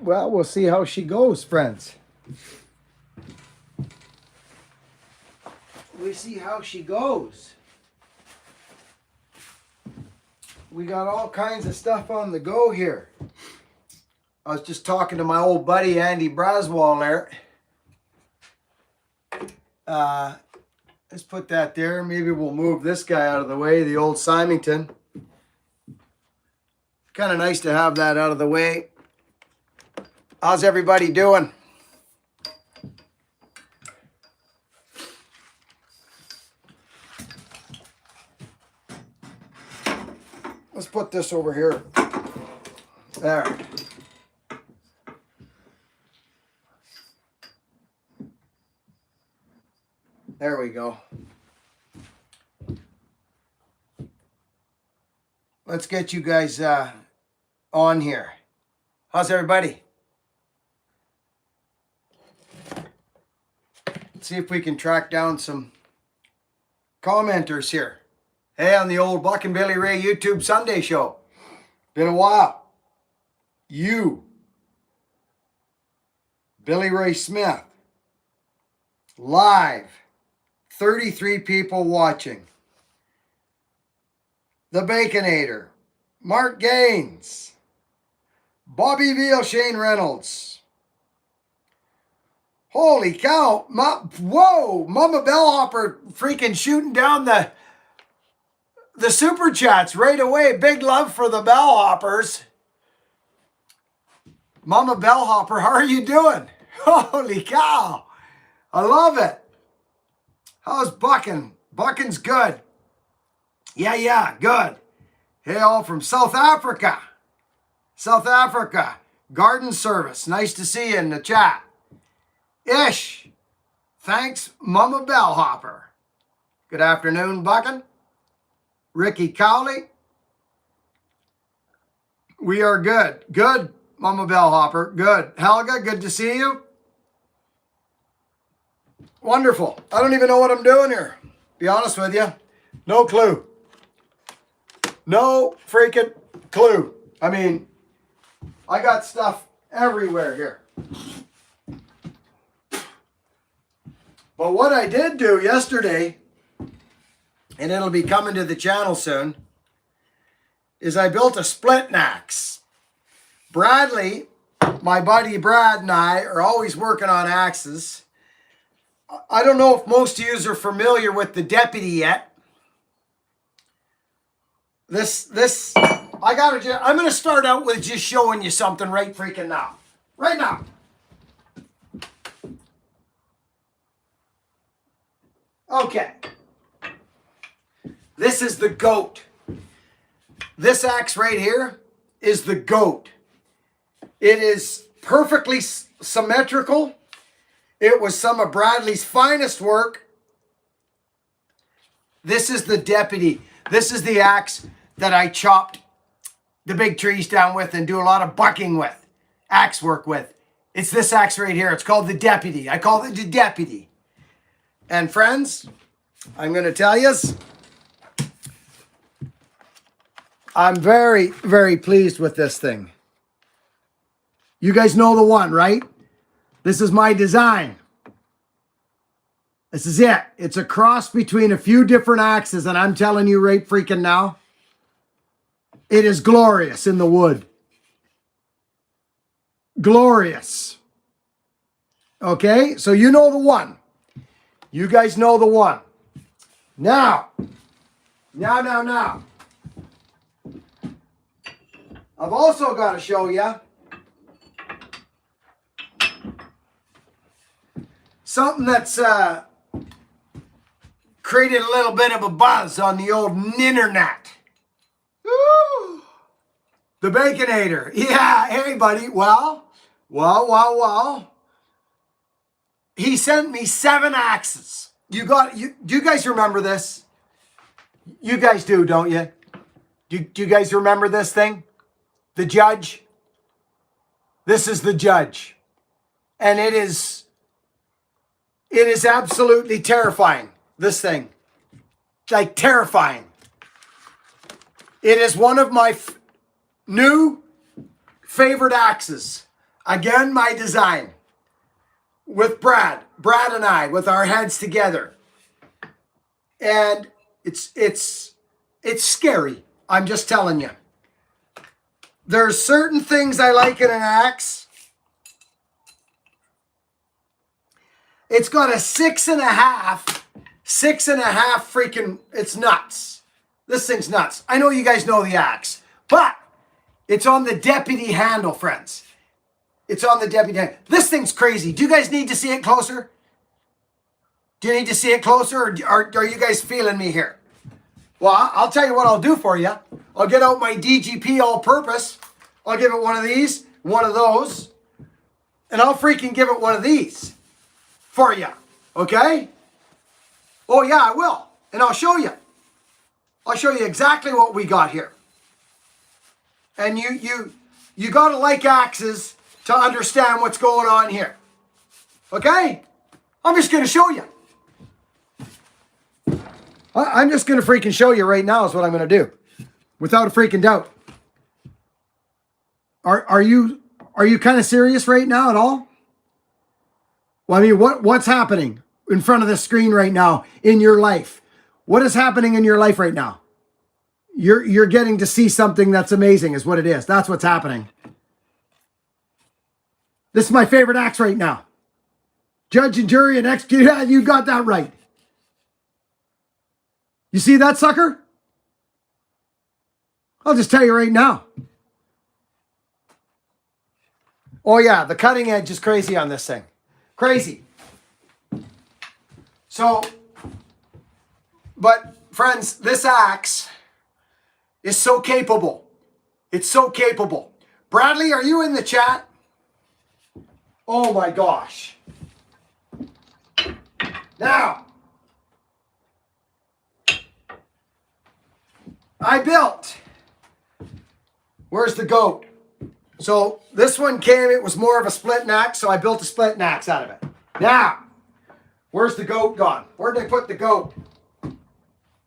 Well, we'll see how she goes, friends. We see how she goes. We got all kinds of stuff on the go here. I was just talking to my old buddy Andy Braswell there. Let's put that there. Maybe we'll move this guy out of the way, the old Symington. Kind of nice to have that out of the way. How's everybody doing? Let's put this over here. There. There we go. Let's get you guys on here. How's everybody? Let's see if we can track down some commenters here. Hey, on the old Buckin Billy Ray YouTube Sunday show. Been a while. You. Billy Ray Smith. Live. 33 people watching. The Baconator. Mark Gaines. Bobby Veal, Shane Reynolds. Holy cow. Whoa. Mama Bellhopper freaking shooting down the super chats right away. Big love for the Bellhoppers. Mama Bellhopper, how are you doing? Holy cow. I love it. How's Buckin? Buckin's good. Yeah, good. Hey, all from South Africa. South Africa. Garden Service. Nice to see you in the chat. Ish. Thanks, Mama Bellhopper. Good afternoon, Buckin. Ricky Cowley. We are good. Good, Mama Bellhopper. Good. Helga, good to see you. Wonderful. I don't even know what I'm doing here. Be honest with you. No clue. No freaking clue. I mean, I got stuff everywhere here. But what I did do yesterday, and it'll be coming to the channel soon, is I built a splitting axe. Bradley, my buddy Brad, and I are always working on axes. I don't know if most of you are familiar with the Deputy yet. I'm going to start out with just showing you something right freaking now. Right now. Okay. This is the goat. This axe right here is the goat. It is perfectly symmetrical. It was some of Bradley's finest work. This is the Deputy. This is the axe that I chopped the big trees down with and do a lot of bucking with, axe work with. It's this axe right here. It's called the Deputy. I call it the Deputy. And friends, I'm going to tell you, I'm very, very pleased with this thing. You guys know the one, right? This is my design. This is it. It's a cross between a few different axes, and I'm telling you right freaking now, it is glorious in the wood. Glorious. Okay, so you know the one. You guys know the one. Now. I've also got to show you something that's created a little bit of a buzz on the old ninternet. Woo! The Baconator. Yeah, hey buddy. Well. He sent me 7 axes. Do you guys remember this? You guys do, don't you? Do you guys remember this thing? The Judge? This is the Judge. And it is absolutely terrifying, this thing. Like terrifying. It is one of my new favorite axes. Again, my design with Brad and I, with our heads together. And it's scary. I'm just telling you. There's certain things I like in an axe. It's got a 6.5 freaking, it's nuts. This thing's nuts. I know you guys know the axe, but it's on the deputy handle, friends. It's on the deputy handle. This thing's crazy. Do you guys need to see it closer? Do you need to see it closer, or are you guys feeling me here? Well, I'll tell you what I'll do for you. I'll get out my DGP all-purpose. I'll give it one of these, one of those, and I'll freaking give it one of these for you, okay? Oh yeah, I will, and I'll show you. I'll show you exactly what we got here. And you got to like axes to understand what's going on here, okay? I'm just going to show you. I'm just going to freaking show you right now is what I'm going to do, without a freaking doubt. Are you kind of serious right now at all? Well, I mean, what's happening in front of the screen right now in your life? What is happening in your life right now? You're getting to see something that's amazing, is what it is. That's what's happening. This is my favorite axe right now. Judge and jury and execute. Yeah, you got that right. You see that sucker? I'll just tell you right now. Oh yeah, the cutting edge is crazy on this thing. Crazy. So, but friends, this axe is so capable. It's so capable. Bradley, are you in the chat? Oh my gosh. Now, I built, where's the goat? So this one came, it was more of a split axe, so I built a split axe out of it. Now, where's the goat gone? Where did I put the goat?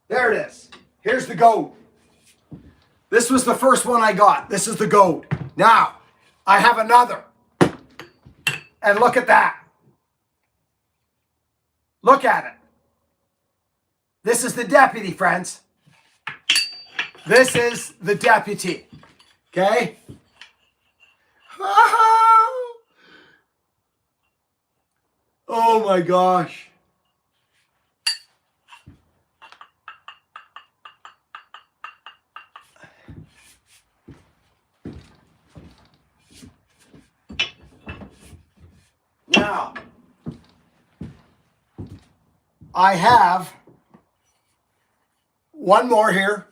There it is. Here's the goat. This was the first one I got. This is the goat. Now, I have another. And look at that. Look at it. This is the deputy, friends. This is the deputy. Okay? Oh my gosh. Now, I have one more here.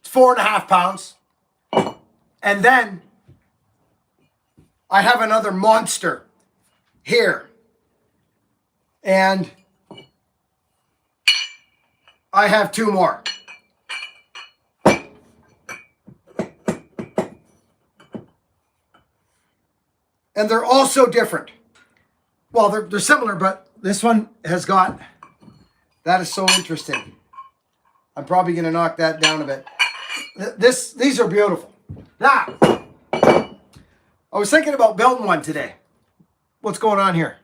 It's 4.5 pounds. And then I have another monster here. And I have 2 more. And they're also different. Well, they're similar, but this one has got, that is so interesting. I'm probably going to knock that down a bit. These are beautiful. Now, I was thinking about building one today. What's going on here?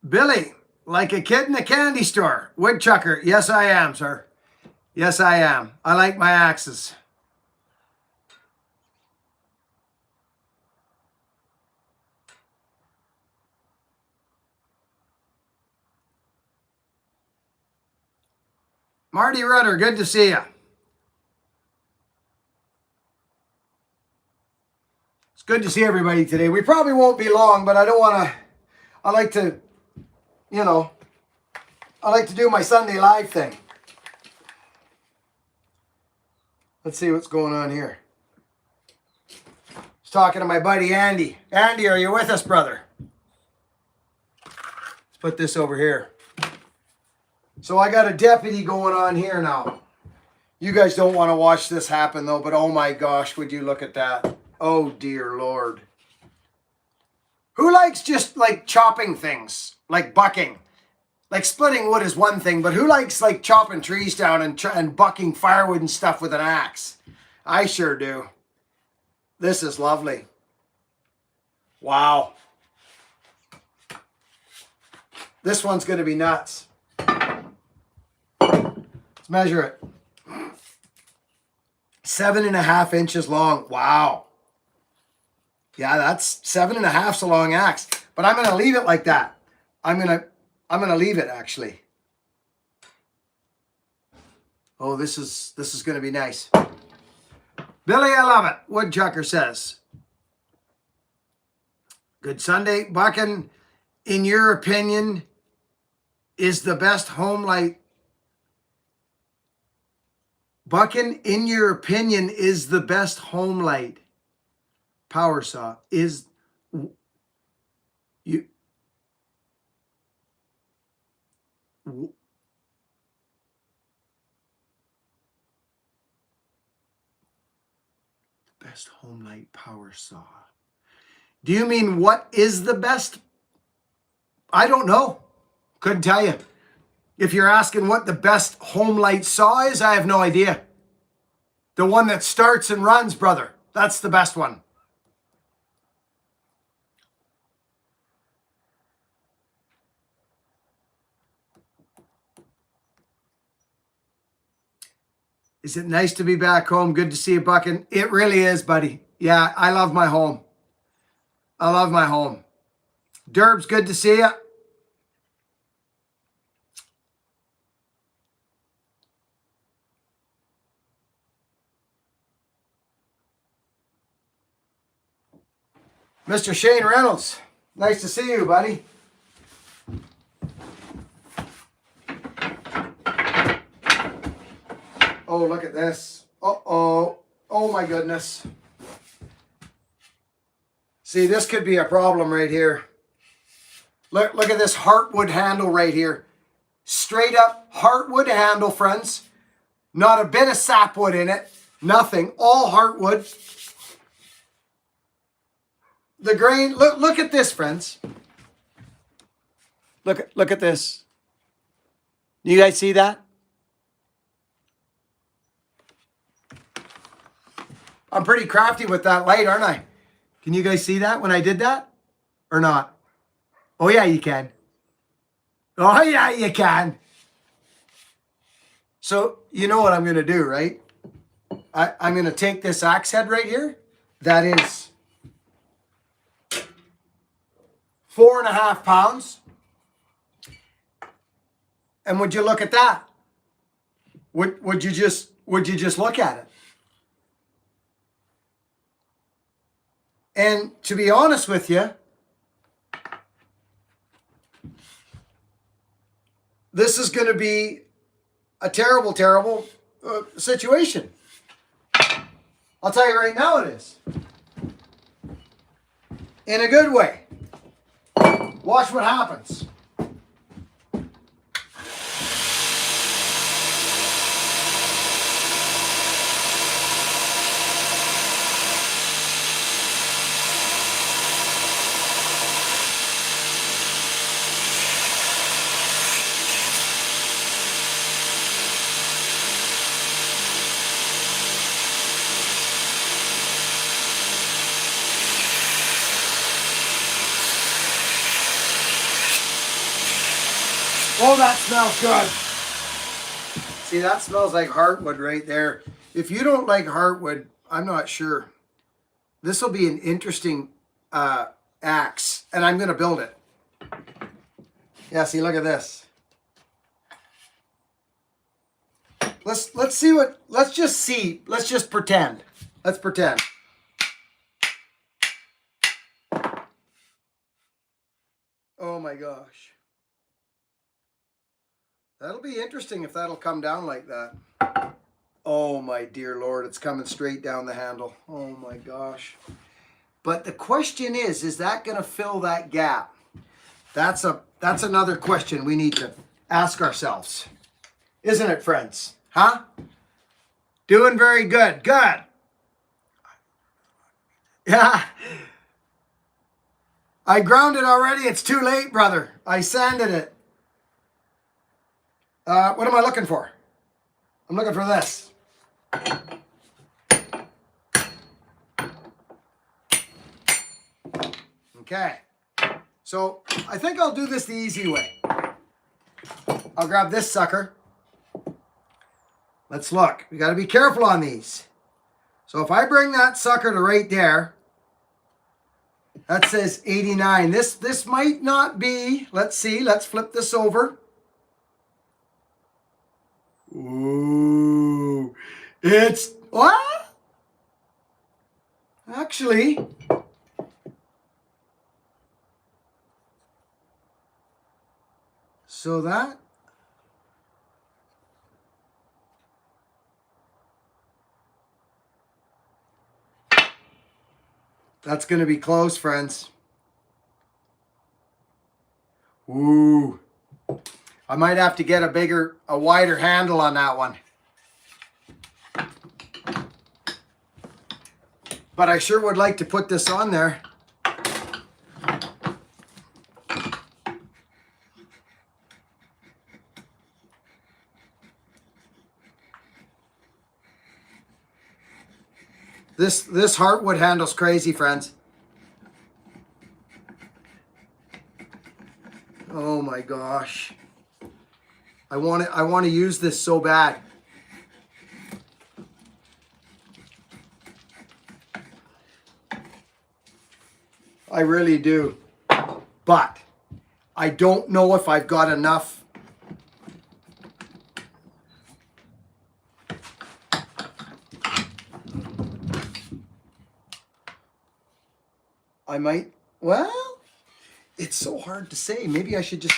Billy, like a kid in a candy store. Woodchucker. Yes, I am, sir. Yes, I am. I like my axes. Marty Rudder, good to see you. It's good to see everybody today. We probably won't be long, but I don't want to, I like to, you know, I like to do my Sunday live thing. Let's see what's going on here. I was talking to my buddy Andy. Andy, are you with us, brother? Let's put this over here. So I got a deputy going on here now. You guys don't want to watch this happen though, but oh my gosh, would you look at that? Oh dear Lord. Who likes just like chopping things, like bucking? Like splitting wood is one thing, but who likes like chopping trees down and bucking firewood and stuff with an axe? I sure do. This is lovely. Wow. This one's going to be nuts. Let's measure it. 7.5 inches long. Wow. Yeah, that's 7.5's a long axe. But I'm going to leave it like that. I'm going to leave it actually. Oh, this is going to be nice. Billy, I love it. Woodchucker says. Good Sunday. Buckin, in your opinion, is the best home light. Buckin, in your opinion, is the best home light power saw. Is you best home light power saw? Do you mean what is the best? I don't know. Couldn't tell you. If you're asking what the best home light saw is, I have no idea. The one that starts and runs, brother. That's the best one. Is it nice to be back home? Good to see you, Buckin. It really is, buddy. Yeah, I love my home. I love my home. Derbs, good to see you. Mr. Shane Reynolds, nice to see you, buddy. Oh, look at this. Uh-oh. Oh, my goodness. See, this could be a problem right here. Look at this Heartwood handle right here. Straight up Heartwood handle, friends. Not a bit of sapwood in it. Nothing. All Heartwood. The grain, look at this, friends. Look at this. You guys see that? I'm pretty crafty with that light, aren't I? Can you guys see that when I did that? Or not? Oh, yeah, you can. Oh, yeah, you can. So, you know what I'm going to do, right? I'm going to take this axe head right here. That is 4.5 pounds. And would you look at that? Would you just look at it? And to be honest with you, this is going to be a terrible, terrible situation. I'll tell you right now it is. In a good way. Watch what happens. Oh, that smells good. See, that smells like Heartwood right there. If you don't like Heartwood, I'm not sure. This will be an interesting axe, and I'm going to build it. Yeah, see, look at this. Let's see what, let's just see. Let's just pretend. Let's pretend. Oh my gosh. That'll be interesting if that'll come down like that. Oh my dear Lord, it's coming straight down the handle. Oh my gosh. But the question is that going to fill that gap? That's another question we need to ask ourselves. Isn't it, friends? Huh? Doing very good. Good. Yeah. I ground it already. It's too late, brother. I sanded it. What am I looking for? I'm looking for this. Okay. So I think I'll do this the easy way. I'll grab this sucker. Let's look. We got to be careful on these. So if I bring that sucker to right there, that says 89. This might not be. Let's see. Let's flip this over. Ooh. It's what? Actually, so that's going to be close, friends. Ooh. I might have to get a wider handle on that one. But I sure would like to put this on there. This Heartwood handle's crazy, friends. Oh my gosh. I want to use this so bad. I really do. But I don't know if I've got enough. I might, well, it's so hard to say. Maybe I should just.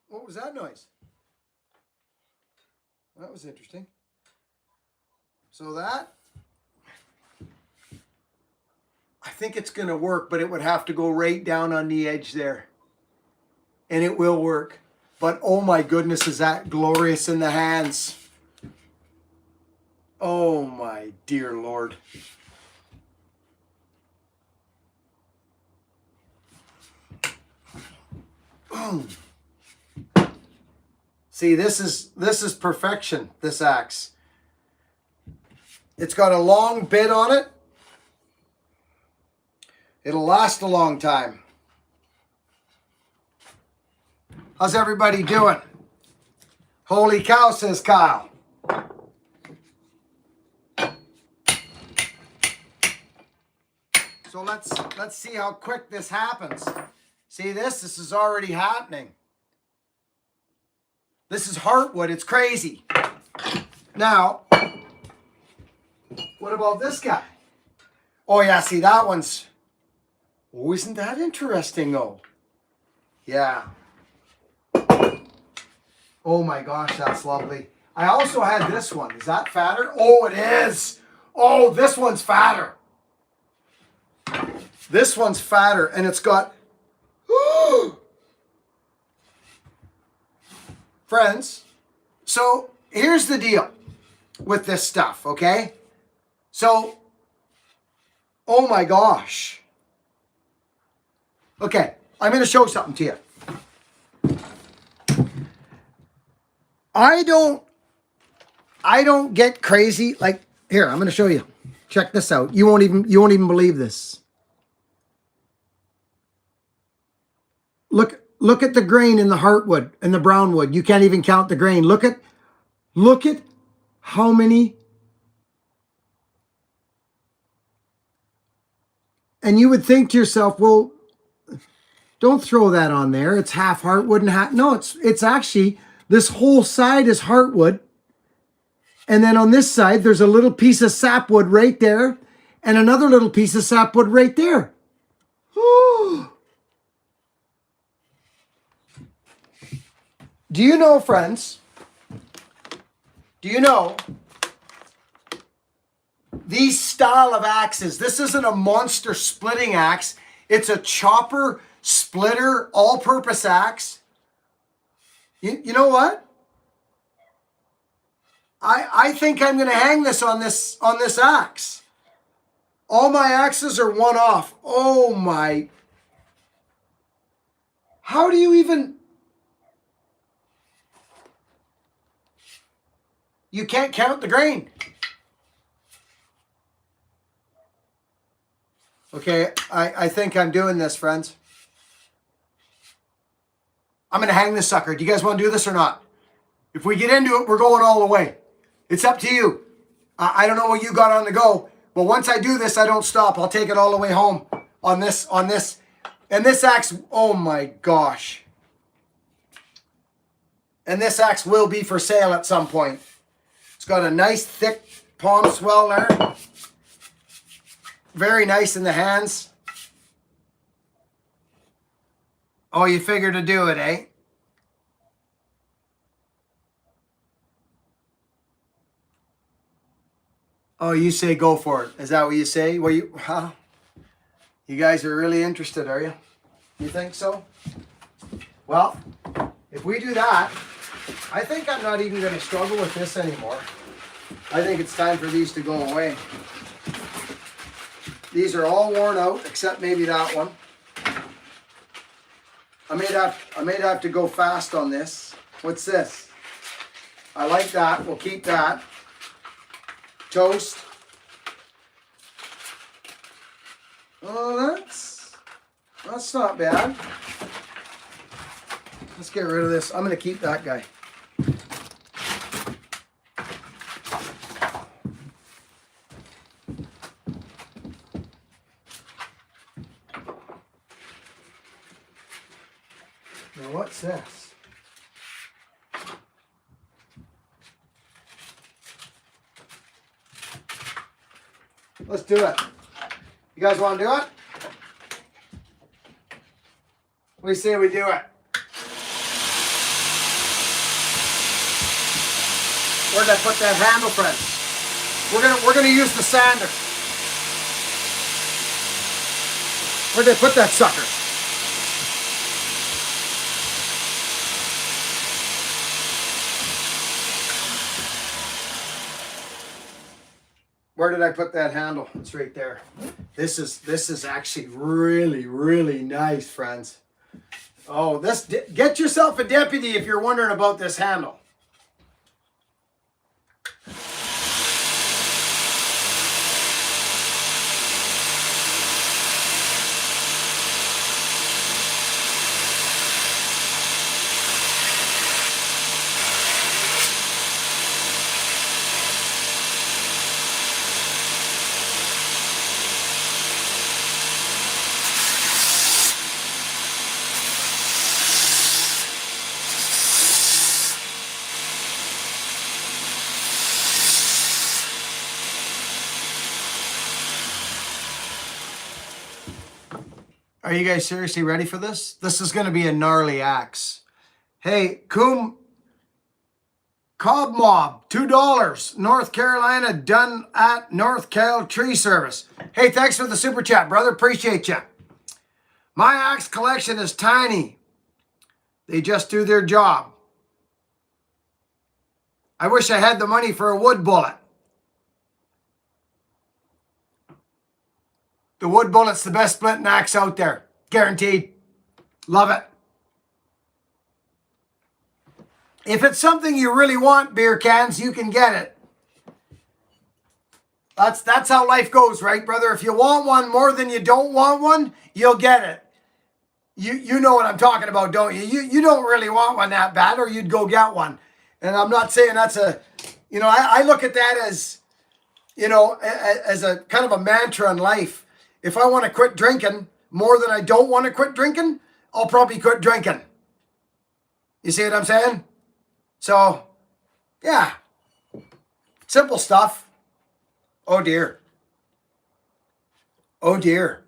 What was that noise? That was interesting. So that, I think it's going to work, but it would have to go right down on the edge there. And it will work. But oh my goodness, is that glorious in the hands. Oh my dear Lord. Boom. See, this is perfection, this axe. It's got a long bit on it. It'll last a long time. How's everybody doing? Holy cow, says Kyle. So let's see how quick this happens. See this is already happening. This is Heartwood. It's crazy. Now, what about this guy? Oh yeah, see that one's. Oh, isn't that interesting though? Yeah. Oh my gosh, that's lovely. I also had this one. Is that fatter? Oh, it is. Oh, this one's fatter. This one's fatter, and it's got. Friends, so here's the deal with this stuff, okay? So, oh my gosh. Okay, I'm going to show something to you. I don't get crazy. Like, here, I'm going to show you. Check this out. You won't even believe this. Look at the grain in the Heartwood and the brownwood. You can't even count the grain. Look at how many. And you would think to yourself, well, don't throw that on there. It's half Heartwood and half. No, it's actually, this whole side is Heartwood. And then on this side, there's a little piece of sapwood right there and another little piece of sapwood right there. Do you know, friends? Do you know these style of axes? This isn't a monster splitting axe. It's a chopper, splitter, all-purpose axe. You know what? I think I'm going to hang this on this axe. All my axes are one off. Oh my. How do you even... You can't count the grain. Okay, I think I'm doing this, friends. I'm going to hang this sucker. Do you guys want to do this or not? If we get into it, we're going all the way. It's up to you. I don't know what you got on the go, but once I do this, I don't stop. I'll take it all the way home on this. And this axe, oh my gosh. And this axe will be for sale at some point. It's got a nice thick palm swell there. Very nice in the hands. Oh, you figured to do it, eh? Oh, you say go for it. Is that what you say? Well, you guys are really interested, are you? You think so? Well, if we do that, I think I'm not even going to struggle with this anymore. I think it's time for these to go away. These are all worn out, except maybe that one. I may have to go fast on this. What's this? I like that. We'll keep that. Toast. Oh, that's not bad. Let's get rid of this. I'm going to keep that guy. Now what's this? Let's do it. You guys want to do it? We say we do it. Where did I put that handle, friends? We're gonna use the sander. Where did I put that sucker? Where did I put that handle? It's right there. This is actually really, really nice, friends. Oh, get yourself a deputy if you're wondering about this handle. Are you guys seriously ready for this? This is going to be a gnarly axe. Hey, Cobb Mob, $2. North Carolina, done at North Cal Tree Service. Hey, thanks for the super chat, brother. Appreciate you. My axe collection is tiny. They just do their job. I wish I had the money for a wood bullet. The wood bullet's the best splitting axe out there. Guaranteed. Love it. If it's something you really want, beer cans, you can get it. That's how life goes, right, brother? If you want one more than you don't want one, you'll get it. You know what I'm talking about, don't you? You don't really want one that bad, or you'd go get one. And I'm not saying that's a, I look at that as, as a kind of a mantra in life. If I want to quit drinking more than I don't want to quit drinking, I'll probably quit drinking. You see what I'm saying? So, yeah. Simple stuff. Oh, dear. Oh, dear.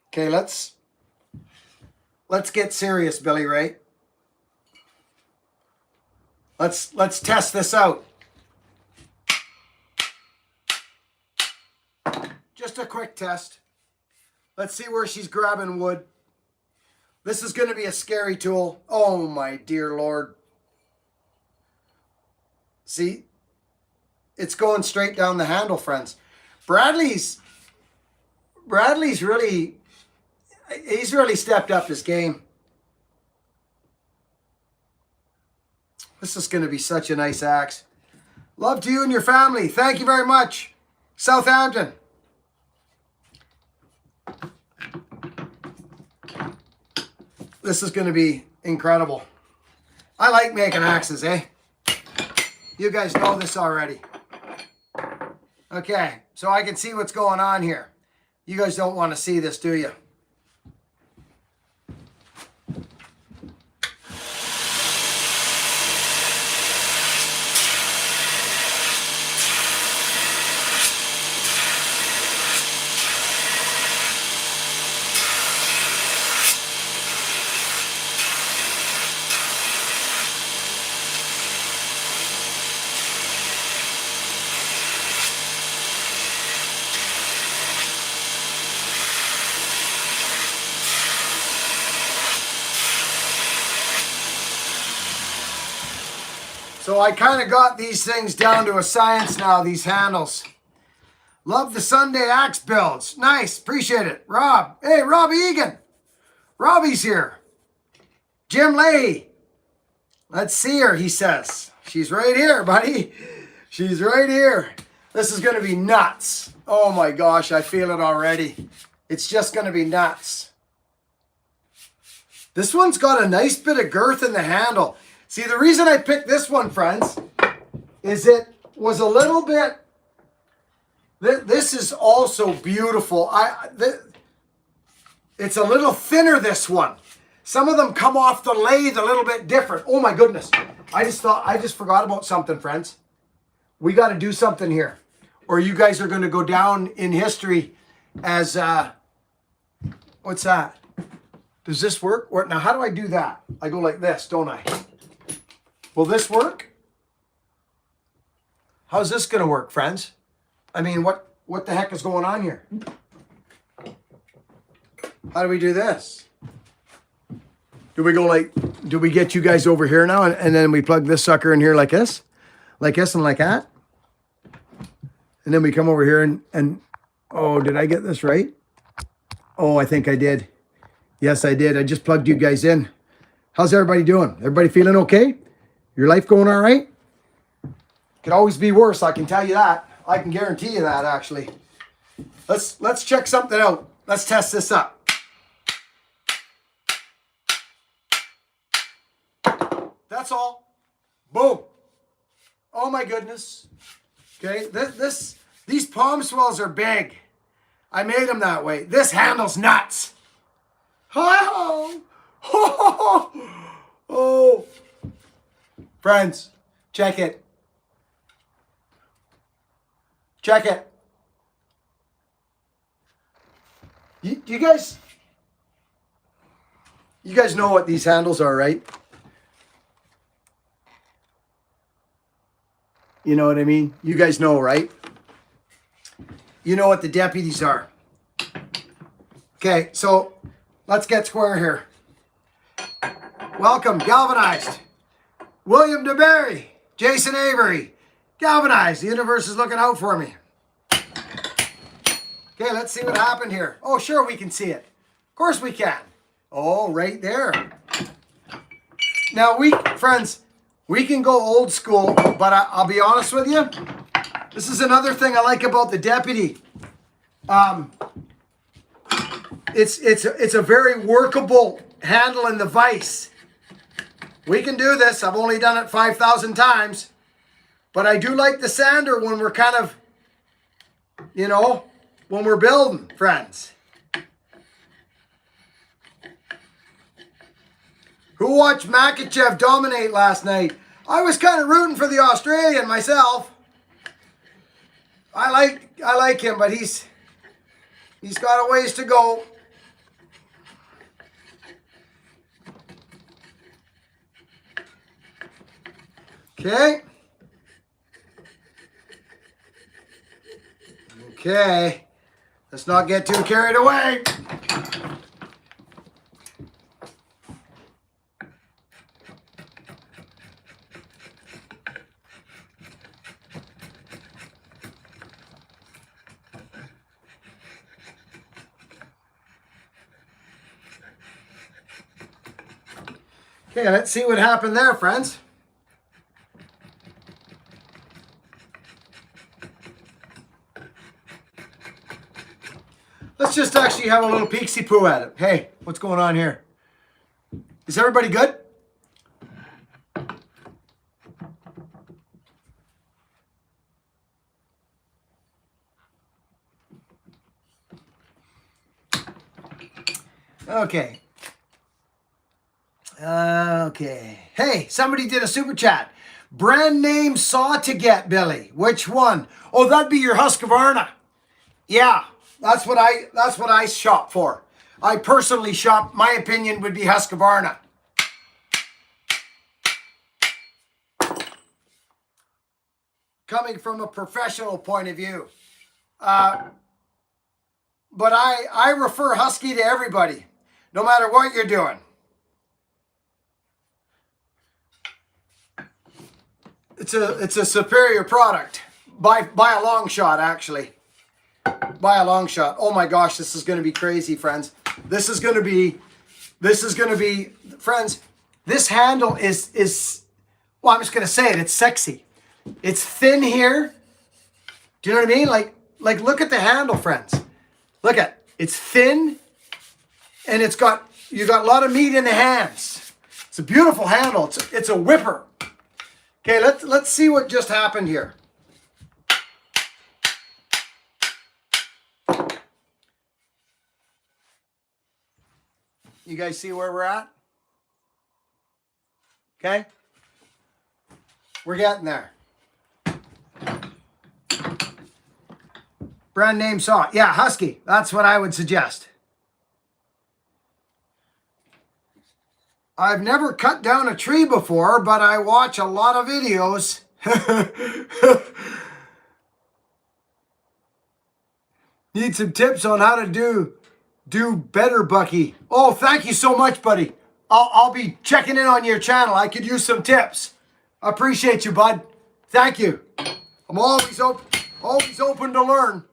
Okay, let's get serious, Billy Ray. Let's test this out. Just a quick test. Let's see where she's grabbing wood. This is going to be a scary tool. Oh my dear Lord. See? it's going straight down the handle, friends. Bradley's really, he's really stepped up his game. This is going to be such a nice axe. Love to you and your family. Thank you very much. Southampton. This is going to be incredible. I like making axes, eh? You guys know this already. Okay, so I can see what's going on here. You guys don't want to see this, do you? So I kind of got these things down to a science now, these handles. Love the Sunday axe builds. Nice, appreciate it. Rob, hey, Rob Egan. Robbie's here. Jim Leahy. Let's see her, he says. She's right here, buddy. She's right here. This is going to be nuts. Oh my gosh, I feel it already. It's just going to be nuts. This one's got a nice bit of girth in the handle. See, the reason I picked this one, friends, is it was a little bit, this is also beautiful. It's a little thinner, this one. Some of them come off the lathe a little bit different. Oh my goodness. I just forgot about something, friends. We got to do something here, or you guys are going to go down in history as, what's that? Does this work? Now, how do I do that? I go like this, don't I? Will this work? How's this going to work, friends? I mean, what the heck is going on here? How do we do this? Do we go like, do we get you guys over here now and then we plug this sucker in here like this? Like this and like that? And then we come over here and oh, did I get this right? Oh, I think I did. Yes, I did. I just plugged you guys in. How's everybody doing? Everybody feeling okay? Your life going all right? Could always be worse, I can tell you that. I can guarantee you that, actually. Let's check something out. Let's test this up. That's all. Boom. Oh my goodness. Okay, these palm swells are big. I made them that way. This handle's nuts. Oh, oh. Friends, check it. Check it. You guys know what these handles are, right? You know what I mean? You guys know, right? You know what the deputies are. Okay, so let's get square here. Welcome, Galvanized. William DeBerry, Jason Avery, Galvanized. The universe is looking out for me. Okay, let's see what happened here. Oh, sure, we can see it. Of course we can. Oh, right there. Now, friends, we can go old school, but I'll be honest with you. This is another thing I like about the deputy. It's a very workable handle in the vise. We can do this. I've only done it 5,000 times. But I do like the sander when we're kind of, you know, when we're building, friends. Who watched Makachev dominate last night? I was kind of rooting for the Australian myself. I like him, but he's got a ways to go. Okay. Okay. Let's not get too carried away. Okay, let's see what happened there, friends. Let's just actually have a little peeksy-poo at it. Hey, what's going on here? Is everybody good? Okay. Okay. Hey, somebody did a super chat. Brand name saw to get, Billy. Which one? Oh, that'd be your Husqvarna. Yeah, that's what I shop for. I personally shop. My opinion would be Husqvarna. Coming from a professional point of view. But I refer Husky to everybody, no matter what you're doing. It's a superior product by a long shot, actually. By a long shot. Oh my gosh, this is going to be crazy, friends. This is going to be, friends. This handle is. Well, I'm just going to say it. It's sexy. It's thin here. Do you know what I mean? Like look at the handle, friends. Look at it's thin, and you got a lot of meat in the hands. It's a beautiful handle. It's a whipper. Okay, let's see what just happened here. You guys see where we're at? Okay? We're getting there. Brand name saw. Yeah, Husky. That's what I would suggest. I've never cut down a tree before, but I watch a lot of videos. Need some tips on how to do better, Bucky. Oh, thank you so much, buddy. I'll be checking in on your channel. I could use some tips. I appreciate you, bud. Thank you. I'm always open to learn.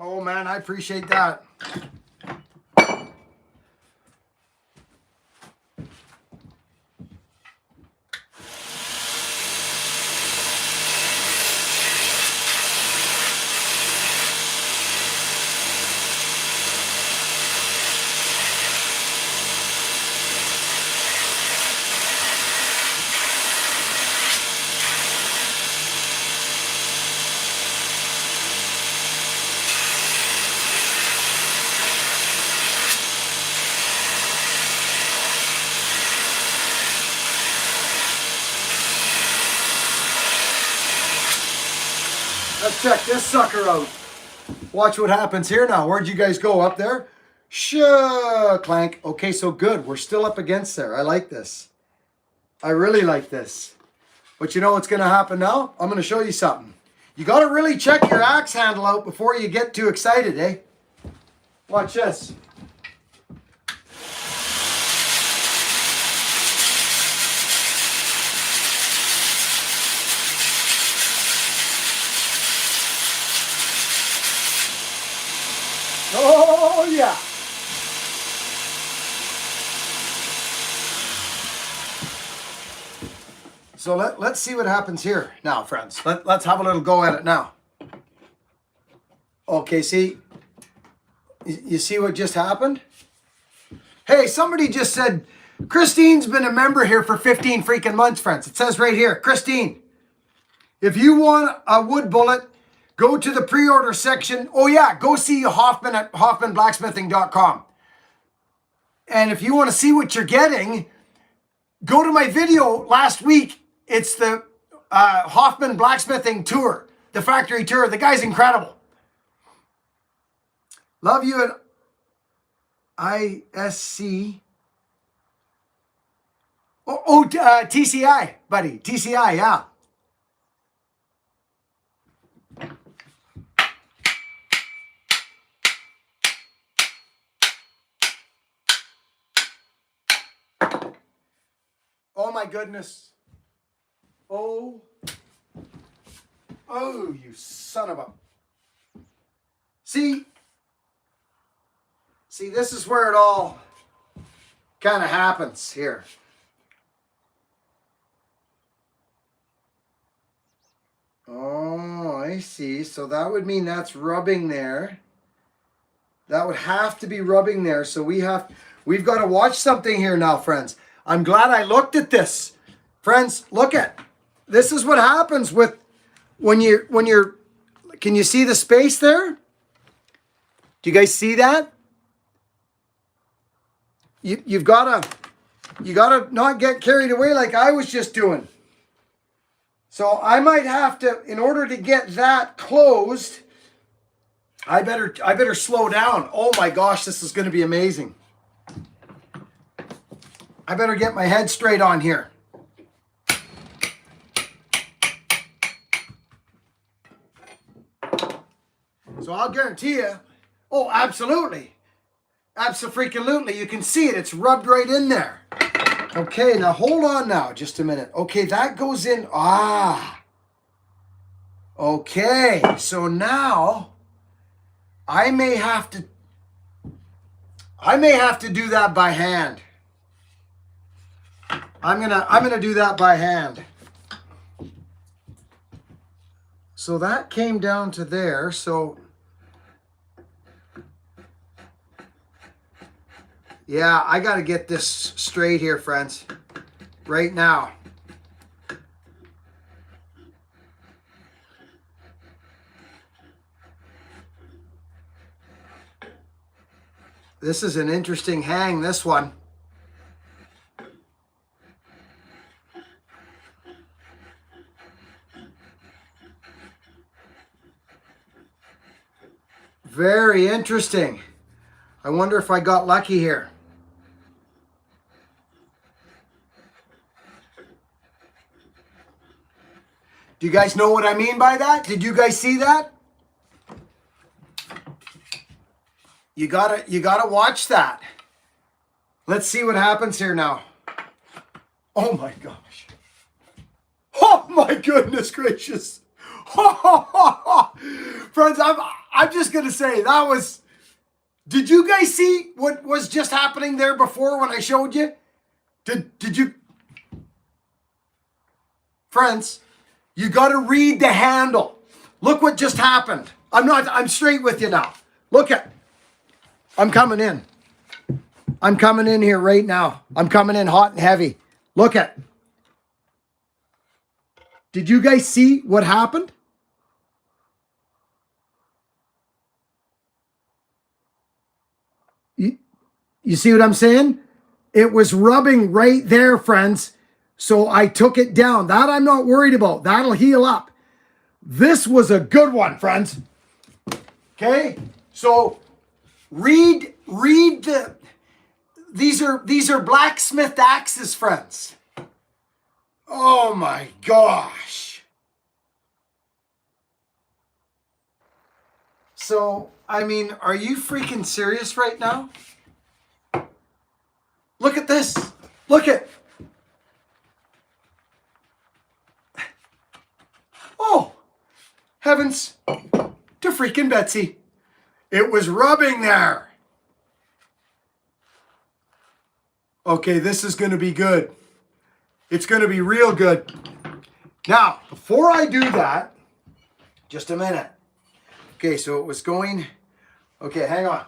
Oh man, I appreciate that. Let's check this sucker out. Watch what happens here now. Where'd you guys go? Up there? Clank. Okay, so good. We're still up against there. I like this. I really like this. But you know what's going to happen now? I'm going to show you something. You got to really check your axe handle out before you get too excited, eh? Watch this. Oh, yeah. So let's see what happens here now, friends. Let's have a little go at it now. Okay, see? You see what just happened? Hey, somebody just said, Christine's been a member here for 15 freaking months, friends. It says right here, Christine, if you want a wood bullet, go to the pre-order section. Oh yeah, go see Hoffman at hoffmanblacksmithing.com. And if you want to see what you're getting, go to my video last week. It's the Hoffman Blacksmithing Tour, the factory tour. The guy's incredible. Love you at ISC. TCI, buddy. TCI, yeah. Oh my goodness. Oh, you son of a. See, See, this is where it all kind of happens here. Oh, I see. So that would mean that's rubbing there. That would have to be rubbing there. So we've got to watch something here now, friends. I'm glad I looked at this. Friends, look at. This is what happens with when you're can you see the space there? Do you guys see that? You gotta not get carried away like I was just doing. So I might have to, in order to get that closed, I better slow down. Oh my gosh, this is going to be amazing. I better get my head straight on here. So I'll guarantee you, oh, absolutely. Abso-freaking-lutely. You can see it. It's rubbed right in there. Okay, now hold on now. Just a minute. Okay, that goes in. Ah. Okay, so now I may have to do that by hand. I'm gonna do that by hand. So that came down to there. So yeah, I got to get this straight here, friends, right now. This is an interesting hang, this one. Very interesting. I wonder if I got lucky here. Do you guys know what I mean by that? Did you guys see that? You gotta watch that. Let's see what happens here now. Oh my gosh. Oh my goodness gracious. Friends, I'm just gonna say that was. Did you guys see what was just happening there before when I showed you? Did you? Friends, you got to read the handle. Look what just happened. I'm straight with you now. Look at. I'm coming in. I'm coming in here right now. I'm coming in hot and heavy. Look at. Did you guys see what happened? You see what I'm saying? It was rubbing right there, friends. So I took it down. That I'm not worried about. That'll heal up. This was a good one, friends. Okay? So read the these are blacksmith axes, friends. Oh my gosh. So, I mean, are you freaking serious right now? Look at this. Look at. Oh, heavens to freaking Betsy. It was rubbing there. Okay, this is going to be good. It's going to be real good. Now, before I do that, just a minute. Okay, so it was going. Okay, hang on.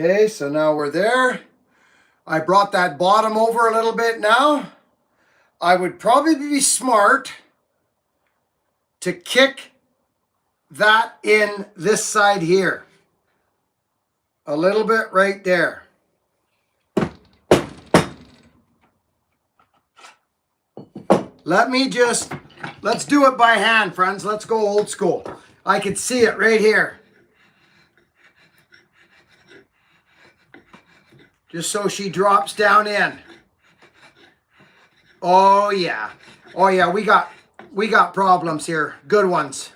Okay, so now we're there. I brought that bottom over a little bit now. I would probably be smart to kick that in this side here. A little bit right there. Let's do it by hand, friends. Let's go old school. I can see it right here. Just so she drops down in. Oh yeah. Oh yeah, we got problems here. Good ones.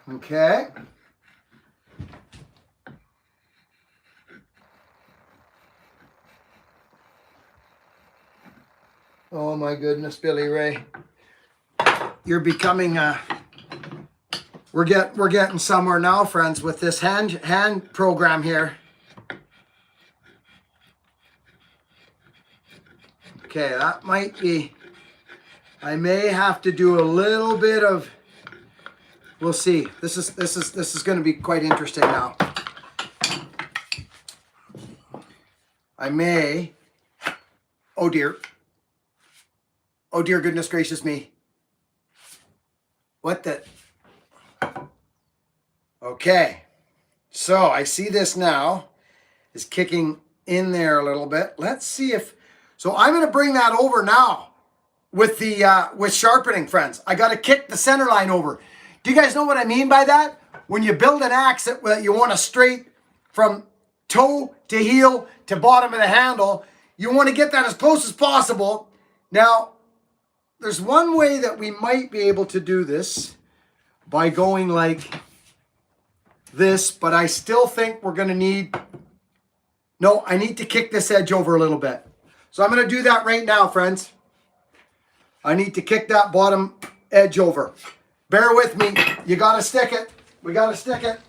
Okay. Oh my goodness, Billy Ray. You're becoming we're getting somewhere now, friends, with this hand program here. Okay, that might be, I may have to do a little bit of, we'll see. This is going to be quite interesting now. I may, oh dear goodness gracious me. What the? Okay, so I see this now is kicking in there a little bit. Let's see if, so I'm going to bring that over now with the with sharpening, friends. I got to kick the center line over. Do you guys know what I mean by that? When you build an axe that you want to straight from toe to heel to bottom of the handle, you want to get that as close as possible. Now, there's one way that we might be able to do this by going like this, but I still think we're going to need, no, I need to kick this edge over a little bit. So I'm going to do that right now, friends. I need to kick that bottom edge over. Bear with me. You got to stick it. We got to stick it.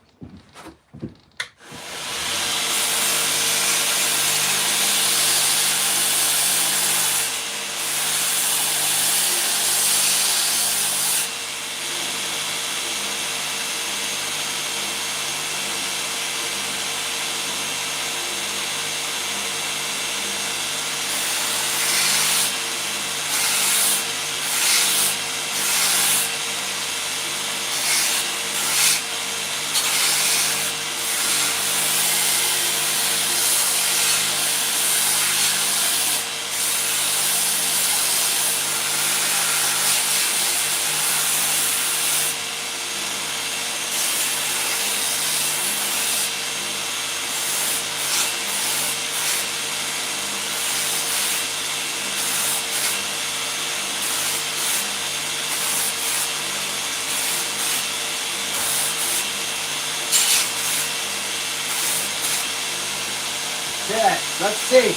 Okay, let's see.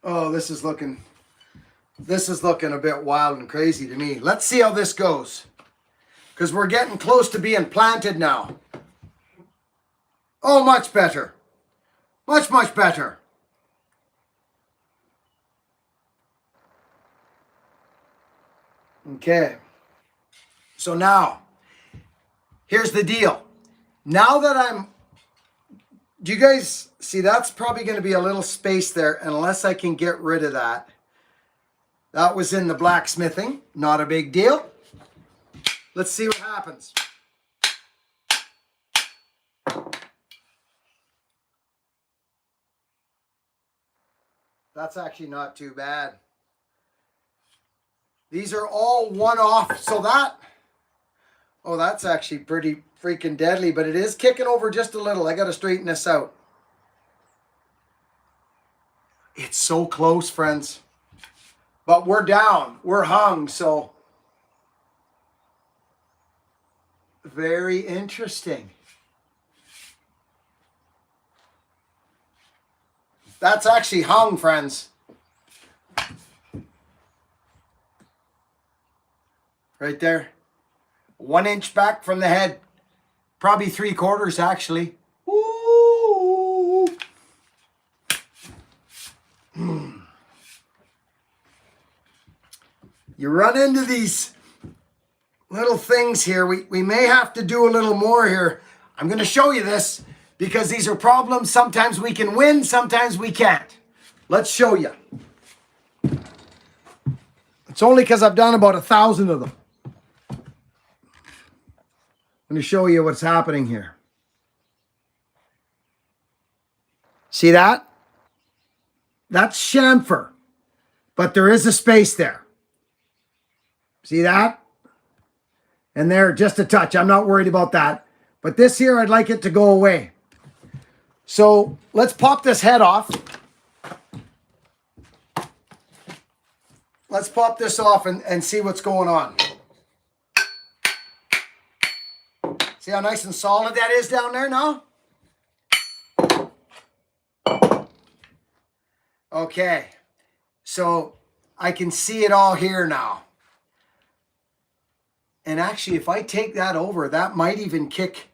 Oh, this is looking a bit wild and crazy to me. Let's see how this goes, because we're getting close to being planted now. Oh, much better. Much, much better. Okay. So now, here's the deal. Now that do you guys see, that's probably going to be a little space there unless I can get rid of that. That was in the blacksmithing, not a big deal. Let's see what happens. That's actually not too bad. These are all one-off, so that's actually pretty freaking deadly, but it is kicking over just a little. I got to straighten this out. It's so close, friends. but we're down. We're hung, so very interesting. That's actually hung, friends. Right there. 1 inch back from the head. Probably 3/4 actually. Ooh. You run into these little things here. We may have to do a little more here. I'm going to show you this because these are problems. Sometimes we can win, sometimes we can't. Let's show you. It's only because I've done about 1,000 of them. I'm going to show you what's happening here. See that? That's chamfer, but there is a space there. See that? And there, just a touch. I'm not worried about that. But this here, I'd like it to go away. So let's pop this head off. Let's pop this off and see what's going on. See how nice and solid that is down there now? Okay, so I can see it all here now. And actually, if I take that over, that might even kick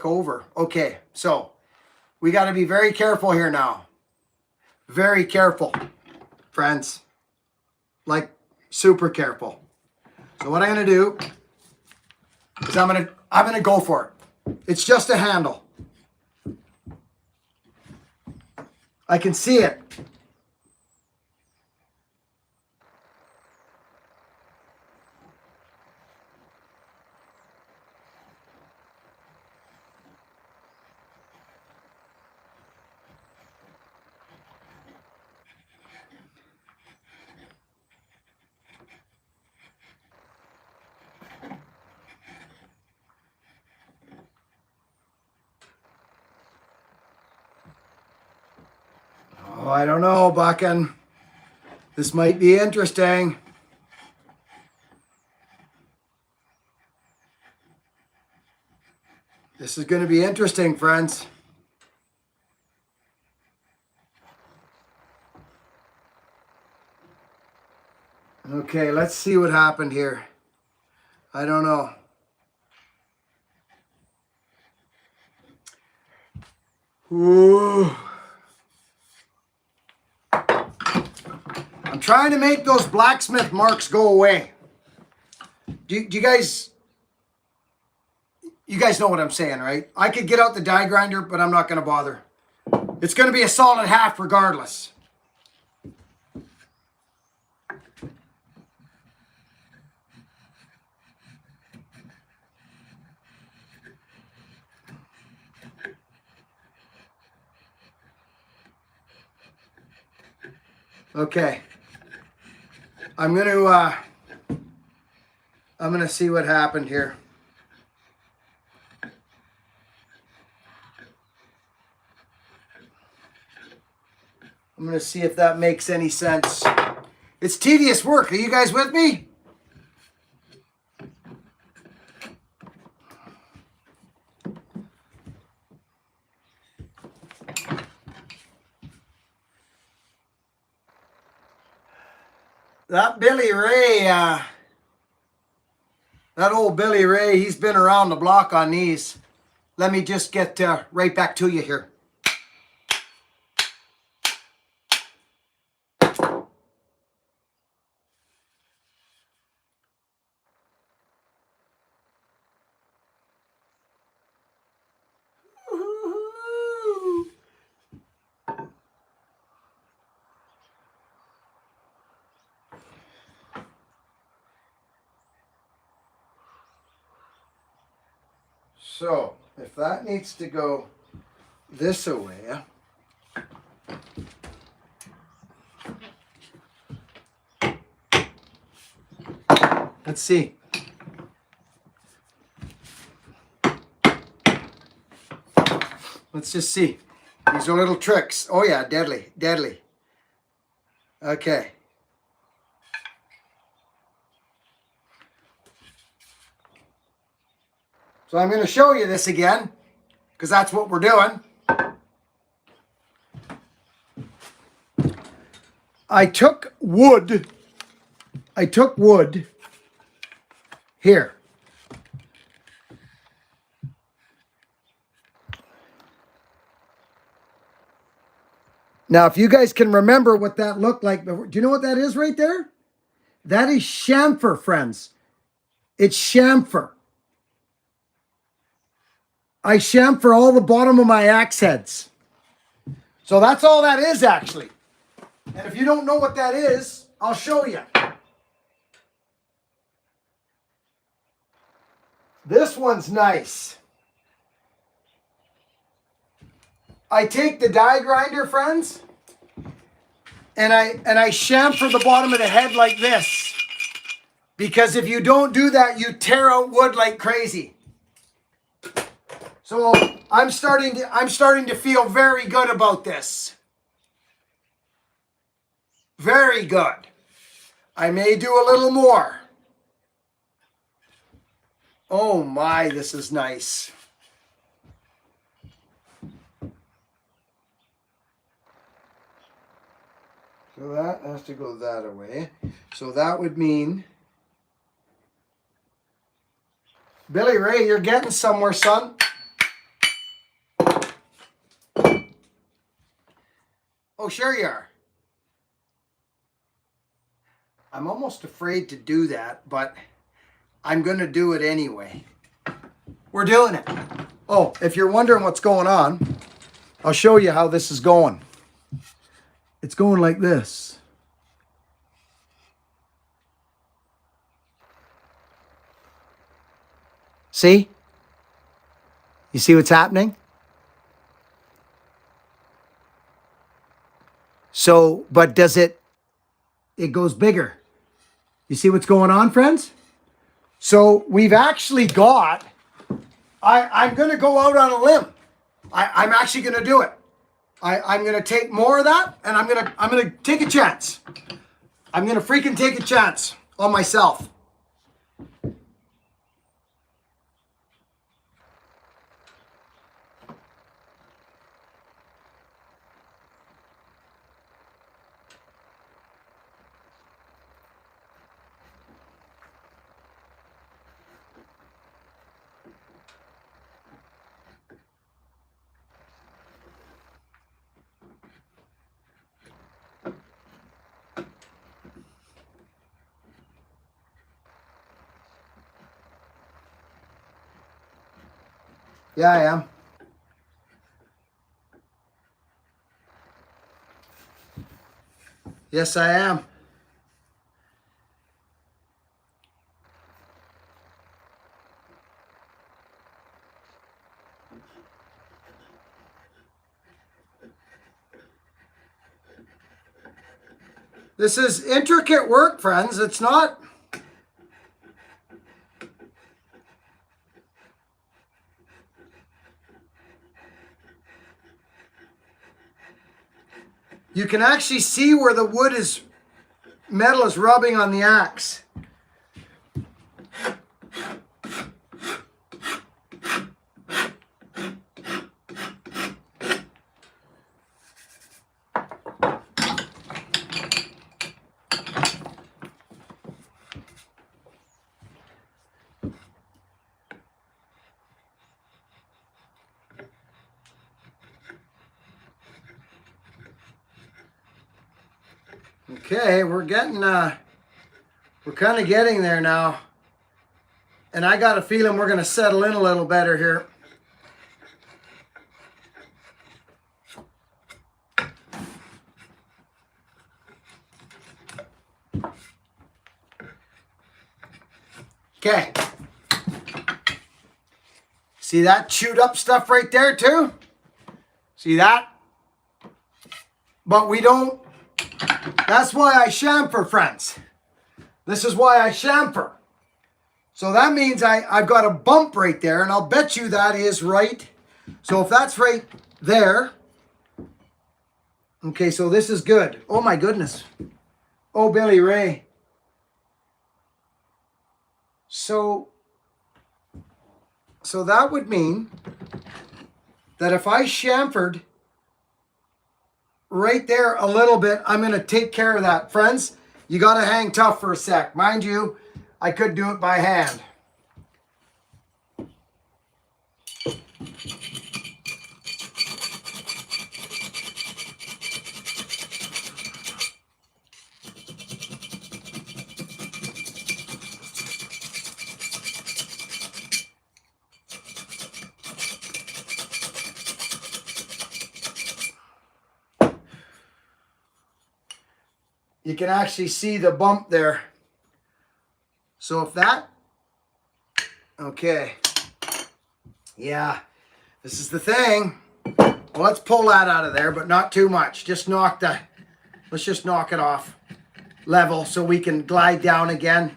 over. Okay, so we got to be very careful here now. Very careful, friends. Like, super careful. So what I'm going to do is I'm going to go for it. It's just a handle. I can see it. Oh, I don't know, Buckin. This might be interesting. This is going to be interesting, friends. Okay, let's see what happened here. I don't know. Ooh. I'm trying to make those blacksmith marks go away. Do you guys know what I'm saying, right? I could get out the die grinder, but I'm not going to bother. It's going to be a solid half regardless. Okay. I'm going to see what happened here. I'm going to see if that makes any sense. It's tedious work. Are you guys with me? That Billy Ray, that old Billy Ray, he's been around the block on these. Let me just get right back to you here. So, if that needs to go this way, let's see. Let's just see. These are little tricks. Oh yeah, deadly, deadly. Okay, So I'm going to show you this again because that's what we're doing. I took wood here. Now, if you guys can remember what that looked like, do you know what that is right there? That is chamfer, friends. It's chamfer. I chamfer all the bottom of my axe heads. So that's all that is, actually. And if you don't know what that is, I'll show you. This one's nice. I take the die grinder, friends, and I chamfer the bottom of the head like this. Because if you don't do that, you tear out wood like crazy. So I'm starting to feel very good about this. Very good. I may do a little more. Oh my, this is nice. So that has to go that away. So that would mean, Billy Ray, you're getting somewhere, son. Oh, sure you are. I'm almost afraid to do that, but I'm going to do it anyway. We're doing it. Oh, if you're wondering what's going on, I'll show you how this is going. It's going like this. See? You see what's happening? So, but does it goes bigger. You see what's going on, friends? So we've actually got, I'm going to go out on a limb. I'm actually going to do it. I'm going to take more of that, and I'm going to take a chance. I'm going to freaking take a chance on myself. Yeah, I am. Yes, I am. This is intricate work, friends. It's not... You can actually see where the metal is rubbing on the axe. Okay, we're kind of getting there now. And I got a feeling we're going to settle in a little better here. Okay. See that chewed up stuff right there too? See that? But we don't... That's why I chamfer, friends. This is why I chamfer. So that means I've got a bump right there, and I'll bet you that is right. So if that's right there, okay, so this is good. Oh my goodness. Oh, Billy Ray. So So that would mean that if I chamfered right there a little bit, I'm going to take care of that. Friends, you got to hang tough for a sec. Mind you, I could do it by hand. You can actually see the bump there. So if that, okay, yeah, this is the thing. Well, let's pull that out of there, but not too much. Just knock the, let's just knock it off level so we can glide down again.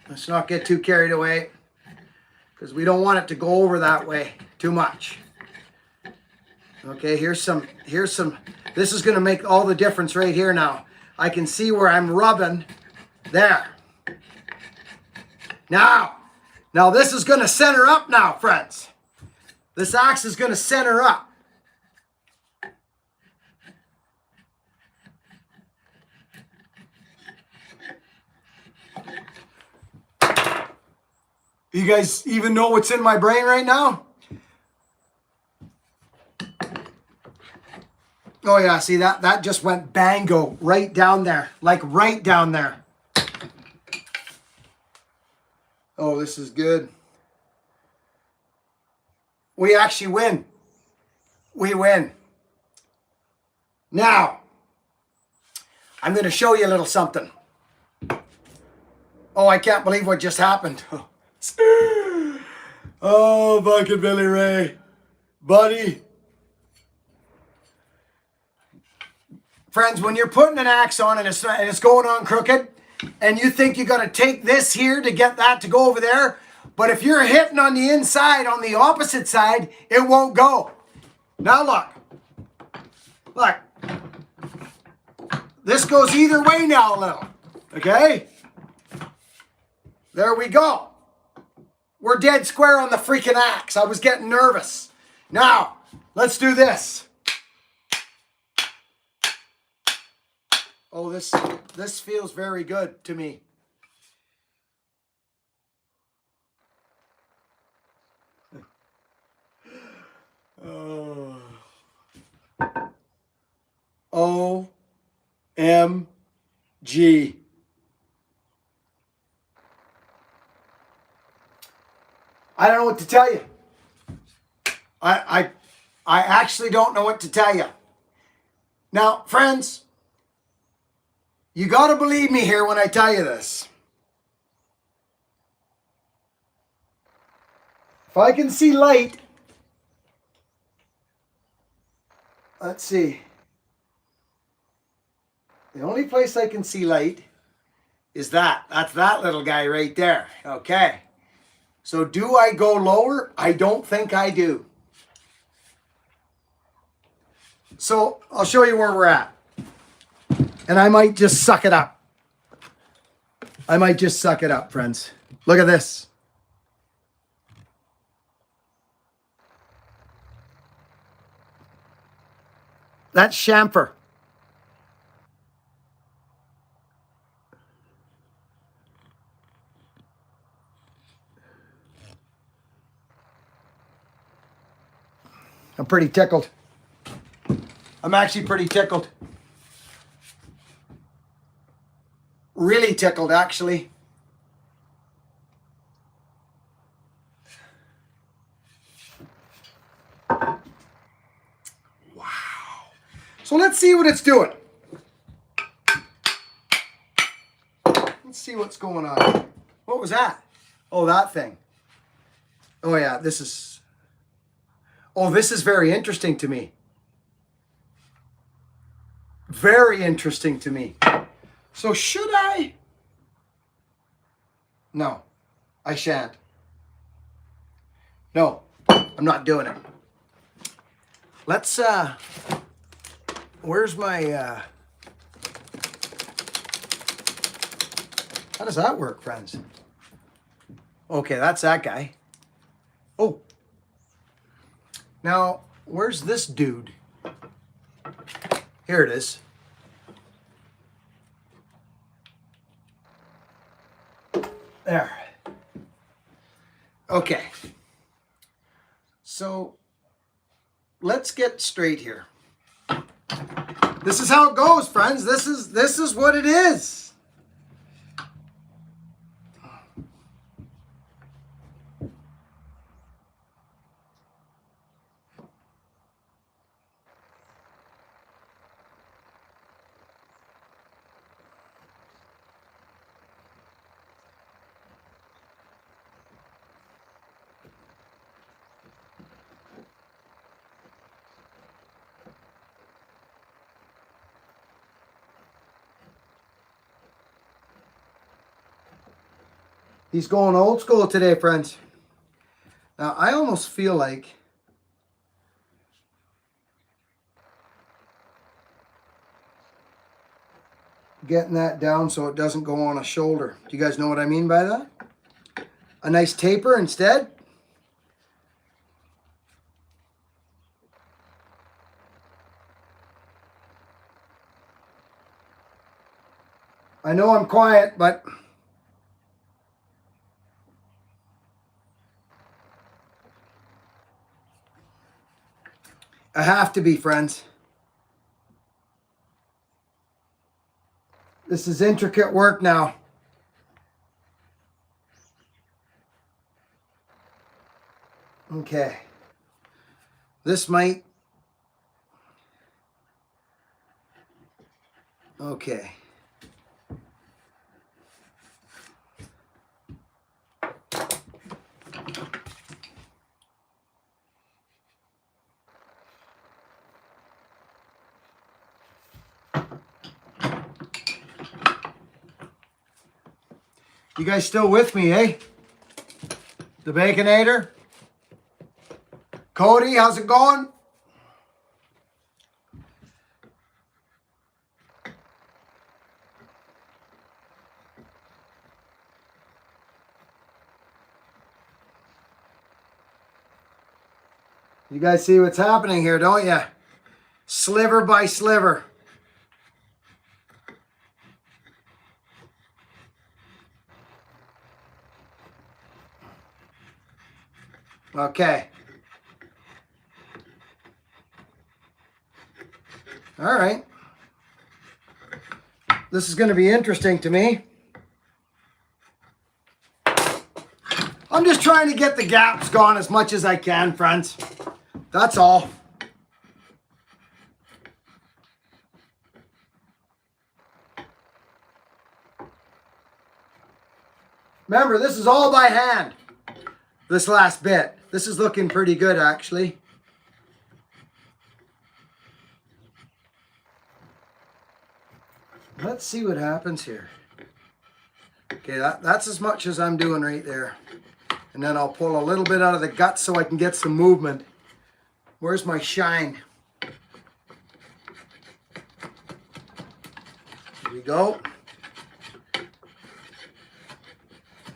Let's not get too carried away because we don't want it to go over that way too much. Okay, here's some, this is going to make all the difference right here now. I can see where I'm rubbing there. Now this is going to center up now, friends. This axe is going to center up. You guys even know what's in my brain right now? Oh yeah, see that just went bango right down there, like right down there. Oh, this is good. We actually win. We win. Now, I'm going to show you a little something. Oh, I can't believe what just happened. Oh, Buckin Billy Ray. Buddy. Friends, when you're putting an axe on and it's going on crooked, and you think you got to take this here to get that to go over there, but if you're hitting on the inside, on the opposite side, it won't go. Now look. Look. This goes either way now a little. Okay? There we go. We're dead square on the freaking axe. I was getting nervous. Now, let's do this. Oh, this feels very good to me. Oh. OMG. I don't know what to tell you. I actually don't know what to tell you. Now, friends, you got to believe me here when I tell you this. If I can see light, let's see. The only place I can see light is that. That's that little guy right there. Okay. So do I go lower? I don't think I do. So I'll show you where we're at. And I might just suck it up. I might just suck it up, friends. Look at this. That's chamfer. I'm pretty tickled. I'm actually pretty tickled. Really tickled, actually. Wow. So let's see what it's doing. Let's see what's going on. What was that? Oh, that thing. Oh yeah, this is... Oh, this is very interesting to me. Very interesting to me. So should I? No, I shan't. No, I'm not doing it. Let's, where's my, How does that work, friends? Okay, that's that guy. Oh. Now, where's this dude? Here it is. There. Okay. So, let's get straight here. This is how it goes, friends. This is what it is. He's going old school today, friends. Now, I almost feel like getting that down so it doesn't go on a shoulder. Do you guys know what I mean by that? A nice taper instead. I know I'm quiet, but I have to be, friends. This is intricate work now. Okay. This might... Okay. You guys still with me, eh? The Baconator? Cody, how's it going? You guys see what's happening here, don't you? Sliver by sliver. Okay. All right. This is going to be interesting to me. I'm just trying to get the gaps gone as much as I can, friends. That's all. Remember, this is all by hand. This last bit. This is looking pretty good, actually. Let's see what happens here. Okay, that's as much as I'm doing right there. And then I'll pull a little bit out of the gut so I can get some movement. Where's my shine? Here we go.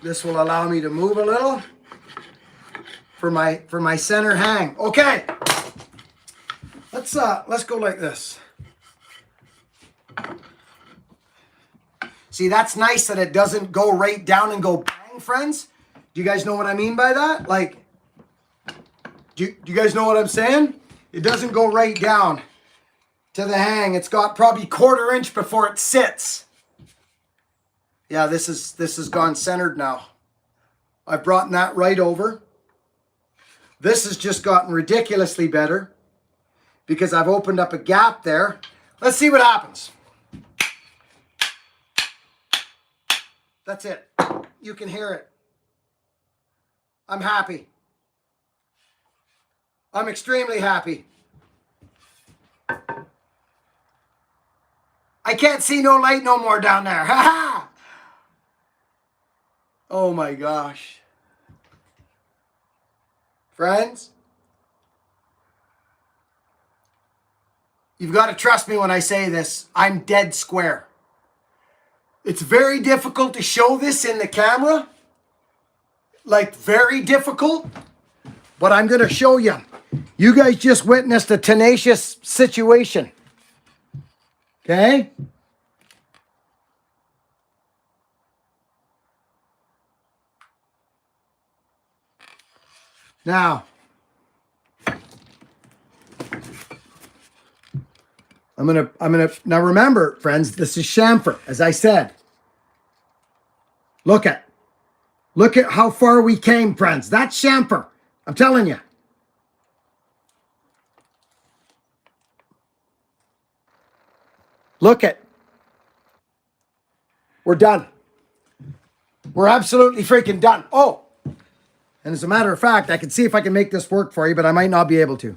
This will allow me to move a little for my center hang. Okay. Let's go like this. See, that's nice that it doesn't go right down and go bang, friends. Do you guys know what I mean by that? Like, do you guys know what I'm saying? It doesn't go right down to the hang. It's got probably 1/4 inch before it sits. Yeah, this has gone centered now. I've brought that right over. This has just gotten ridiculously better because I've opened up a gap there. Let's see what happens. That's it. You can hear it. I'm happy. I'm extremely happy. I can't see no light no more down there. Ha ha! Oh my gosh. Friends, you've got to trust me when I say this. I'm dead square. It's very difficult to show this in the camera. Like, very difficult. But I'm going to show you. You guys just witnessed a tenacious situation. Okay? Now, now remember, friends, this is chamfer, as I said. Look at how far we came, friends. That's chamfer. I'm telling you. Look at. We're done. We're absolutely freaking done. Oh, and as a matter of fact, I can see if I can make this work for you, but I might not be able to.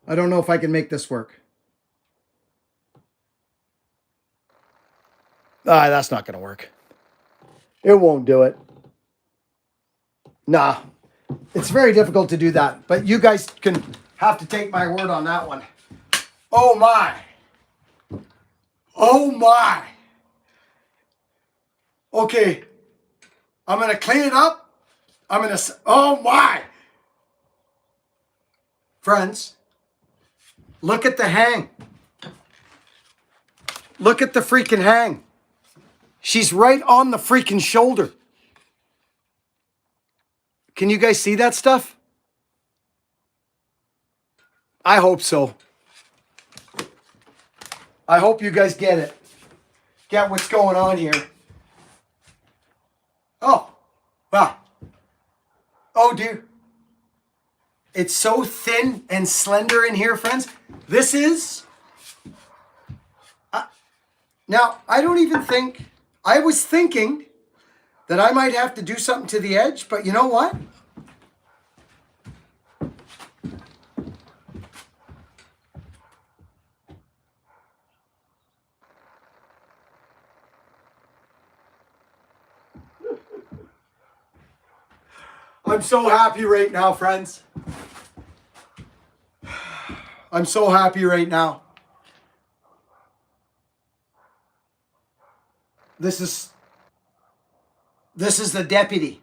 I don't know if I can make this work. Ah, that's not going to work. It won't do it. Nah, it's very difficult to do that, but you guys can have to take my word on that one. Oh my. Oh my. Okay, I'm going to clean it up. Oh my. Friends, look at the hang. Look at the freaking hang. She's right on the freaking shoulder. Can you guys see that stuff? I hope so. I hope you guys get it. Get what's going on here. Oh, wow. Oh, dear. It's so thin and slender in here, friends. This is... now, I don't even think... I was thinking that I might have to do something to the edge, but you know what? I'm so happy right now, friends. I'm so happy right now. This is the deputy.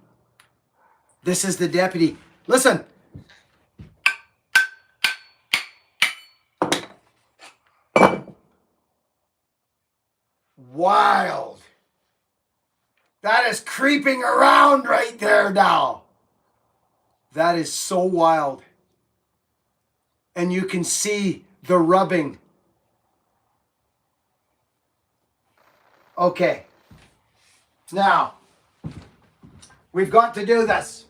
This is the deputy. Listen. Wild. That is creeping around right there now. That is so wild. And you can see the rubbing. Okay. Now, we've got to do this.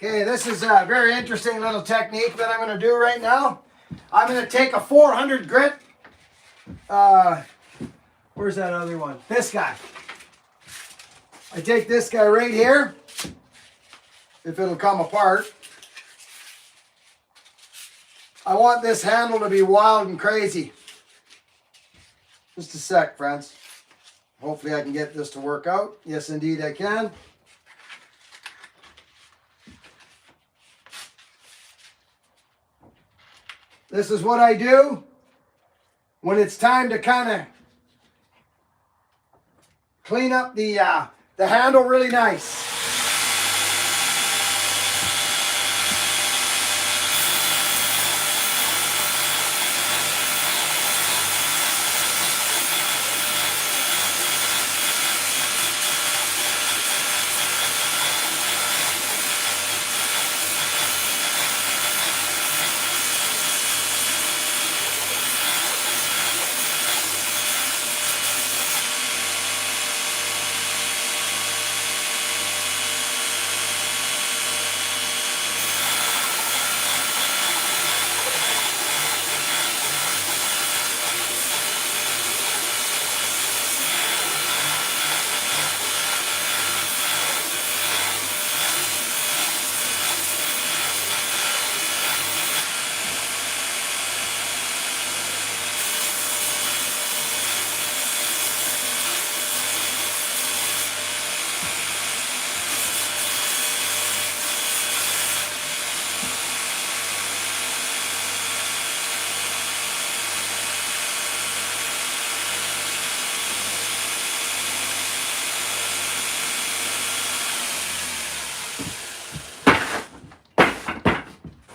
Okay, this is a very interesting little technique that I'm going to do right now. I'm going to take a 400 grit. Where's that other one? This guy. I take this guy right here, if it'll come apart. I want this handle to be wild and crazy. Just a sec, friends. Hopefully I can get this to work out. Yes, indeed I can. This is what I do when it's time to kind of clean up the handle really nice.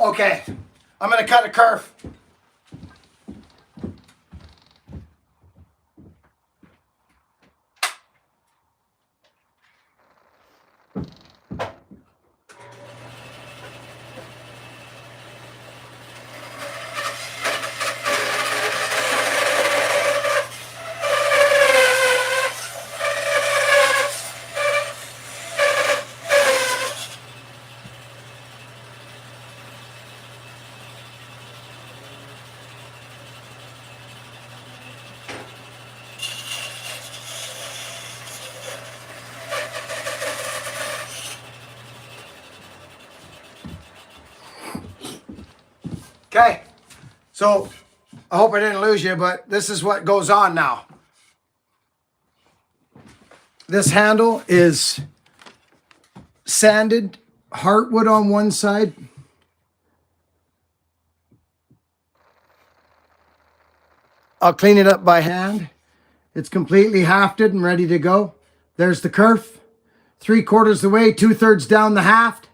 Okay, I'm going to cut a curve. Okay, so I hope I didn't lose you, but this is what goes on now. This handle is sanded Heartwood on one side. I'll clean it up by hand. It's completely hafted and ready to go. There's the kerf, 3/4 the way, 2/3 down the haft.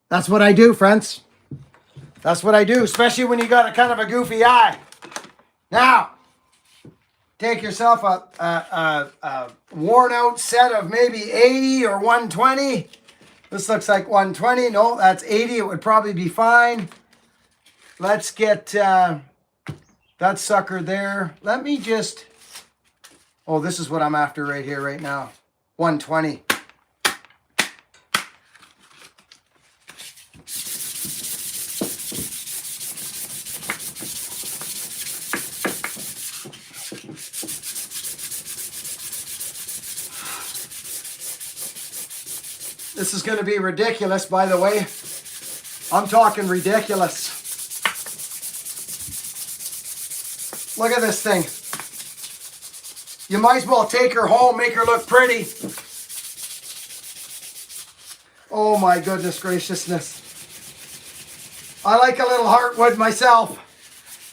That's what I do, friends. That's what I do, especially when you got a kind of a goofy eye. Now, take yourself a worn out set of maybe 80 or 120. This looks like 120. No, that's 80. It would probably be fine. Let's get that sucker there. Let me just... Oh, this is what I'm after right here, right now. 120. This is going to be ridiculous, by the way. I'm talking ridiculous. Look at this thing. You might as well take her home, make her look pretty. Oh my goodness graciousness. I like a little Heartwood myself.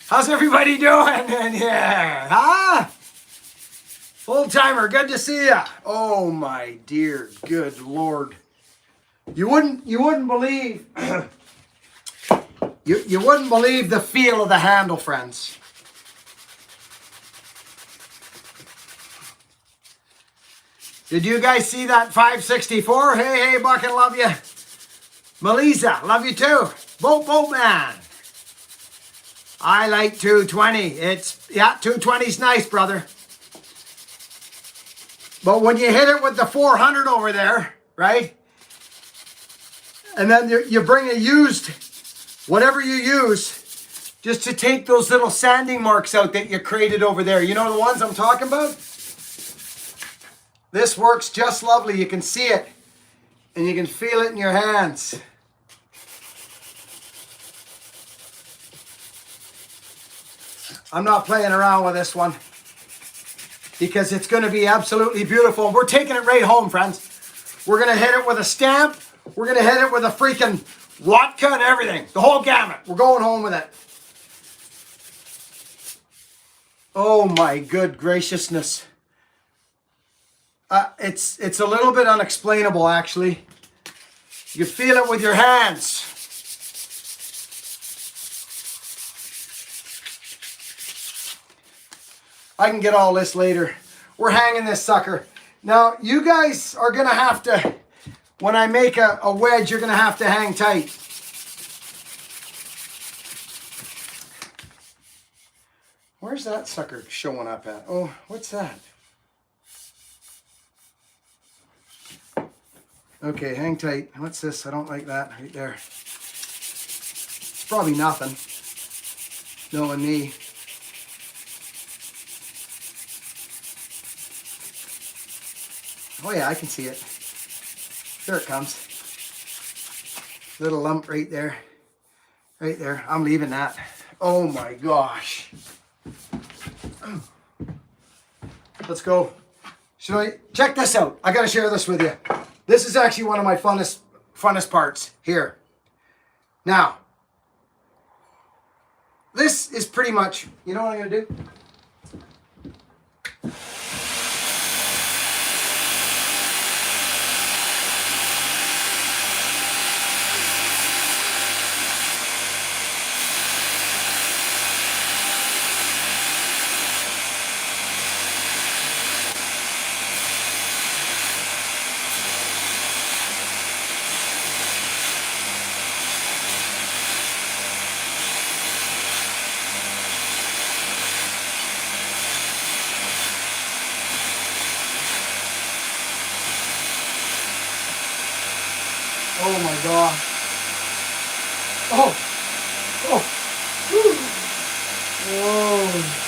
How's everybody doing in here? Huh? Old timer, good to see ya. Oh my dear good Lord. You wouldn't believe you wouldn't believe the feel of the handle, friends. Did you guys see that 564? Hey, Buckin, love you. Melissa, love you too. Boat man. I like 220. Yeah, 220's nice, brother. But when you hit it with the 400 over there, right? And then you bring a used, whatever you use, just to take those little sanding marks out that you created over there. You know the ones I'm talking about? This works just lovely. You can see it and you can feel it in your hands. I'm not playing around with this one because it's going to be absolutely beautiful. We're taking it right home, friends. We're going to hit it with a stamp. We're going to hit it with a freaking Watka and everything. The whole gamut. We're going home with it. Oh my good graciousness. It's a little bit unexplainable, actually. You feel it with your hands. I can get all this later. We're hanging this sucker. Now, you guys are going to have to, when I make a wedge, you're going to have to hang tight. Where's that sucker showing up at? Oh, what's that? Okay, hang tight. What's this? I don't like that right there. It's probably nothing. Knowing me. Oh yeah, I can see it. There it comes. Little lump right there. Right there. I'm leaving that. Oh my gosh. Let's go. Should I check this out? I gotta share this with you. This is actually one of my funnest parts here. Now, this is pretty much, you know what I'm gonna do? Oh my God. Oh. Oh. Whew. Whoa.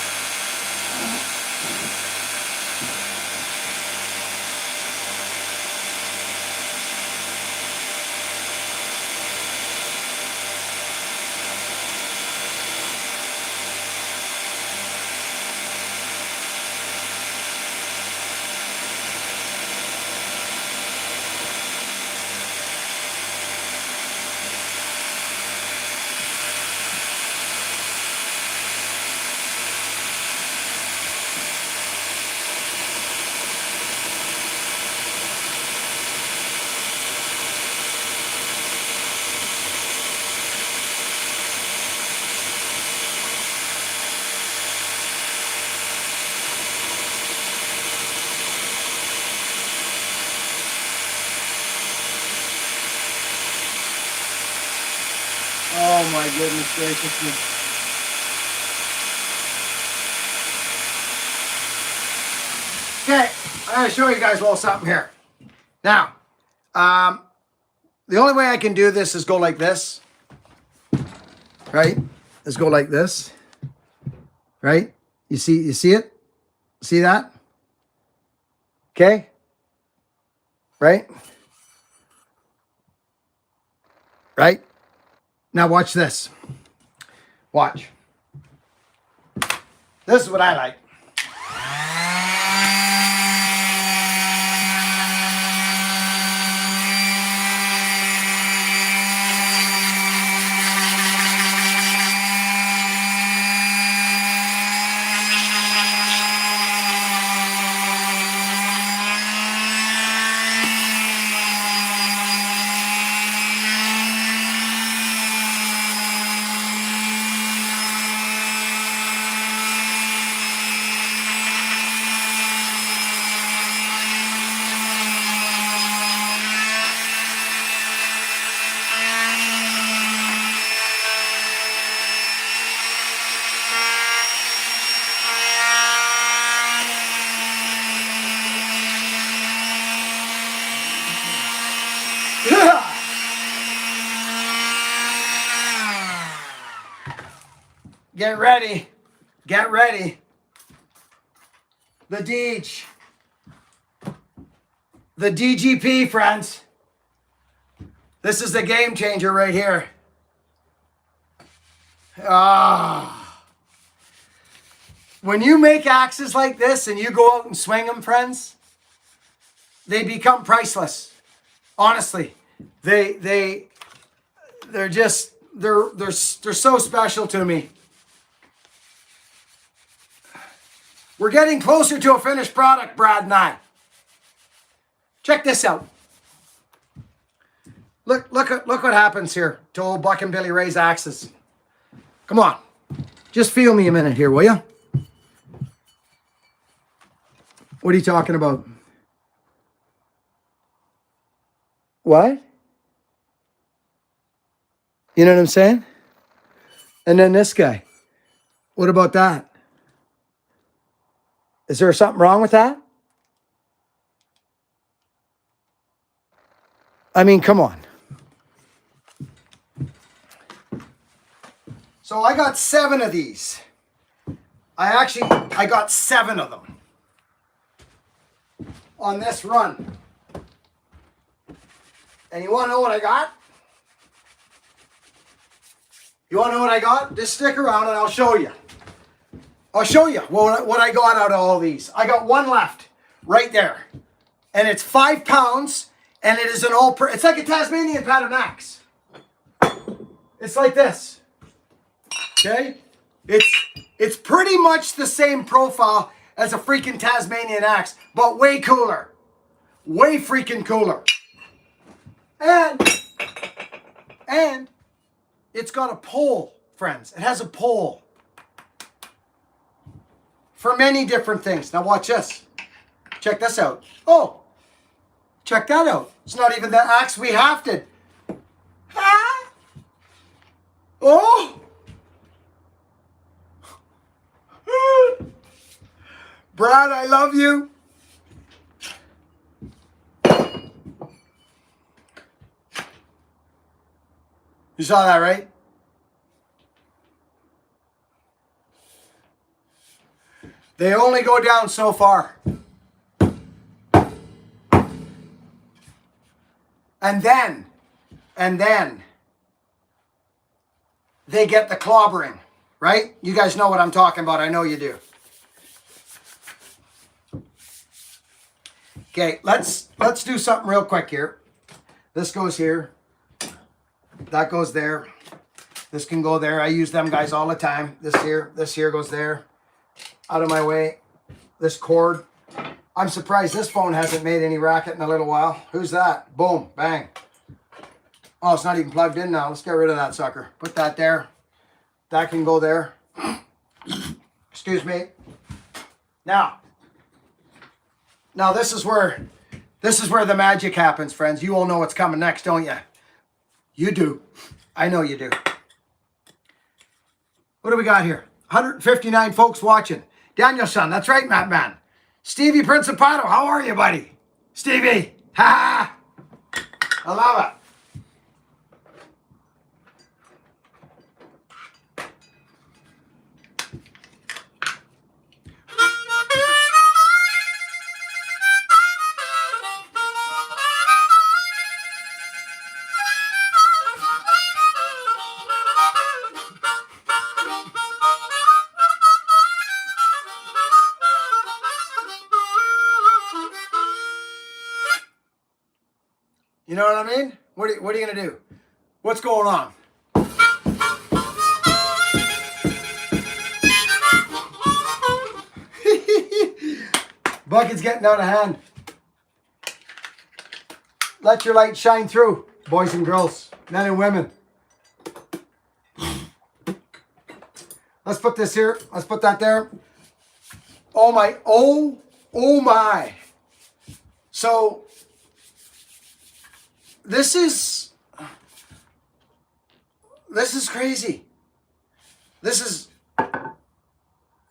Oh my goodness gracious me. Okay, I'm going to show you guys a little something here. Now, the only way I can do this is go like this. Right? Is go like this. Right? You see it? See that? Okay? Right? Right? Now watch this. Watch. This is what I like. Get ready. Get ready. The Deej. The DGP, friends. This is the game changer right here. When you make axes like this and you go out and swing them, friends, they become priceless. Honestly, they're so special to me. We're getting closer to a finished product, Brad and I. Check this out. Look what happens here to old Buckin Billy Ray's axes. Come on. Just feel me a minute here, will you? What are you talking about? What? You know what I'm saying? And then this guy. What about that? Is there something wrong with that? I mean, come on. So I got 7 of these. I got 7 of them on this run. And you want to know what I got? You want to know what I got? Just stick around and I'll show you. I'll show you what I got out of all these. I got 1 left right there. And it's 5 pounds and it is an it's like a Tasmanian pattern axe. It's like this. Okay? It's pretty much the same profile as a freaking Tasmanian axe, but way cooler. Way freaking cooler. And it's got a pole, friends. It has a pole. For many different things. Now watch this. Check this out. Oh, check that out. It's not even the axe we hafted. Ah! Oh! Brad, I love you. You saw that, right? They only go down so far. And then they get the clobbering, right? You guys know what I'm talking about. I know you do. Okay, let's do something real quick here. This goes here. That goes there. This can go there. I use them guys all the time. This here goes there. Out of my way. This cord. I'm surprised this phone hasn't made any racket in a little while. Who's that? Boom. Bang. Oh, it's not even plugged in now. Let's get rid of that sucker. Put that there. That can go there. Excuse me. Now this is where the magic happens, friends. You all know what's coming next, don't you? You do. I know you do. What do we got here? 159 folks watching. Danielson, that's right, Matt Man. Stevie Principato, how are you, buddy? Stevie, ha! I love it. You know what I mean? What are you going to do? What's going on? Bucket's getting out of hand. Let your light shine through, boys and girls, men and women. Let's put this here. Let's put that there. Oh my. Oh my. So this is crazy.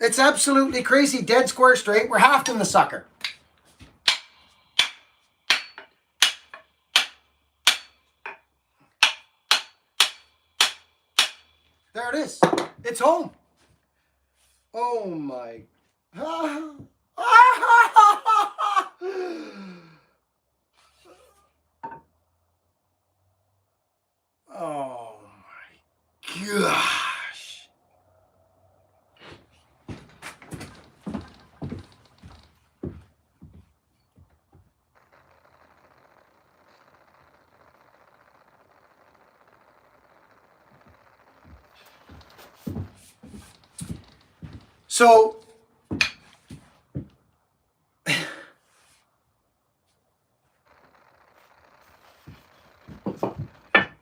It's absolutely crazy. Dead square straight. We're hafting the sucker. There it is. It's home. Oh my. Oh my gosh. So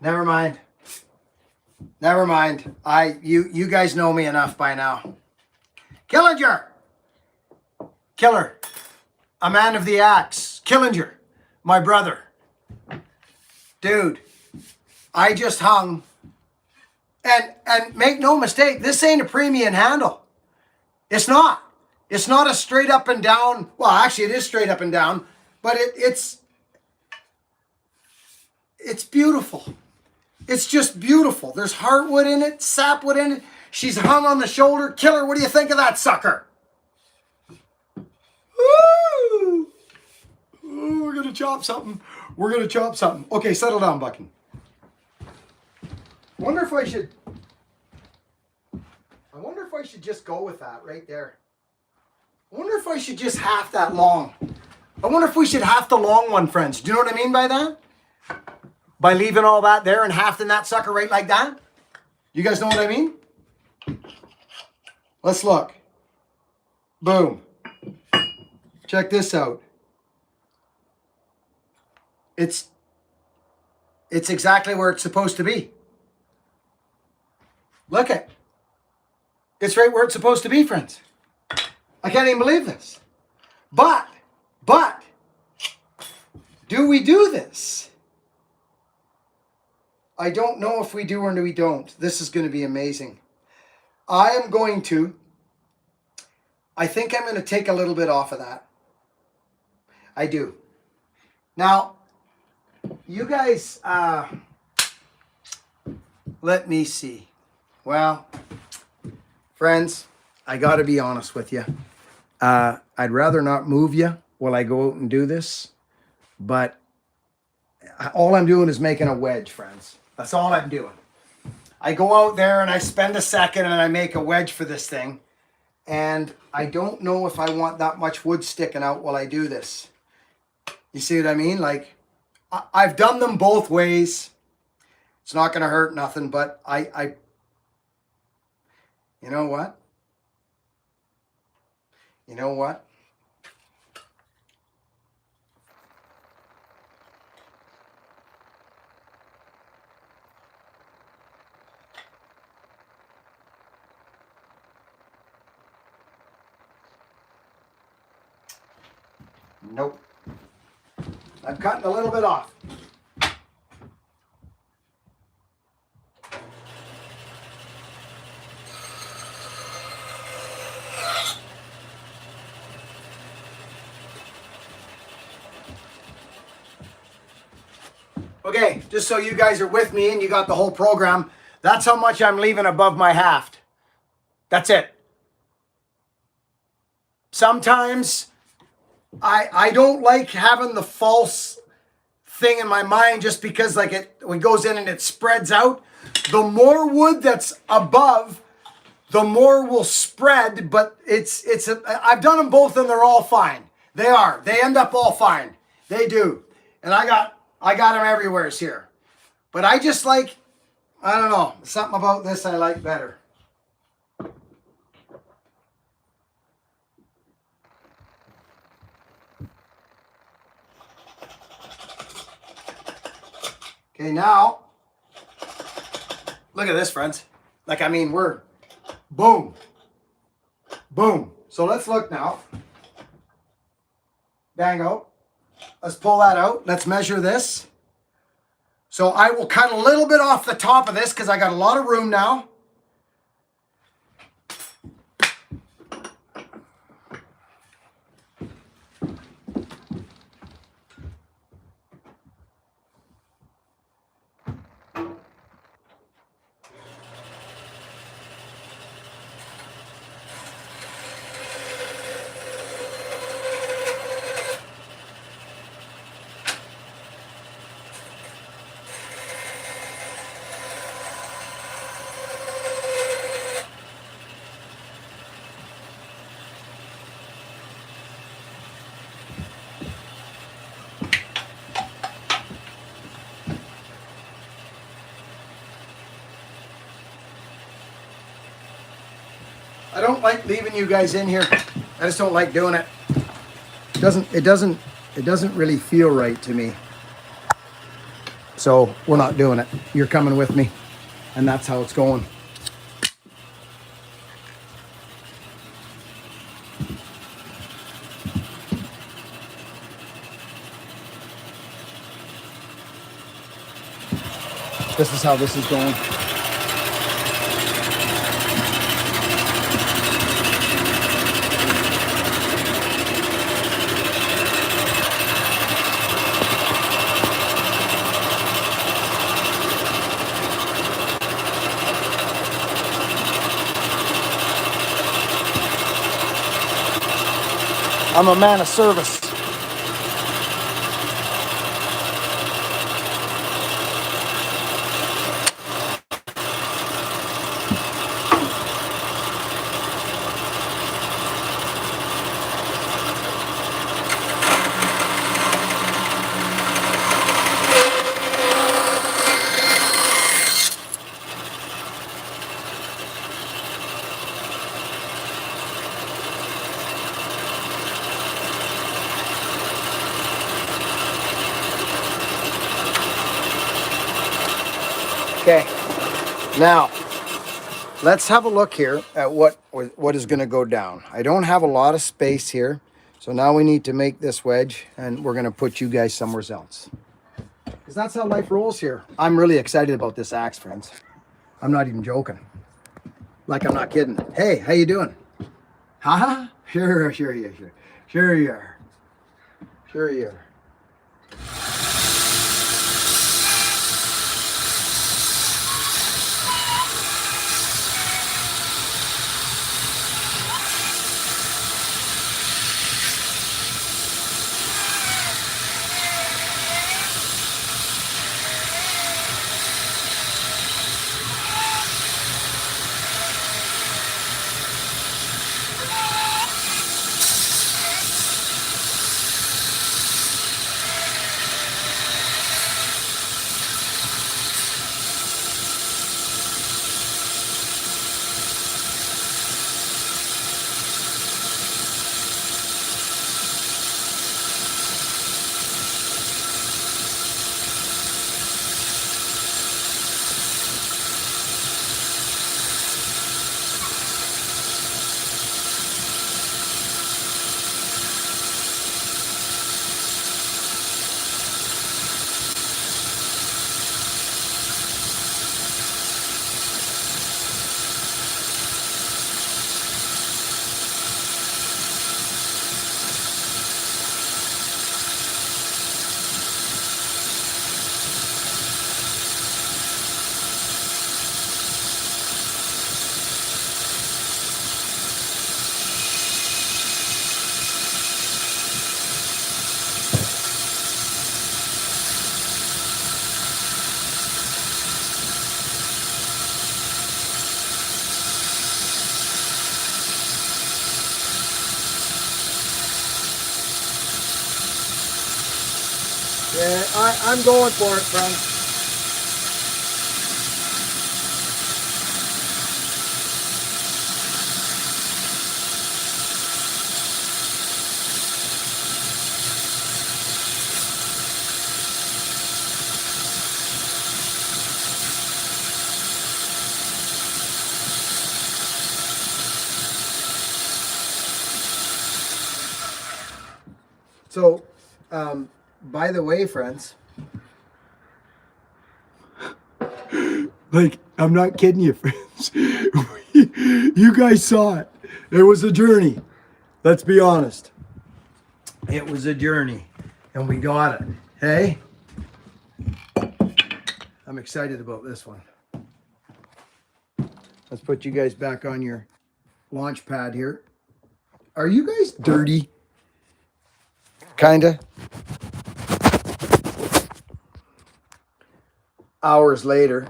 Never mind. Never mind. You guys know me enough by now. Killinger. Killer. A man of the axe. Killinger. My brother. Dude. I just hung. And make no mistake, this ain't a premium handle. It's not. It's not a straight up and down. Well, actually it is straight up and down. But it's beautiful. It's just beautiful. There's heartwood in it, sapwood in it. She's hung on the shoulder. Killer, what do you think of that sucker? Woo! Ooh, we're going to chop something. We're going to chop something. Okay, settle down, Buckin. I wonder if I should just go with that right there. I wonder if I should just half that long. I wonder if we should half the long one, friends. Do you know what I mean by that? By leaving all that there and halving that sucker right like that? You guys know what I mean? Let's look. Boom. Check this out. It's exactly where it's supposed to be. Look at it. It's right where it's supposed to be, friends. I can't even believe this. But, do we do this? I don't know if we do or we don't. This is going to be amazing. I think I'm going to take a little bit off of that. I do. Now, you guys, let me see. Well, friends, I got to be honest with you. I'd rather not move you while I go out and do this, but all I'm doing is making a wedge, friends. That's all I'm doing. I go out there and I spend a second and I make a wedge for this thing, and I don't know if I want that much wood sticking out while I do this. You see what I mean? Like, I've done them both ways. It's not going to hurt nothing, but you know what? You know what? Nope. I'm cutting a little bit off. Okay, just so you guys are with me and you got the whole program, that's how much I'm leaving above my haft. That's it. Sometimes I don't like having the false thing in my mind just because like it goes in and it spreads out. The more wood that's above, the more will spread, but I've done them both and they're all fine. They are. They end up all fine. They do. And I got them everywhere here. But I just like, I don't know, something about this I like better. Okay, now, look at this, friends. Like, I mean, we're, boom, boom. So let's look now. Bango. Let's pull that out. Let's measure this. So I will cut a little bit off the top of this because I got a lot of room now. I don't like leaving you guys in here. I just don't like doing it. It doesn't really feel right to me. So we're not doing it. You're coming with me, and that's how it's going. This is how this is going. I'm a man of service. Okay, now let's have a look here at what is going to go down. I don't have a lot of space here, so now we need to make this wedge, and we're going to put you guys somewhere else. Because that's how life rolls here. I'm really excited about this axe, friends. I'm not even joking. Like, I'm not kidding. Hey, how you doing? Huh? Sure you are. Sure you are. Sure you are. Yeah, I'm going for it, friends. So, by the way, friends, like, I'm not kidding you, friends. You guys saw it. It was a journey. Let's be honest. It was a journey, and we got it. Hey? I'm excited about this one. Let's put you guys back on your launch pad here. Are you guys dirty? Kinda. Hours later.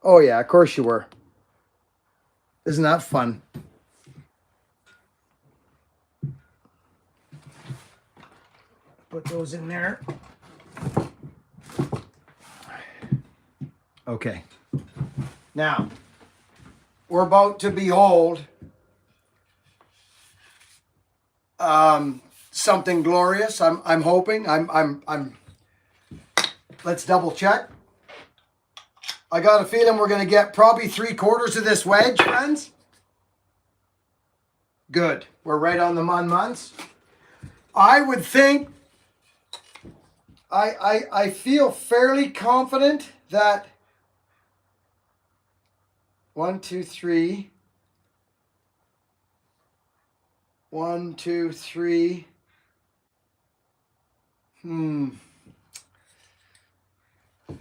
Oh yeah, of course you were. Isn't that fun? Put those in there. Okay. Now, we're about to behold something glorious. I'm hoping. I'm Let's double check. I got a feeling we're going to get probably 3/4 of this wedge, friends. Good. We're right on the months. I would think, I feel fairly confident that 1, 2, 3. 1, 2, 3.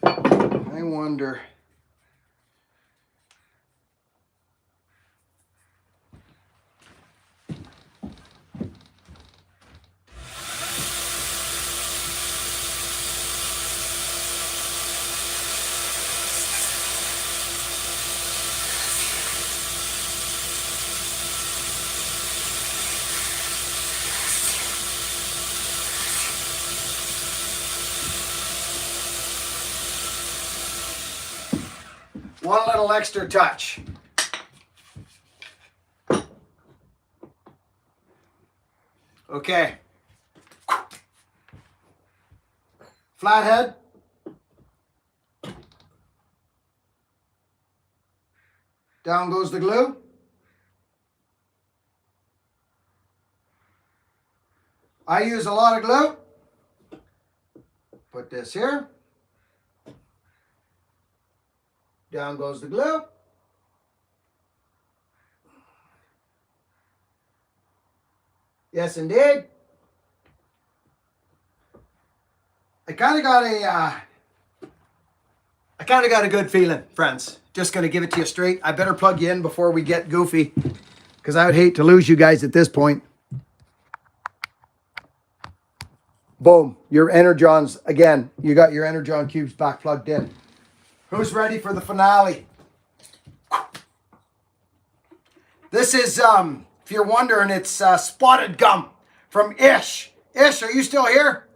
I wonder. One little extra touch. Okay. Flathead. Down goes the glue. I use a lot of glue. Put this here. Down goes the glue. Yes, indeed. I kind of got a good feeling, friends. Just going to give it to you straight. I better plug you in before we get goofy, because I would hate to lose you guys at this point. Boom. Your Energons, again, you got your Energon cubes back plugged in. Who's ready for the finale? This is, if you're wondering, it's spotted gum from Ish. Ish, are you still here?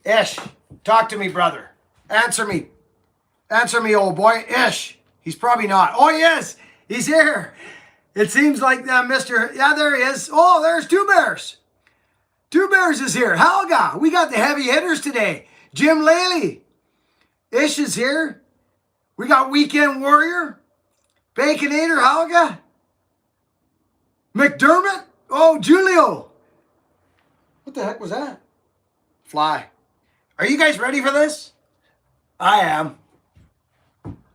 Ish, talk to me, brother. Answer me. Answer me, old boy. Ish. He's probably not. Oh, he is. He's here. It seems like Mr. Yeah, there he is. Oh, there's Two Bears. Two Bears is here. Helga. We got the heavy hitters today. Jim Laley. Ish is here. We got Weekend Warrior. Baconator Helga. McDermott. Oh, Julio. What the heck was that? Fly. Are you guys ready for this? I am.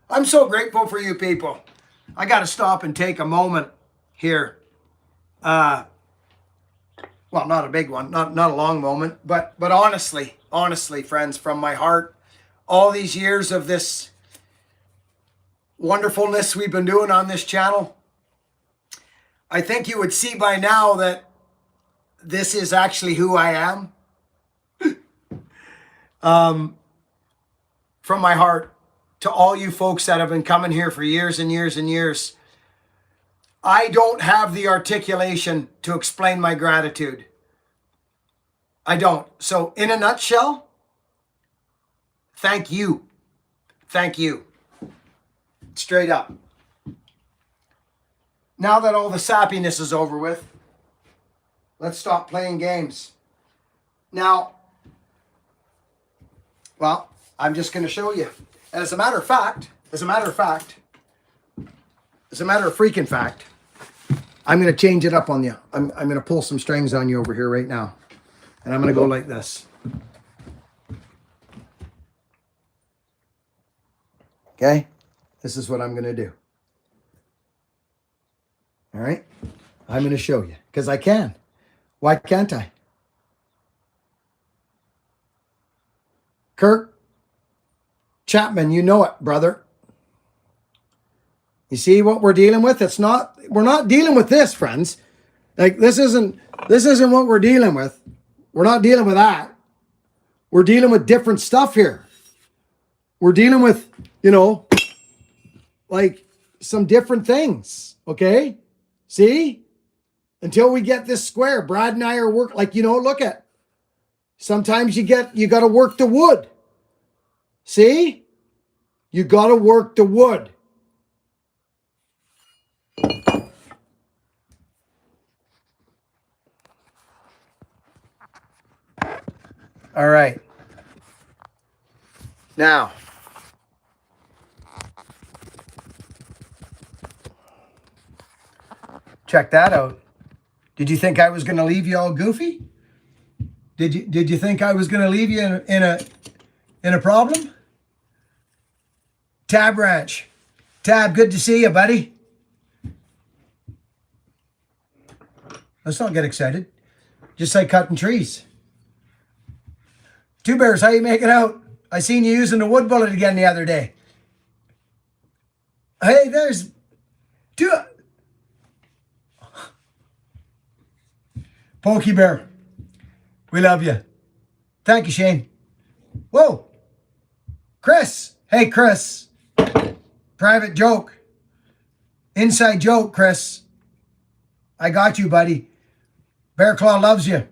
I'm so grateful for you people. I got to stop and take a moment here. Well, not a big one, not a long moment, but honestly, friends, from my heart, all these years of this wonderfulness we've been doing on this channel, I think you would see by now that this is actually who I am. From my heart to all you folks that have been coming here for years and years and years, I don't have the articulation to explain my gratitude. I don't. So in a nutshell, thank you. Thank you. Straight up. Now that all the sappiness is over with, let's stop playing games. Now, well, I'm just going to show you. And as a matter of freaking fact, I'm going to change it up on you. I'm going to pull some strings on you over here right now. And I'm going to go like this. Okay? This is what I'm going to do. All right? I'm going to show you. Because I can. Why can't I? Kirk Chapman, you know it, brother. You see what we're dealing with? We're not dealing with this, friends. Like this isn't what we're dealing with. We're not dealing with that. We're dealing with different stuff here. We're dealing with, like some different things. Okay? See? Until we get this square. Brad and I are look at. Sometimes you got to work the wood. See? You got to work the wood. All right. Now, check that out. Did you think I was going to leave you all goofy? Did you think I was going to leave you in a problem? Tab Ranch. Tab, good to see you, buddy. Let's not get excited. Just like cutting trees. Two Bears, how you making out? I seen you using the wood bullet again the other day. Hey, there's two. Pokey Bear, we love you. Thank you, Shane. Whoa. Chris. Hey, Chris. Private joke. Inside joke, Chris. I got you, buddy. Bear Claw loves you.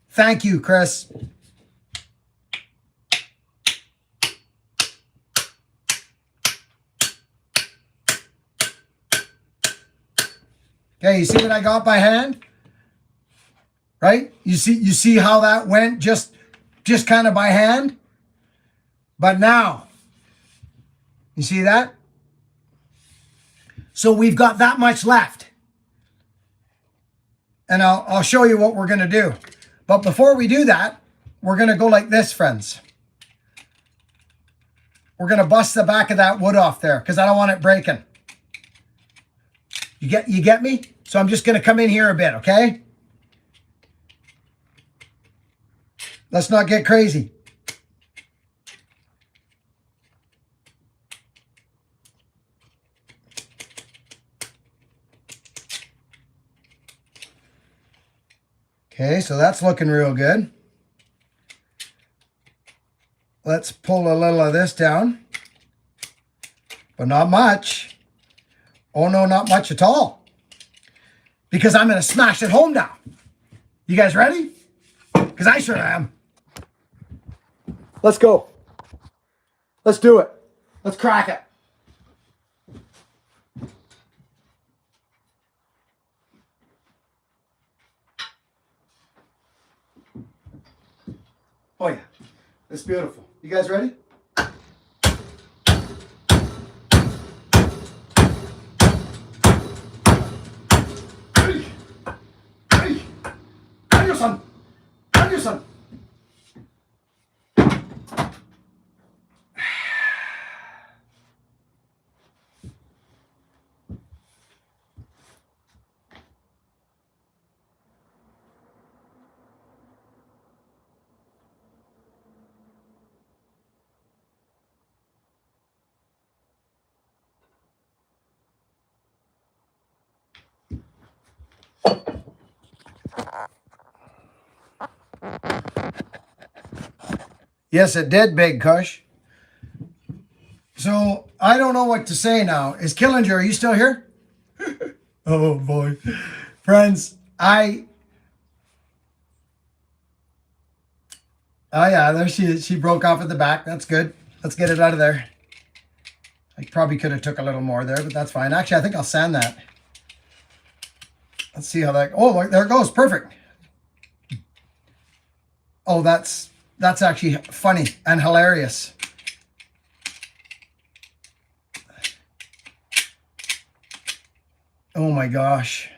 Thank you, Chris. Okay, you see what I got by hand? Right? You see how that went just kind of by hand? But now, you see that? So we've got that much left. And I'll show you what we're going to do. But before we do that, we're going to go like this, friends. We're going to bust the back of that wood off there because I don't want it breaking. You get me? So I'm just going to come in here a bit, okay? Let's not get crazy. Okay, so that's looking real good. Let's pull a little of this down, but not much. Oh no, not much at all. Because I'm going to smash it home now. You guys ready? Because I sure am. Let's go. Let's do it. Let's crack it. Oh yeah, it's beautiful. You guys ready? Hey, hey, Anderson, Anderson. Yes, it did, Big Kush. So, I don't know what to say now. Is Killinger, are you still here? Oh, boy. Friends, Oh, yeah, there she is. She broke off at the back. That's good. Let's get it out of there. I probably could have took a little more there, but that's fine. Actually, I think I'll sand that. Let's see how that... Oh, there it goes. Perfect. Oh, that's actually funny and hilarious. Oh my gosh.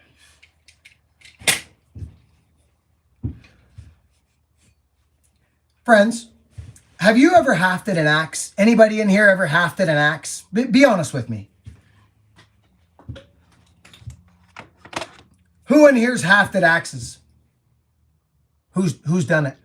Friends, have you ever hafted an axe? Anybody in here ever hafted an axe? Be honest with me. Who in here's hafted axes? Who's done it?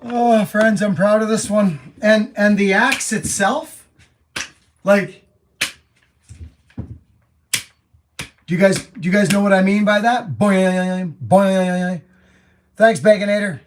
Oh, friends, I'm proud of this one. And the axe itself, like, do you guys know what I mean by that? Boing, boing. Thanks, Baconator.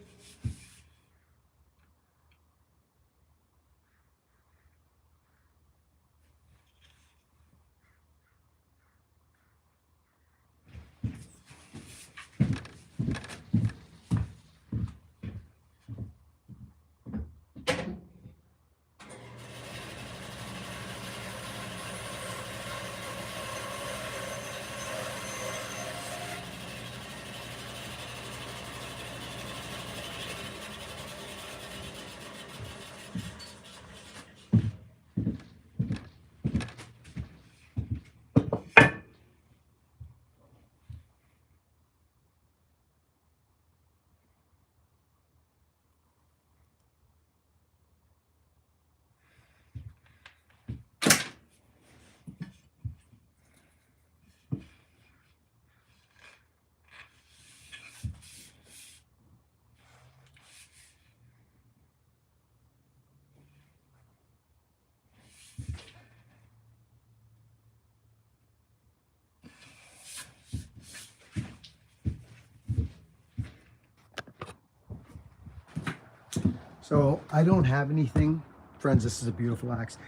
So I don't have anything. Friends, this is a beautiful axe.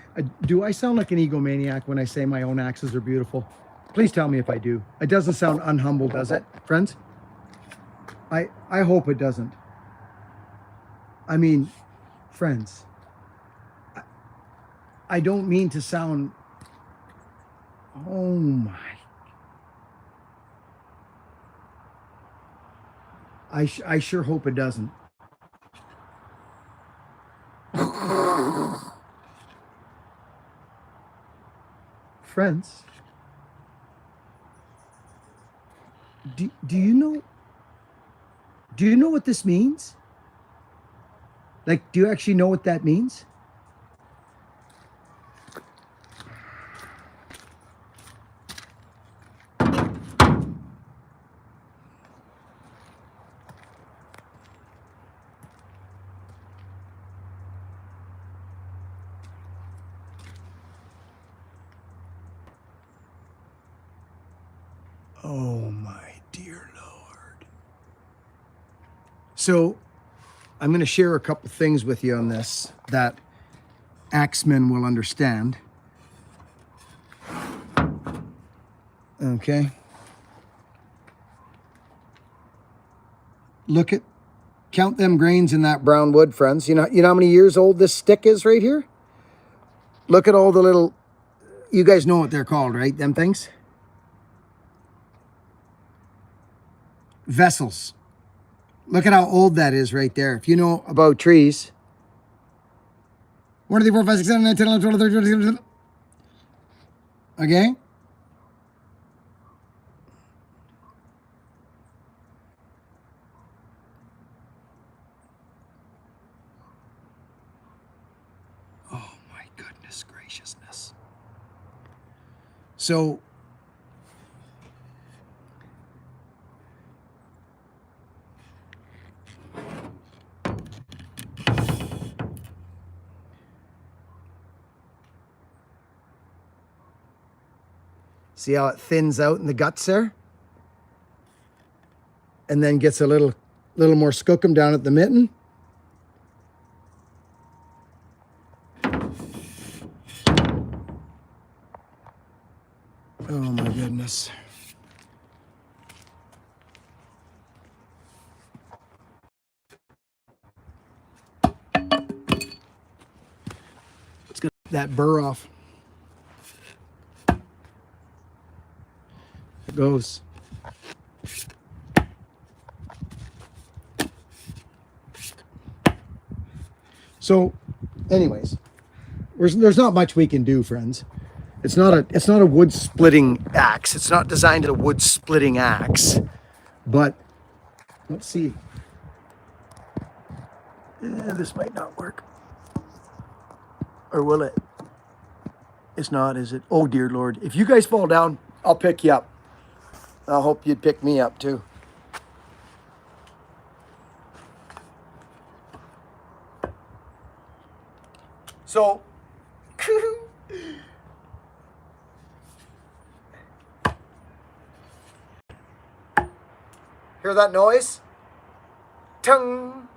Do I sound like an egomaniac when I say my own axes are beautiful? Please tell me if I do. It doesn't sound unhumble, does it, friends? I hope it doesn't. I mean, friends, I don't mean to sound, oh my. I sure hope it doesn't. Friends, do you know what this means? Like, do you actually know what that means? Oh my dear Lord. So I'm going to share a couple things with you on this that axemen will understand. Okay. Count them grains in that brown wood, friends. You know how many years old this stick is right here? Look at all the little, you guys know what they're called, right? Them things? Vessels. Look at how old that is right there. If you know about trees. 1, 2, 3, 4, 5, 6, 7, 8, 9, 10, 11, 12, 13, 14, 15. Okay? Oh my goodness graciousness. So see how it thins out in the guts there? And then gets a little more skookum down at the mitten. Oh my goodness. Let's get that burr off. It goes. So, anyways, there's not much we can do, friends. It's not a wood splitting axe. It's not designed as a wood splitting axe. But let's see. This might not work. Or will it? It's not, is it? Oh dear Lord. If you guys fall down, I'll pick you up. I hope you'd pick me up too. So, hear that noise? Tung.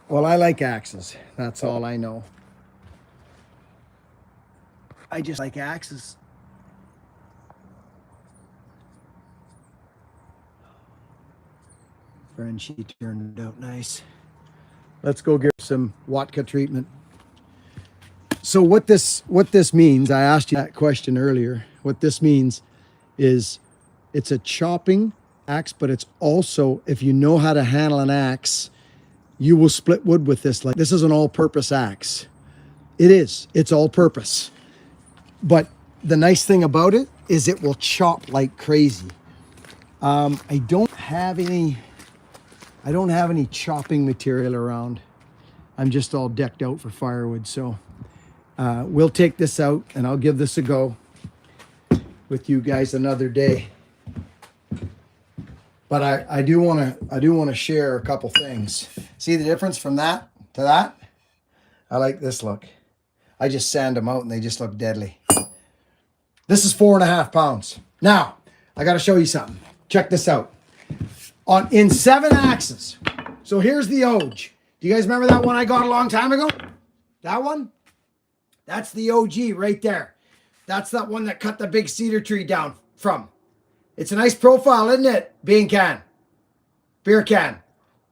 Well, I like axes. That's all I know. I just like axes. Friend, she turned out nice. Let's go get some Watka treatment. So what this means, I asked you that question earlier. What this means is it's a chopping axe, but it's also, if you know how to handle an axe, you will split wood with this. Like, this is an all-purpose axe. It is. It's all-purpose. But the nice thing about it is it will chop like crazy. I don't have any chopping material around. I'm just all decked out for firewood. So we'll take this out and I'll give this a go with you guys another day. But I do want to share a couple things. See the difference from that to that? I like this look. I just sand them out and they just look deadly. This is 4.5 pounds. Now, I got to show you something. Check this out. In 7 axes. So here's the OG. Do you guys remember that one I got a long time ago? That one? That's the OG right there. That's that one that cut the big cedar tree down from. It's a nice profile, isn't it? Beer can.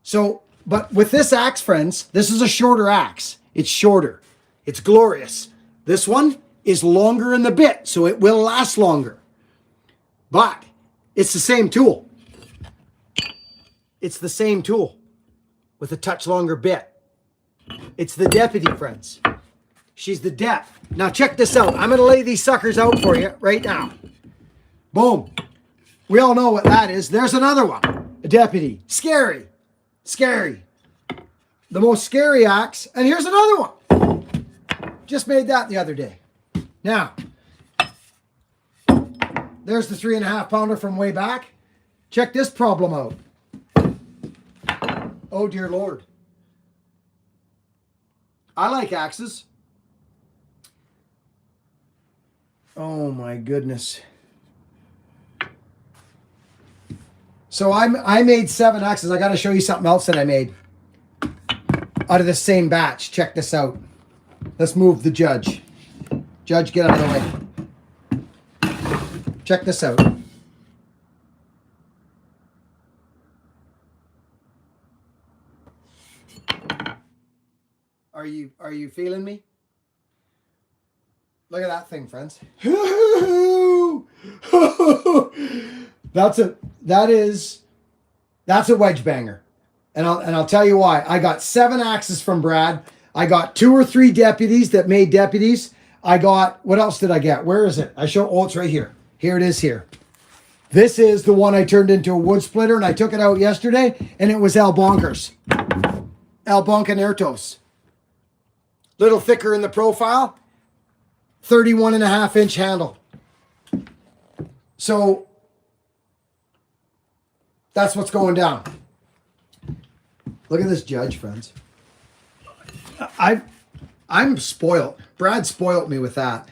So, but with this axe, friends, this is a shorter axe. It's shorter. It's glorious. This one is longer in the bit, so it will last longer. But it's the same tool. It's the same tool with a touch longer bit. It's the deputy, friends. She's the dep. Now check this out. I'm going to lay these suckers out for you right now. Boom. We all know what that is. There's another one. A deputy. Scary. Scary. The most scary axe. And here's another one. Just made that the other day. Now, there's the 3.5 pounder from way back. Check this problem out. Oh, dear Lord. I like axes. Oh, my goodness. So I made 7 axes. I got to show you something else that I made out of the same batch. Check this out. Let's move the judge. Judge, get out of the way. Check this out. Are you feeling me? Look at that thing, friends. That's a wedge banger. And I'll tell you why. I got 7 axes from Brad. I got 2 or 3 deputies that made deputies. I got, what else did I get? Where is it? Oh, it's right here. Here it is here. This is the one I turned into a wood splitter, and I took it out yesterday, and it was El Bonkers. El Boncanertos. Little thicker in the profile. 31.5-inch handle. So that's what's going down. Look at this judge, friends. I'm spoiled. Brad spoiled me with that.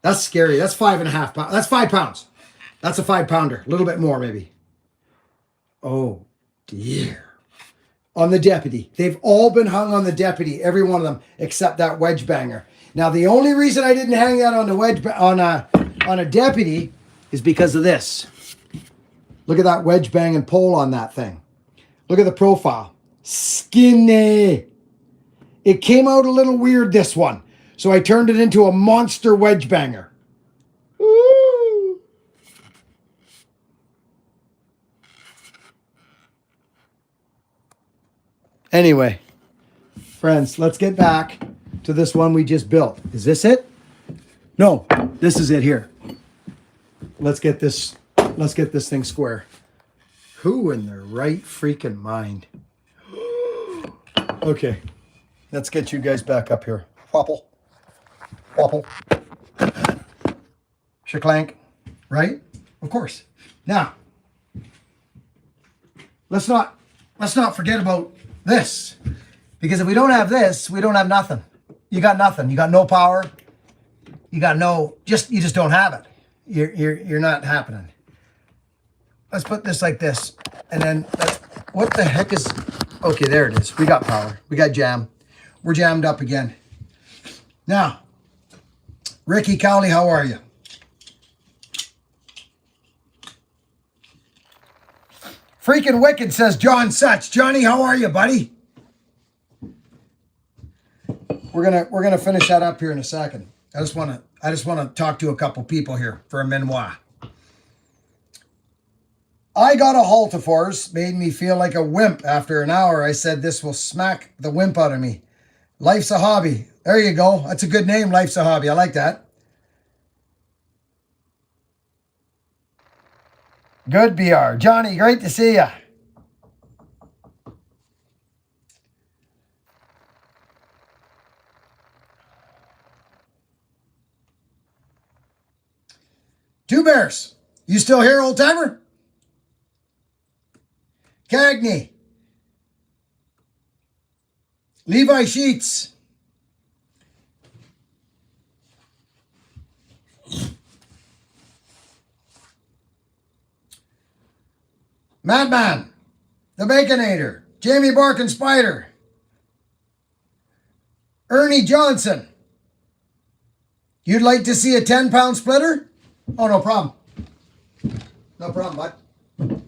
That's scary. That's 5.5 pounds. That's 5 pounds. That's a 5 pounder. A little bit more, maybe. Oh, dear. On the deputy. They've all been hung on the deputy, every one of them, except that wedge banger. Now, the only reason I didn't hang that on the wedge on a deputy is because of this. Look at that wedge banging pole on that thing. Look at the profile. Skinny. It came out a little weird, this one. So I turned it into a monster wedge banger. Woo! Anyway, friends, let's get back to this one we just built. Is this it? No, this is it here. Let's get this thing square. Who in their right freaking mind? Okay, let's get you guys back up here. Wobble. Wobble. Shaklank. Right? Of course. Now, let's not forget about this. Because if we don't have this, we don't have nothing. You got nothing. You got no power. You got no, you just don't have it. You're not happening. Let's put this like this. And then, what the heck is, okay, there it is. We got power. We got jam. We're jammed up again. Now, Ricky Cowley, how are you? Freaking Wicked says John Such. Johnny, how are you, buddy? We're gonna finish that up here in a second. I just wanna talk to a couple people here for a memoir. I got a haltifors, made me feel like a wimp. After an hour, I said this will smack the wimp out of me. Life's a hobby. There you go. That's a good name, Life's a Hobby. I like that. Good, BR. Johnny, great to see ya. Two Bears. You still here, old timer? Cagney. Levi Sheets. Madman. The Baconator. Jamie Barkin Spider. Ernie Johnson. You'd like to see a 10-pound splitter? Oh, no problem. No problem, bud.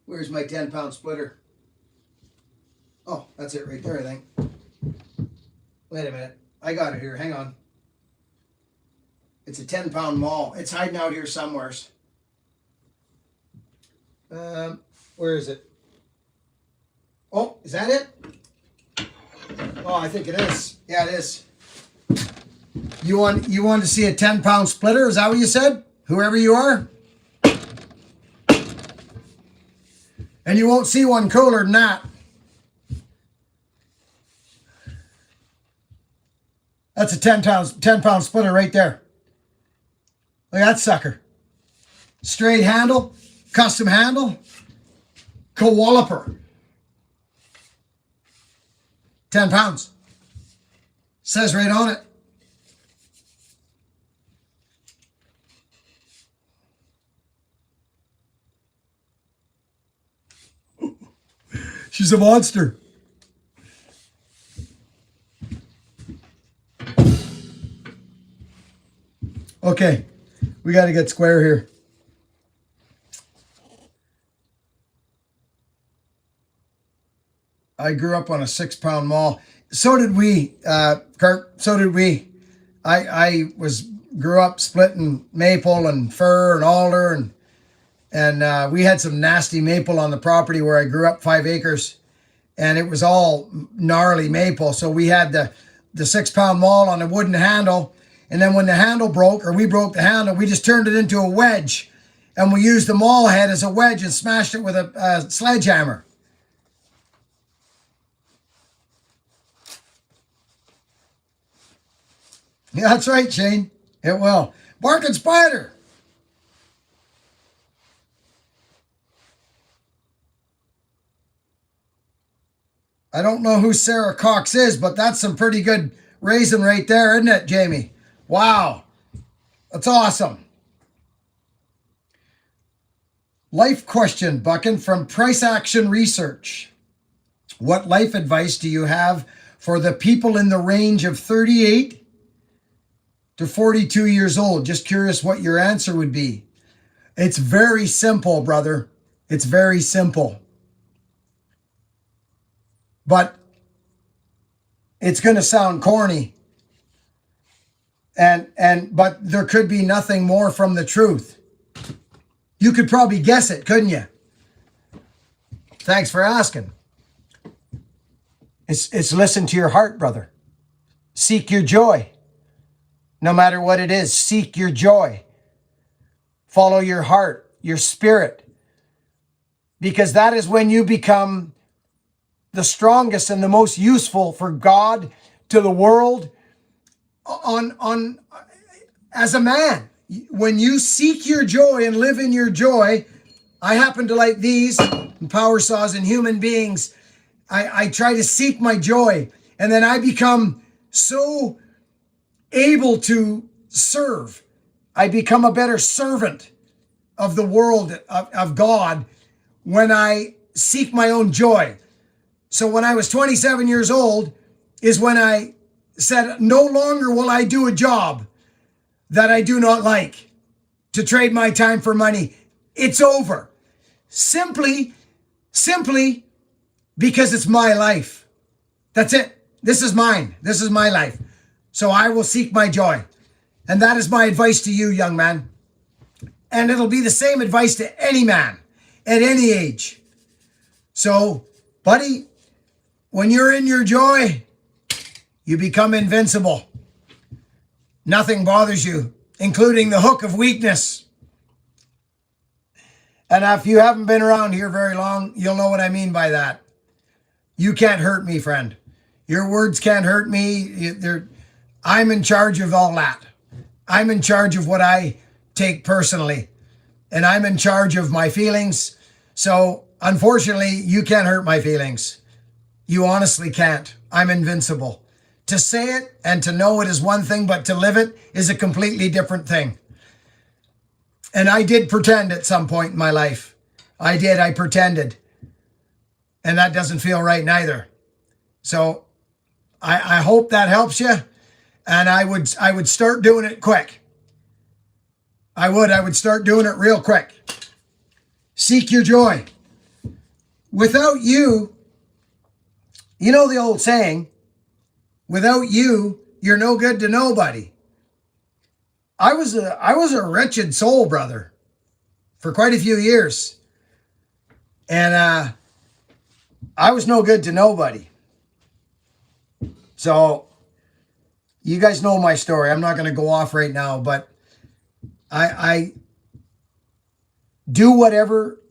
Where's my 10-pound splitter? Oh, that's it right there, I think. Wait a minute. I got it here. Hang on. It's a 10-pound maul. It's hiding out here somewheres. Where is it? Oh, is that it? Oh, I think it is. Yeah, it is. You want to see a 10-pound splitter? Is that what you said? Whoever you are? And you won't see one cooler than that. That's a 10-pound splitter right there. Look at that sucker. Straight handle, custom handle, co-walloper. 10 pounds. Says right on it. She's a monster. Okay, we got to get square here. I grew up on a 6-pound maul. So did we, Kurt. So did we. I grew up splitting maple and fir and alder, and we had some nasty maple on the property where I grew up, 5 acres, and it was all gnarly maple. So we had the 6-pound maul on a wooden handle, and then when the handle broke, or we broke the handle, we just turned it into a wedge, and we used the maul head as a wedge and smashed it with a sledgehammer. Yeah, that's right, Shane. It will. Barkin Spider. I don't know who Sarah Cox is, but that's some pretty good raisin right there, isn't it, Jamie? Wow. That's awesome. Life question, Buckin, from Price Action Research. What life advice do you have for the people in the range of 38 to 42 years old? Just curious what your answer would be. It's very simple, brother. It's very simple. But It's going to sound corny. But there could be nothing more from the truth. You could probably guess it, couldn't you? Thanks for asking. It's listen to your heart, brother. Seek your joy. No matter what it is, seek your joy. Follow your heart, your spirit. Because that is when you become the strongest and the most useful for God, to the world, as a man. When you seek your joy and live in your joy, I happen to like these power saws and human beings. I try to seek my joy, and then I become so able to serve. I become a better servant of the world, of God, when I seek my own joy. So when I was 27 years old is when I said, no longer will I do a job that I do not like to trade my time for money. It's over. Simply because it's my life. That's it. This is mine. This is my life. So I will seek my joy. And that is my advice to you, young man. And it'll be the same advice to any man at any age. So, buddy, when you're in your joy, you become invincible. Nothing bothers you, including the hook of weakness. And if you haven't been around here very long, you'll know what I mean by that. You can't hurt me, friend. Your words can't hurt me. I'm in charge of all that. I'm in charge of what I take personally. And I'm in charge of my feelings. So, unfortunately, you can't hurt my feelings. You honestly can't. I'm invincible. To say it and to know it is one thing, but to live it is a completely different thing. And I did pretend at some point in my life. I pretended. And that doesn't feel right neither. So I hope that helps you. And I would start doing it quick. I would start doing it real quick. Seek your joy. Without you, you know the old saying, without you, you're no good to nobody. I was a wretched soul, brother, for quite a few years. And I was no good to nobody. So you guys know my story. I'm not going to go off right now, but I do whatever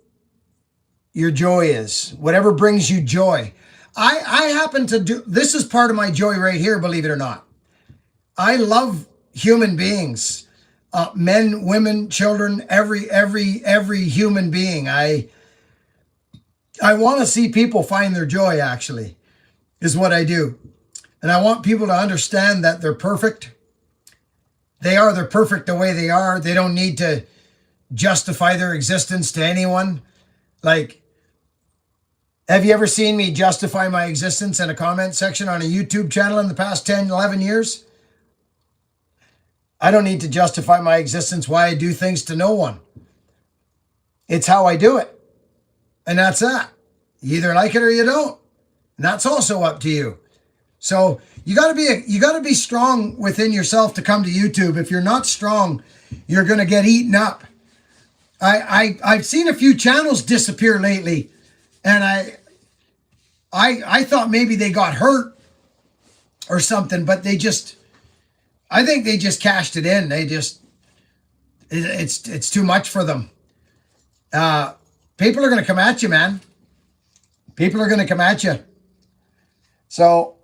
your joy is, whatever brings you joy. I happen to do, this is part of my joy right here, believe it or not. I love human beings, men, women, children, every human being. I want to see people find their joy, actually, is what I do. And I want people to understand that they're perfect. They're perfect the way they are. They don't need to justify their existence to anyone. Like, have you ever seen me justify my existence in a comment section on a YouTube channel in the past 10, 11 years? I don't need to justify my existence, why I do things, to no one. It's how I do it. And that's that. You either like it or you don't. And that's also up to you. So you got to be strong within yourself to come to YouTube. If you're not strong, you're going to get eaten up. I've seen a few channels disappear lately, and I thought maybe they got hurt or something, but I think they just cashed it in. It's too much for them. People are going to come at you, man. People are going to come at you. So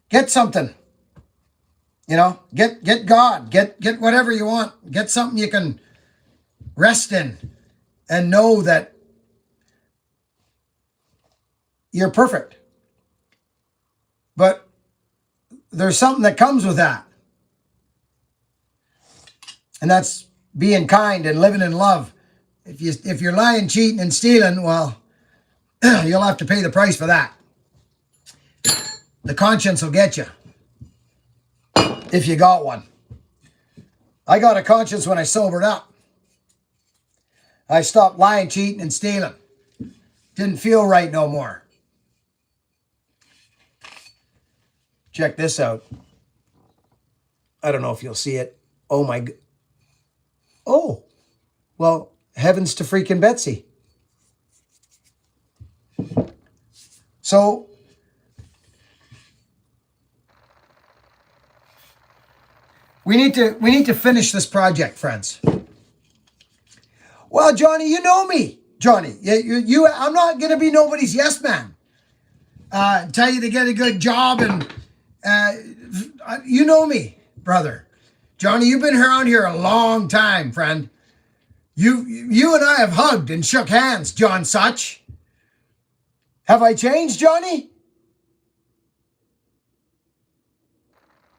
get something, get God, get whatever you want, get something you can rest in and know that you're perfect. But there's something that comes with that. And that's being kind and living in love. If you're lying, cheating, and stealing, well, you'll have to pay the price for that. The conscience will get you. If you got one. I got a conscience when I sobered up. I stopped lying, cheating, and stealing. Didn't feel right no more. Check this out. I don't know if you'll see it. Oh my. Oh, well, heavens to freaking Betsy. So we need to finish this project, friends. Well, Johnny, you know me, Johnny. I'm not gonna be nobody's yes man. Tell you to get a good job, and you know me, brother. Johnny, you've been around here a long time, friend. You and I have hugged and shook hands, John Such. Have I changed, Johnny?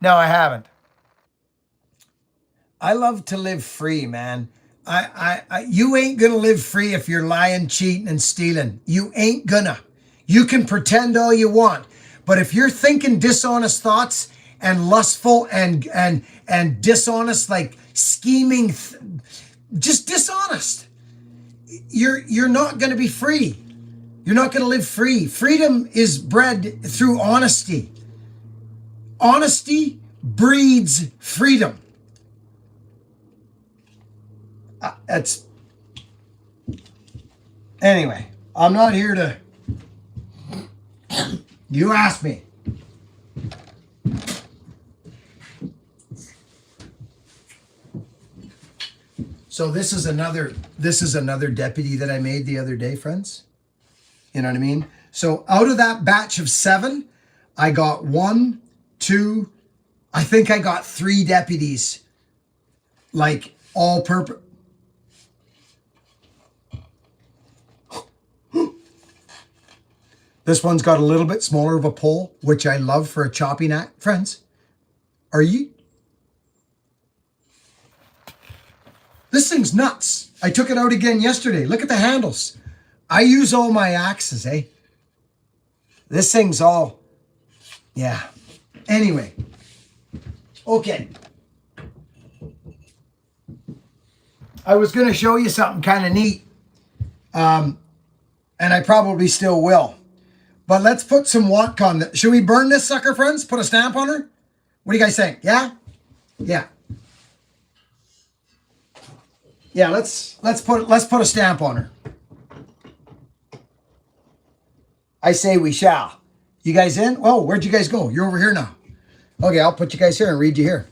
No, I haven't. I love to live free, man. You ain't gonna live free if you're lying, cheating, and stealing. You ain't gonna. You can pretend all you want, but if you're thinking dishonest thoughts and lustful and dishonest, like scheming, just dishonest, you're not gonna be free. You're not gonna live free. Freedom is bred through honesty. Honesty breeds freedom. Anyway, I'm not here to. You asked me. So this is another deputy that I made the other day, friends. You know what I mean? So out of that batch of 7, I got 1, 2, I think I got 3 deputies, like all purpose. This one's got a little bit smaller of a pole, which I love for a chopping act. Friends, are you? This thing's nuts. I took it out again yesterday. Look at the handles. I use all my axes, eh? This thing's all, yeah. Anyway, okay. I was going to show you something kind of neat, and I probably still will. But let's put some Watk on. Should we burn this sucker, friends? Put a stamp on her? What do you guys think? Yeah? Yeah. Yeah, let's put a stamp on her. I say we shall. You guys in? Oh, where'd you guys go? You're over here now. Okay, I'll put you guys here and read you here.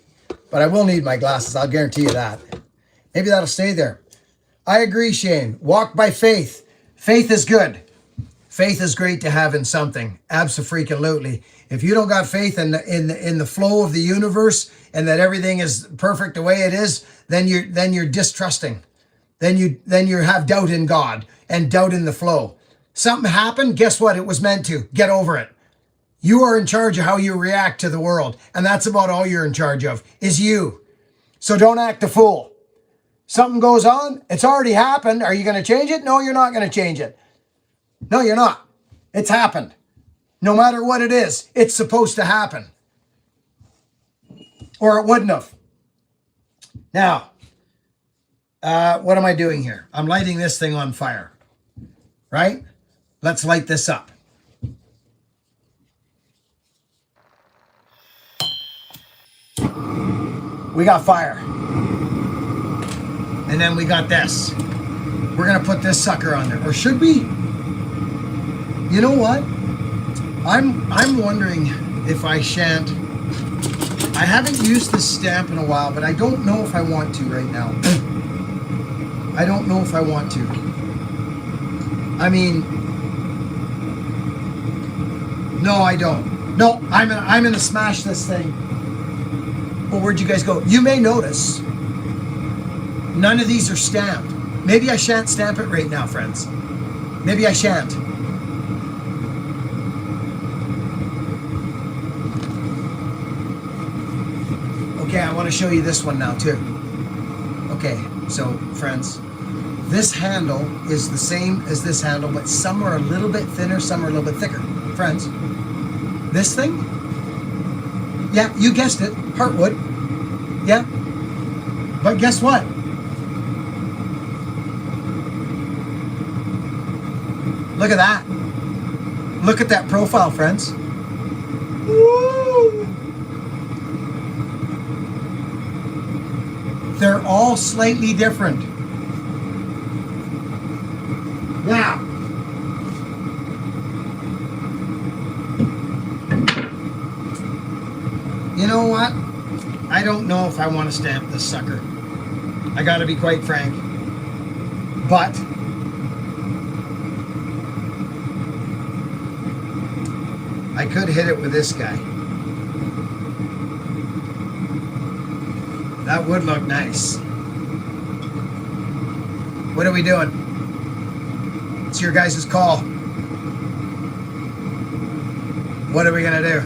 But I will need my glasses. I'll guarantee you that. Maybe that'll stay there. I agree, Shane. Walk by faith. Faith is good. Faith is great to have in something. Abso-freaking-lutely. If you don't got faith in the flow of the universe and that everything is perfect the way it is, then you're distrusting. Then you have doubt in God and doubt in the flow. Something happened, guess what? It was meant to. Get over it. You are in charge of how you react to the world, and that's about all you're in charge of, is you. So don't act a fool. Something goes on, it's already happened. Are you going to change it? No, you're not going to change it. No, you're not. It's happened. No matter what it is, it's supposed to happen. Or it wouldn't have. Now, what am I doing here? I'm lighting this thing on fire. Right? Let's light this up. We got fire. And then we got this. We're going to put this sucker on there. Or should we? You know what? I'm wondering if I shan't. I haven't used this stamp in a while, but I don't know if I want to right now. I don't know if I want to. I mean, no, I don't. No, I'm gonna smash this thing. Well, where'd you guys go? You may notice none of these are stamped. Maybe I shan't stamp it right now, friends. Maybe I shan't. Okay, I want to show you this one now too. Okay, so friends, this handle is the same as this handle, but some are a little bit thinner, some are a little bit thicker. Friends, this thing, yeah, you guessed it, Heartwood, yeah, but guess what? Look at that. Look at that profile, friends. Woo! They're all slightly different. Now, you know what? I don't know if I want to stamp this sucker. I got to be quite frank. But I could hit it with this guy. That would look nice. What are we doing? It's your guys' call. What are we gonna do?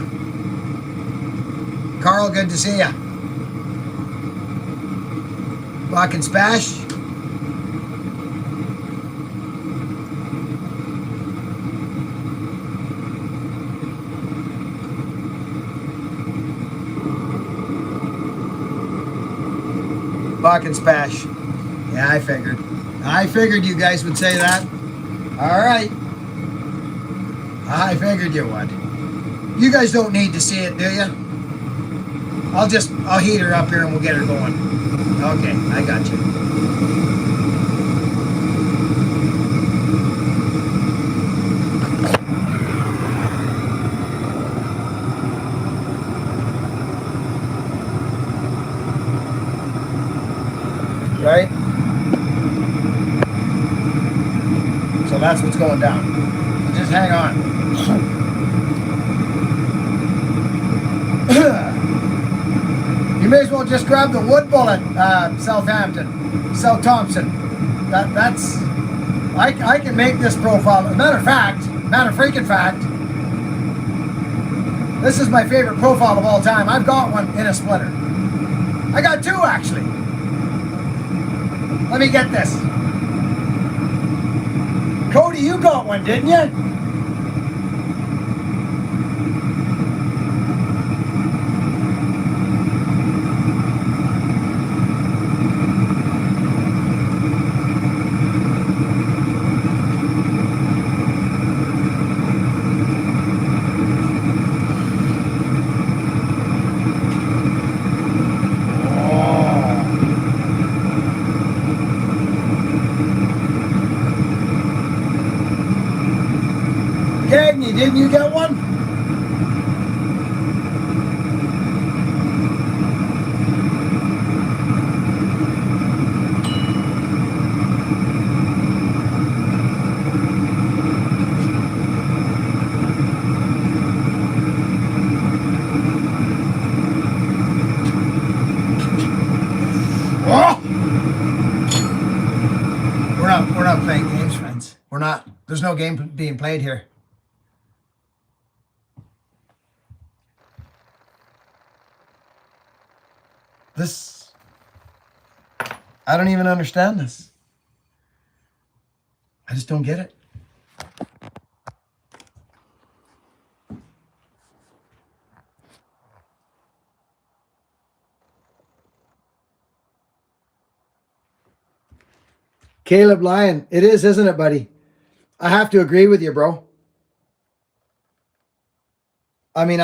Carl, good to see ya. Buckin Spash. Buckin Spash. Yeah, I figured. I figured you guys would say that. All right. I figured you would. You guys don't need to see it, do you? I'll heat her up here and we'll get her going. Okay, I got you. Right? So that's what's going down. So just hang on. You may as well just grab the wood bullet, Southampton, South Thompson. That's I can make this profile. Matter of freaking fact, this is my favorite profile of all time. I've got one in a splitter. I got two actually. Let me get this. Cody, you got one, didn't you? Didn't you get one? Oh! We're not playing games, friends. We're not. There's no game being played here. This, I don't even understand this. I just don't get it. Caleb Lyon, it is, isn't it, buddy? I have to agree with you, bro. I mean,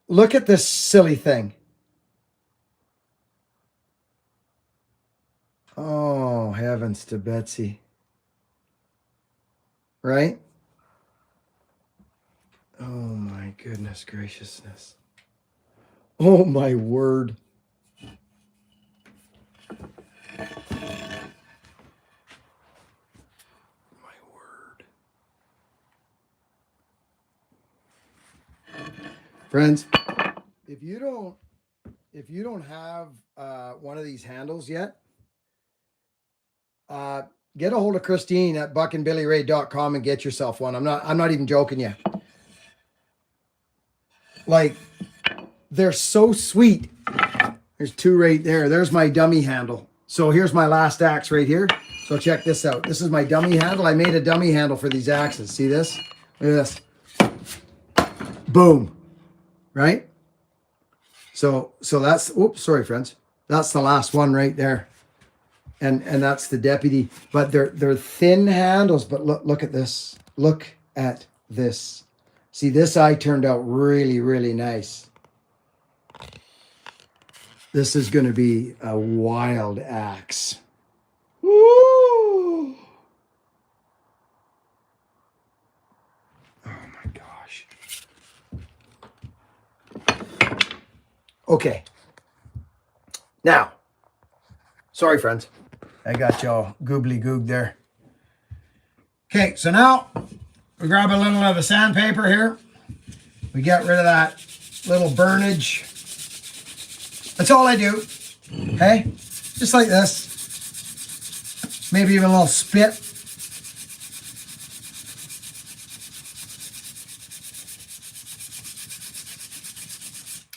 look at this silly thing. Oh, heavens to Betsy. Right? Oh, my goodness graciousness. Oh, my word. My word. Friends, if you don't have one of these handles yet, get a hold of Christine at buckinbillyray.com and get yourself one. I'm not even joking you. Like, they're so sweet. There's two right there. There's my dummy handle. So here's my last axe right here. So check this out. This is my dummy handle. I made a dummy handle for these axes. See this? Look at this. Boom. Right? So that's, oops, sorry friends. That's the last one right there. And that's the deputy, but they're thin handles, but look at this. Look at this. See, this eye turned out really, really nice. This is going to be a wild axe. Woo! Oh my gosh. Okay. Now, sorry friends. I got y'all goobly goob there. Okay, so now we grab a little of the sandpaper here. We get rid of that little burnage. That's all I do. Okay? Just like this. Maybe even a little spit.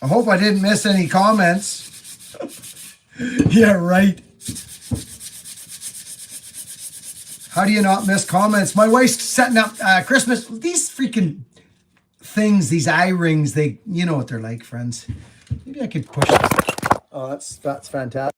I hope I didn't miss any comments. Yeah, right. How do you not miss comments? My wife's setting up Christmas. These freaking things, these eye rings, they, you know what they're like, friends. Maybe I could push this. Oh, that's fantastic.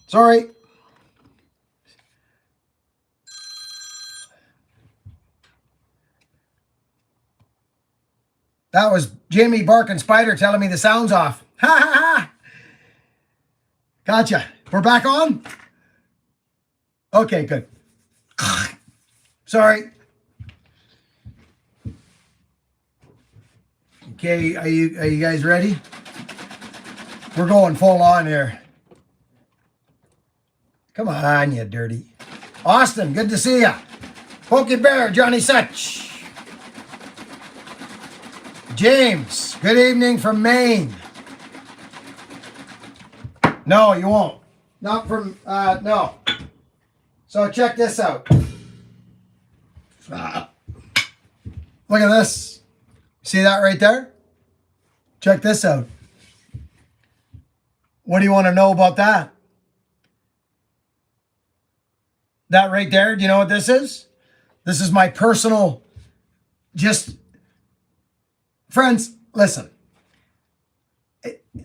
Sorry. That was Jamie Barkin Spider telling me the sound's off. Ha ha ha. Gotcha. We're back on? Okay, good. Sorry. Okay, are you guys ready? We're going full on here. Come on, you dirty. Austin, good to see ya. Pokey Bear, Johnny Such. James, good evening from Maine. No, you won't. Not from, no. So check this out. Look at this. See that right there? Check this out. What do you want to know about that? That right there, do you know what this is? This is my personal, just, friends, listen.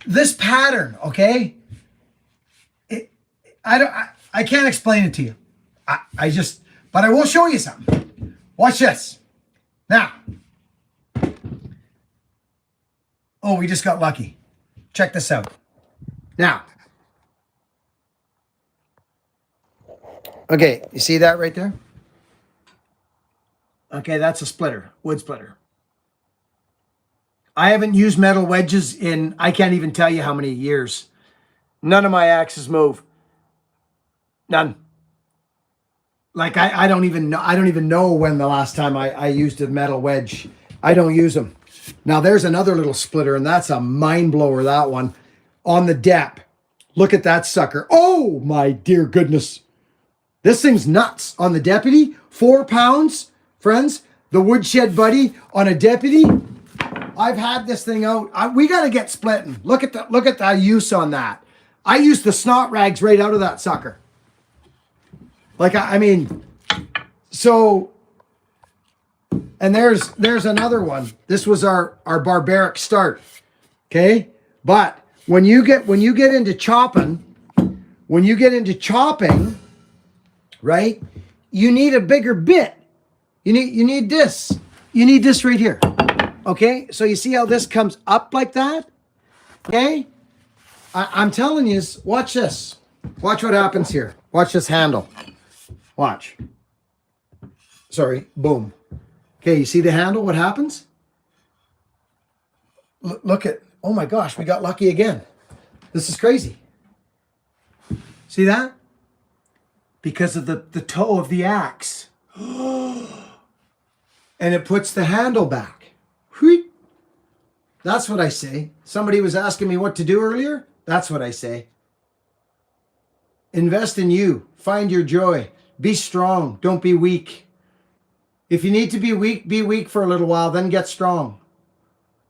This pattern, okay? I can't explain it to you. But I will show you something. Watch this. Now. Oh, we just got lucky. Check this out. Now. Okay, you see that right there? Okay, that's a splitter, wood splitter. I haven't used metal wedges in, I can't even tell you how many years. None of my axes move. None. Like I don't even know when the last time I used a metal wedge. I don't use them. Now there's another little splitter, and that's a mind blower, that one. On the depth. Look at that sucker. Oh my dear goodness. This thing's nuts. On the deputy, 4 pounds, friends. The woodshed buddy on a deputy. I've had this thing out. We got to get splitting. Look at the use on that. I used the snot rags right out of that sucker. Like, I mean, so, and there's another one. This was our barbaric start. Okay. But when you get into chopping, right? You need a bigger bit. You need this. You need this right here. Okay? So you see how this comes up like that? Okay? I'm telling you, watch this. Watch what happens here. Watch this handle. Watch. Sorry. Boom. Okay, you see the handle? What happens? Look at, oh my gosh, we got lucky again. This is crazy. See that? Because of the toe of the axe. And it puts the handle back. That's what I say. Somebody was asking me what to do earlier. That's what I say. Invest in you. Find your joy. Be strong. Don't be weak. If you need to be weak for a little while, then get strong.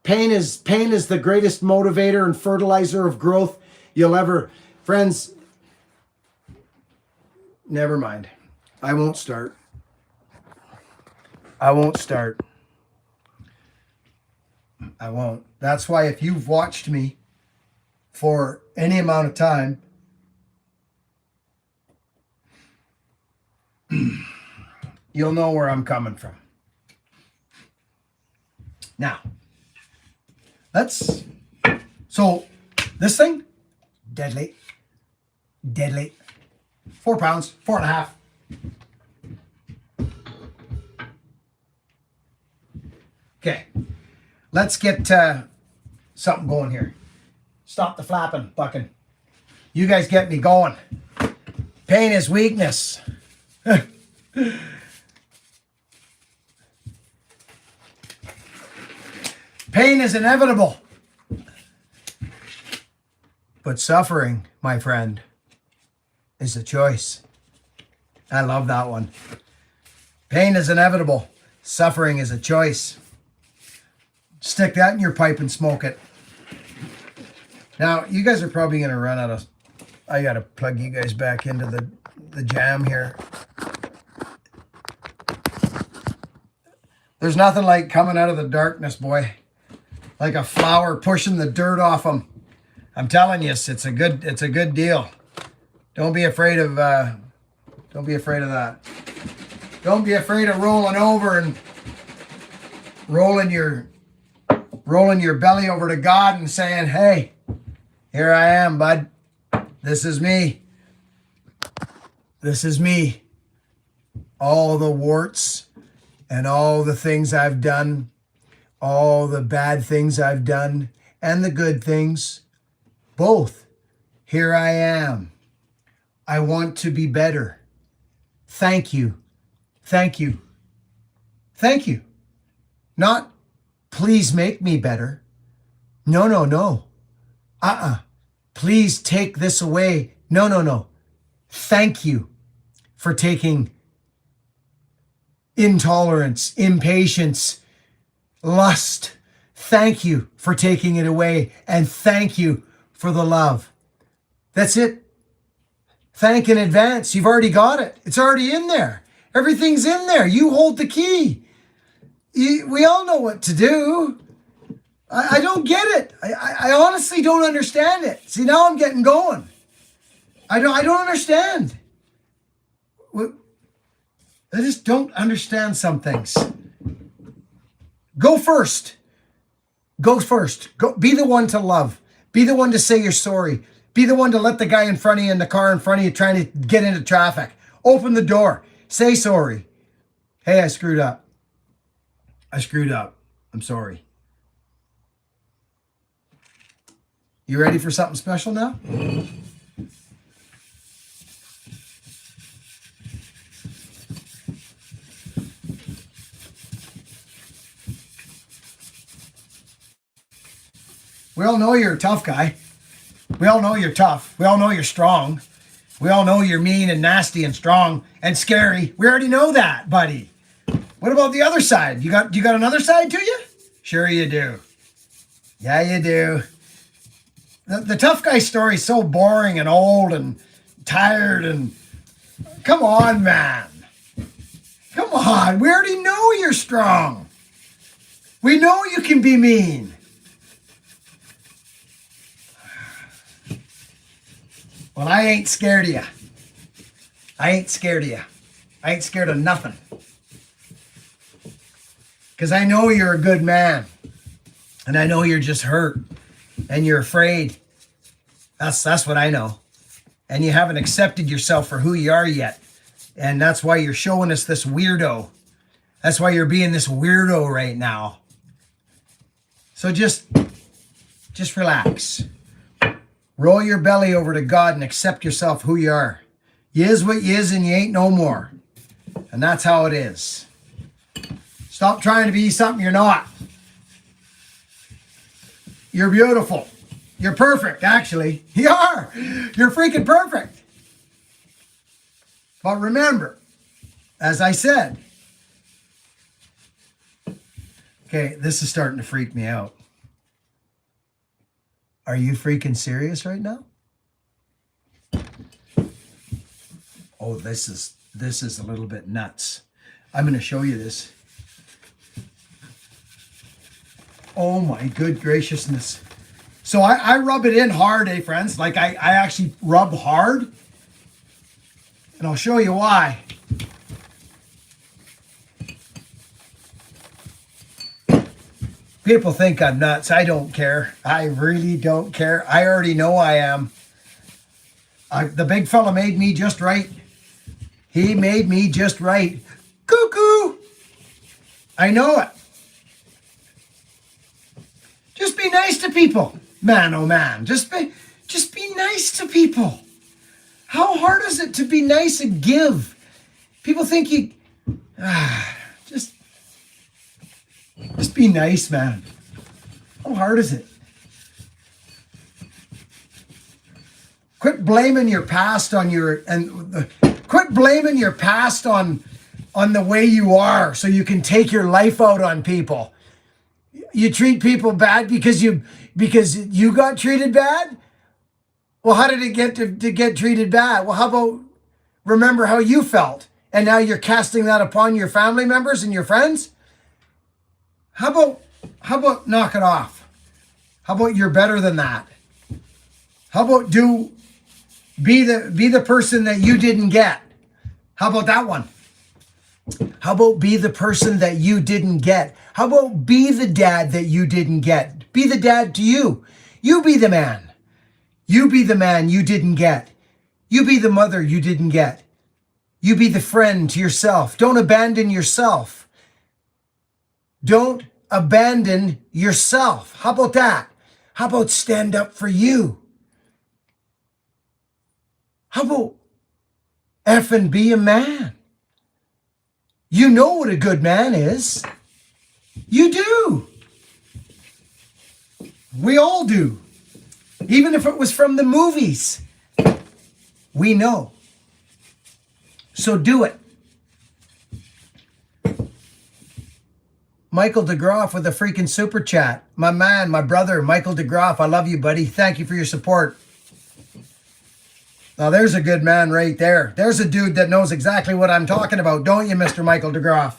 Pain is the greatest motivator and fertilizer of growth you'll ever. Friends, never mind. I won't start. I won't. That's why if you've watched me for any amount of time, you'll know where I'm coming from. Now, so this thing, deadly. 4 pounds, 4.5. Okay, let's get something going here. Stop the flapping, Buckin. You guys get me going. Pain is weakness. Pain is inevitable. But suffering, my friend, is a choice. I love that one. Pain is inevitable. Suffering is a choice. Stick that in your pipe and smoke it. Now, you guys are probably going to run out of... I got to plug you guys back into the jam here. There's nothing like coming out of the darkness, boy. Like a flower pushing the dirt off them. I'm telling you, it's a good deal. Don't be afraid of that. Don't be afraid of rolling over and rolling your belly over to God and saying, "Hey, here I am, bud. This is me. This is me. All the warts and all the things I've done, all the bad things I've done, and the good things, both. Here I am. I want to be better. Thank you. Thank you. Thank you." Not, "Please make me better." No. "Please take this away." No. Thank you for taking intolerance, impatience, lust. Thank you for taking it away. And thank you for the love. That's it. Thank in advance. You've already got it. It's already in there. Everything's in there. You hold the key. We all know what to do. I don't get it. I honestly don't understand it. See, now I'm getting going. I don't understand. I just don't understand some things. Go first. Go first. Go. Be the one to love. Be the one to say you're sorry. Be the one to let the guy in front of you in the car in front of you trying to get into traffic. Open the door. Say sorry. "Hey, I screwed up. I'm sorry." You ready for something special now? We all know you're a tough guy. We all know you're tough. We all know you're strong. We all know you're mean and nasty and strong and scary. We already know that, buddy. What about the other side? You got another side to you? Sure you do. Yeah, you do. The tough guy story is so boring and old and tired and... Come on, man. Come on. We already know you're strong. We know you can be mean. Well, I ain't scared of you. I ain't scared of you. I ain't scared of nothing. Because I know you're a good man. And I know you're just hurt. And you're afraid. That's what I know. And you haven't accepted yourself for who you are yet. And that's why you're showing us this weirdo. That's why you're being this weirdo right now. So just relax. Roll your belly over to God and accept yourself who you are. You is what you is and you ain't no more. And that's how it is. Stop trying to be something you're not. You're beautiful. You're perfect, actually. You are. You're freaking perfect. But remember, as I said, okay, this is starting to freak me out. Are you freaking serious right now? Oh, this is a little bit nuts. I'm going to show you this. Oh my good graciousness. So I rub it in hard, friends? Like I actually rub hard. And I'll show you why. People think I'm nuts. I don't care. I really don't care. I already know I am. The big fella made me just right. He made me just right. Cuckoo! I know it. Just be nice to people. Man, oh man. Just be nice to people. How hard is it to be nice and give? People think you... Just be nice, man. How hard is it? Quit blaming your past on quit blaming your past on the way you are so you can take your life out on people. You treat people bad because you got treated bad? Well, how did it get to get treated bad? Well, how about remember how you felt? And now you're casting that upon your family members and your friends? How about knock it off? How about you're better than that? How about be the person that you didn't get? How about that one? How about be the person that you didn't get? How about be the dad that you didn't get? Be the dad to you. You be the man. You be the man you didn't get. You be the mother you didn't get. You be the friend to yourself. Don't abandon yourself. Don't abandon yourself. How about that? How about stand up for you? How about effing be a man? You know what a good man is. You do. We all do. Even if it was from the movies. We know. So do it. Michael DeGroff with a freaking super chat. My man, my brother, Michael DeGroff. I love you, buddy. Thank you for your support. Now, there's a good man right there. There's a dude that knows exactly what I'm talking about, don't you, Mr. Michael DeGroff?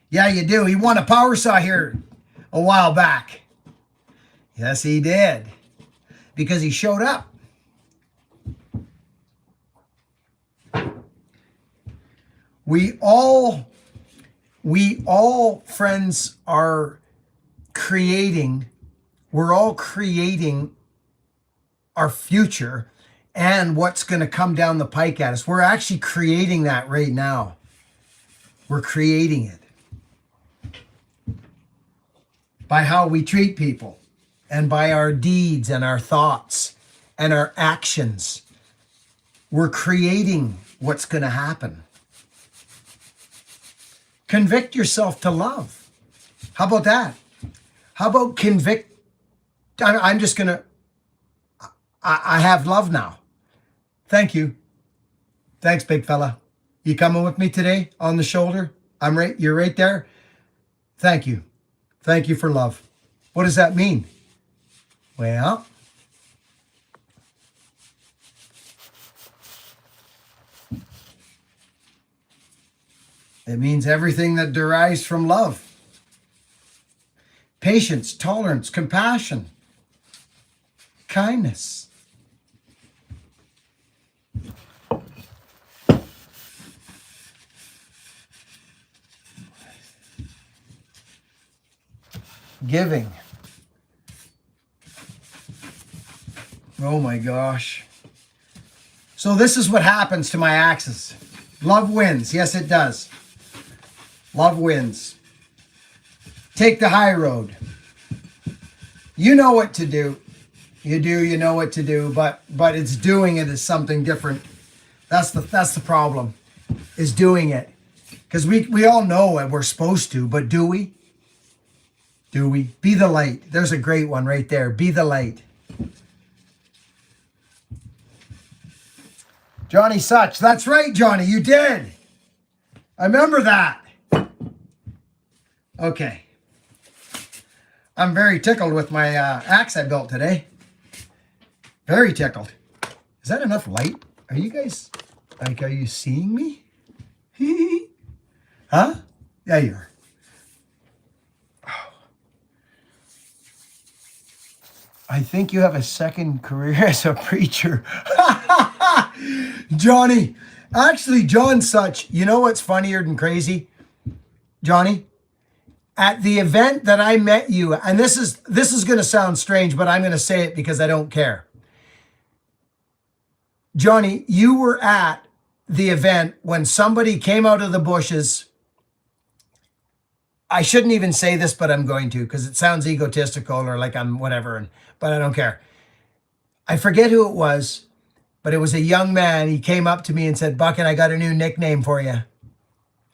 Yeah, you do. He won a power saw here a while back. Yes, he did. Because he showed up. We all, friends, are creating, we're all creating our future and what's going to come down the pike at us. We're actually creating that right now. We're creating it. By how we treat people and by our deeds and our thoughts and our actions. We're creating what's going to happen. Convict yourself to love. How about that? How about convict? I'm just going to, I have love now. Thank you. Thanks, big fella. You coming with me today on the shoulder? You're right there. Thank you. Thank you for love. What does that mean? Well, it means everything that derives from love. Patience, tolerance, compassion, kindness. Giving. Oh my gosh. So this is what happens to my axes. Love wins. Yes, it does. Love wins. Take the high road. You know what to do. You know what to do, but it's doing it is something different. That's the problem, is doing it. Because we all know what we're supposed to, but do we? Do we? Be the light. There's a great one right there. Be the light. Johnny Such. That's right, Johnny. You did. I remember that. Okay. I'm very tickled with my axe I built today. Very tickled. Is that enough light? Are you guys, like, are you seeing me? Huh? Yeah, you are. Oh. I think you have a second career as a preacher. Johnny. Actually, John Such, you know what's funnier than crazy? Johnny? At the event that I met you, and this is going to sound strange, but I'm going to say it because I don't care. Johnny, you were at the event when somebody came out of the bushes. I shouldn't even say this, but I'm going to because it sounds egotistical or like I'm whatever, but I don't care. I forget who it was, but it was a young man. He came up to me and said, Buckin, I got a new nickname for you.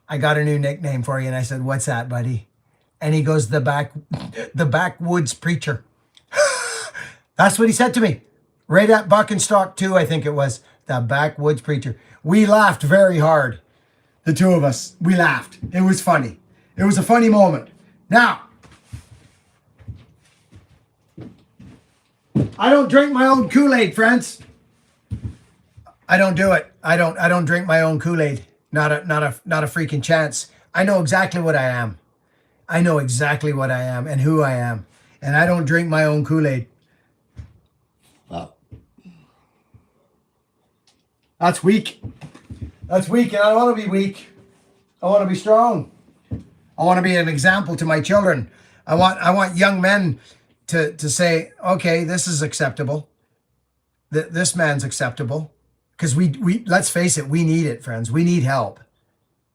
I got a new nickname for you. And I said, what's that, buddy? And he goes, the backwoods preacher. That's what he said to me. Right at Buckenstock 2, I think it was. The backwoods preacher. We laughed very hard. The two of us. We laughed. It was funny. It was a funny moment. Now, I don't drink my own Kool-Aid, friends. I don't do it. I don't drink my own Kool-Aid. Not a freaking chance. I know exactly what I am. I know exactly what I am and who I am. And I don't drink my own Kool-Aid. Well, that's weak. That's weak, and I don't want to be weak. I want to be strong. I want to be an example to my children. I want young men to say, okay, this is acceptable. This man's acceptable. Because we let's face it, we need it, friends. We need help.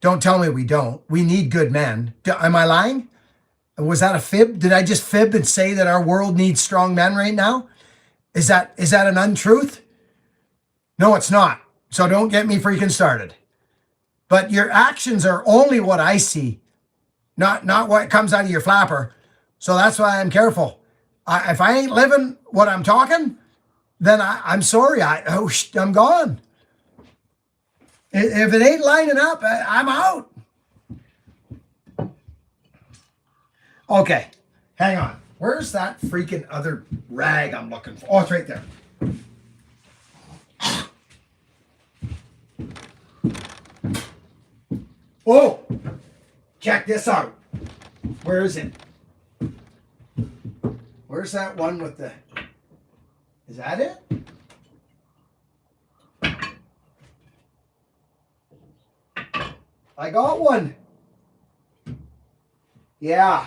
Don't tell me we don't. We need good men. Am I lying? Was that a fib? Did I just fib and say that our world needs strong men right now? Is that an untruth? No, it's not. So don't get me freaking started. But your actions are only what I see, not what comes out of your flapper. So that's why I'm careful. If I ain't living what I'm talking, then I'm sorry. I'm gone. If it ain't lining up, I'm out. Okay, hang on. Where's that freaking other rag I'm looking for? Oh, it's right there. Oh, check this out. Where is it? Where's that one with the... Is that it? I got one. Yeah.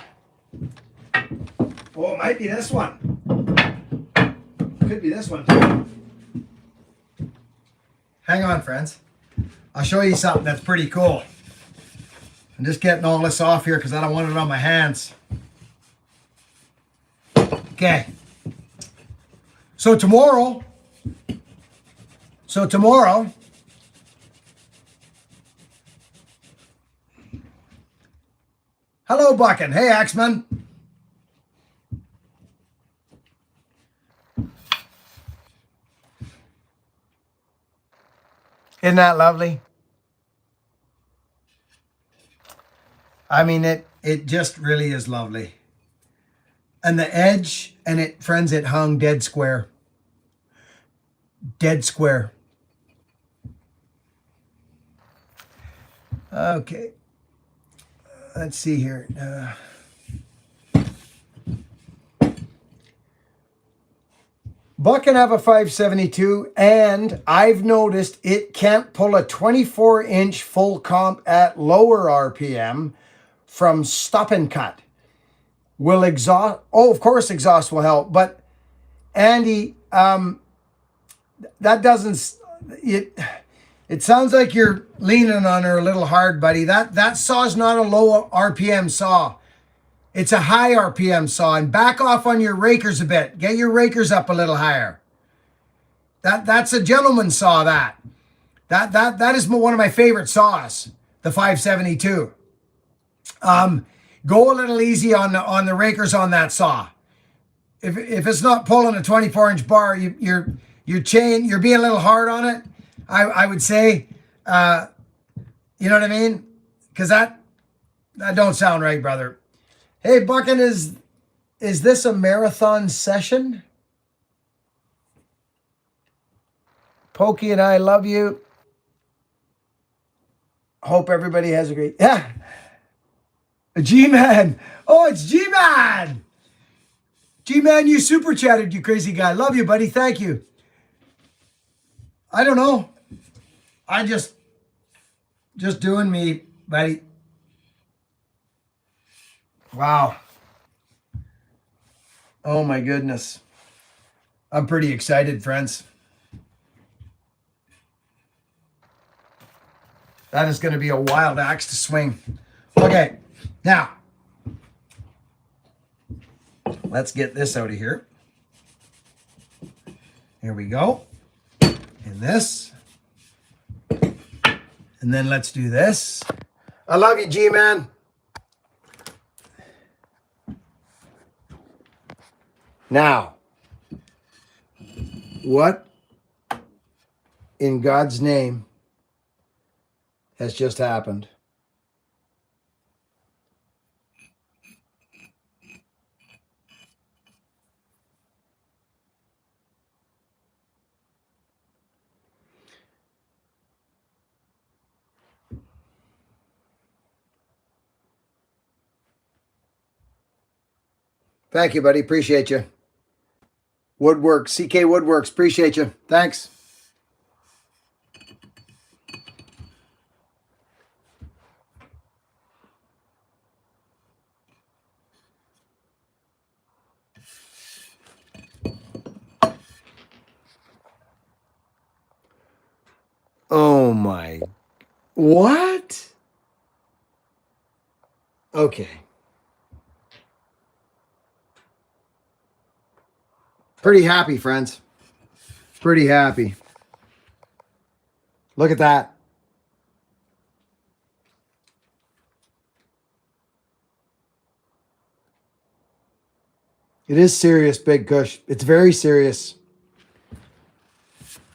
Oh, it might be this one. Could be this one too. Hang on, friends. I'll show you something that's pretty cool. I'm just getting all this off here because I don't want it on my hands. Okay. So tomorrow. Hello, Buckin. Hey, Axman. Isn't that lovely? I mean, it just really is lovely. And the edge, and it, friends, it hung dead square. Dead square. Okay. Let's see here. Buck can have a 572, and I've noticed it can't pull a 24-inch full comp at lower RPM from stop and cut. will exhaust. Oh, of course, exhaust will help. But Andy, that doesn't. It sounds like you're leaning on her a little hard, buddy. That saw is not a low RPM saw. It's a high RPM saw. And back off on your rakers a bit. Get your rakers up a little higher. That's a gentleman saw. That is one of my favorite saws, the 572. Go a little easy on the rakers on that saw. If it's not pulling a 24-inch bar, you're being a little hard on it. I would say, you know what I mean? Because that don't sound right, brother. Hey, Buckin, is this a marathon session? Pokey and I love you. Hope everybody has a great... Yeah. G-Man. Oh, it's G-Man. G-Man, you super chatted, you crazy guy. Love you, buddy. Thank you. I don't know. I just doing me, buddy. Wow. Oh my goodness. I'm pretty excited, friends. That is going to be a wild axe to swing. Okay, now let's get this out of here. Here we go. And this. And then let's do this. I love you, G-Man. Now, what in God's name has just happened? Thank you, buddy. Appreciate you. Woodworks, CK Woodworks. Appreciate you. Thanks. Oh my. What? Okay. Pretty happy, friends. Pretty happy. Look at that. It is serious, Big Kush. It's very serious.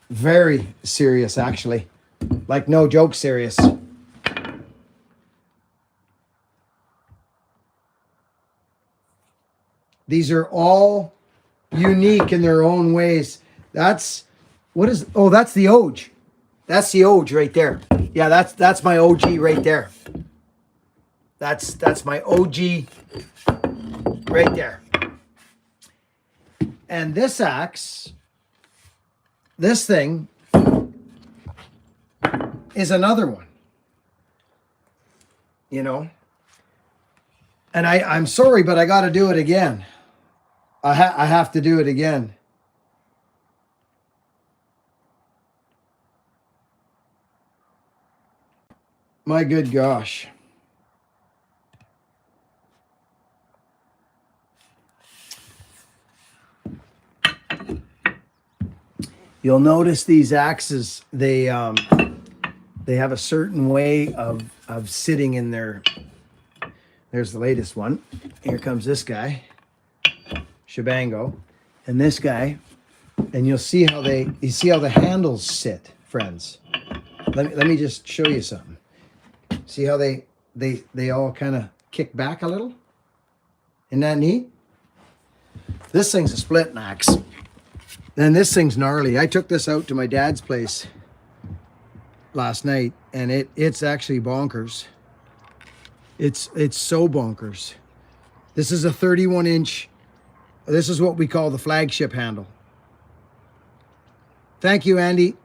Very serious, actually. Like, no joke serious. These are all unique in their own ways. That's that's the Oge. That's the Oge right there. Yeah, that's my OG right there. That's my OG right there. And this axe, this thing is another one. You know? And I'm sorry, but I got to do it again. I have to do it again. My good gosh. You'll notice these axes, they have a certain way of sitting in their... There's the latest one. Here comes this guy. Shabango, and this guy, and you see how the handles sit, friends. Let me just show you something. See how they all kind of kick back a little? Isn't that neat? This thing's a split axe. And this thing's gnarly. I took this out to my dad's place last night, and it's actually bonkers. It's so bonkers. This is a 31-inch. This is what we call the flagship handle. Thank you, Andy.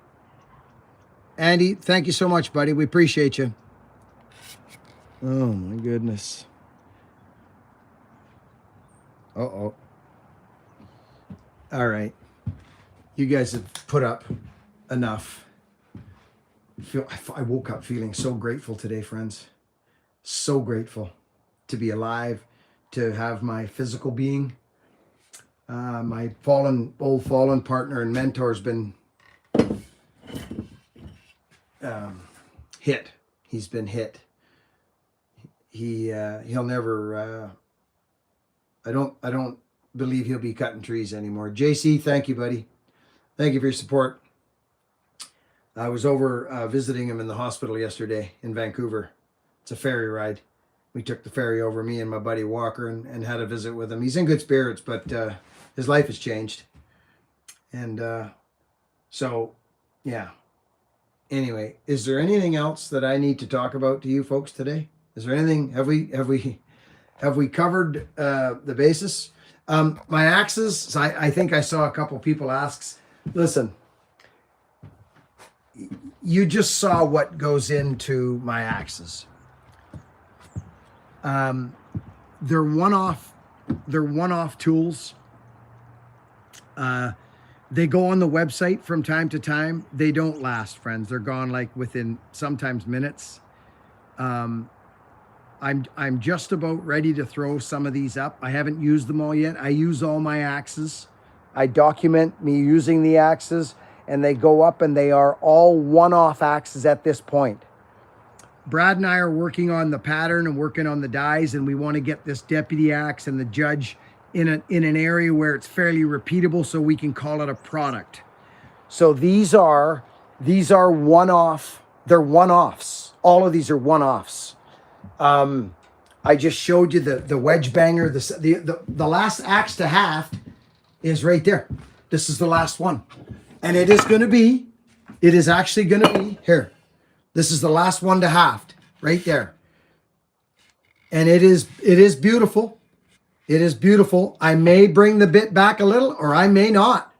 Andy, thank you so much, buddy. We appreciate you. Oh, my goodness. Uh-oh. All right. You guys have put up enough. I woke up feeling so grateful today, friends. So grateful to be alive, to have my physical being. My old fallen partner and mentor has been hit. He's been hit. He'll never. I don't believe he'll be cutting trees anymore. JC, thank you, buddy. Thank you for your support. I was over visiting him in the hospital yesterday in Vancouver. It's a ferry ride. We took the ferry over, me and my buddy Walker, and had a visit with him. He's in good spirits, but his life has changed. And so, yeah. Anyway, is there anything else that I need to talk about to you folks today? Is there anything? Have we covered the basis? My axes. So I think I saw a couple people ask. Listen, you just saw what goes into my axes. They're one-off tools. They go on the website from time to time. They don't last, friends. They're gone like within sometimes minutes. I'm just about ready to throw some of these up. I haven't used them all yet. I use all my axes. I document me using the axes, and they go up, and they are all one-off axes at this point. Brad and I are working on the pattern and working on the dies, and we want to get this deputy axe and the judge in an area where it's fairly repeatable so we can call it a product. So these are one-off. They're one-offs. All of these are one-offs. I just showed you the wedge banger. The last axe to haft is right there. This is the last one. And it is actually going to be here. This is the last one to haft right there. And it is beautiful. It is beautiful. I may bring the bit back a little, or I may not.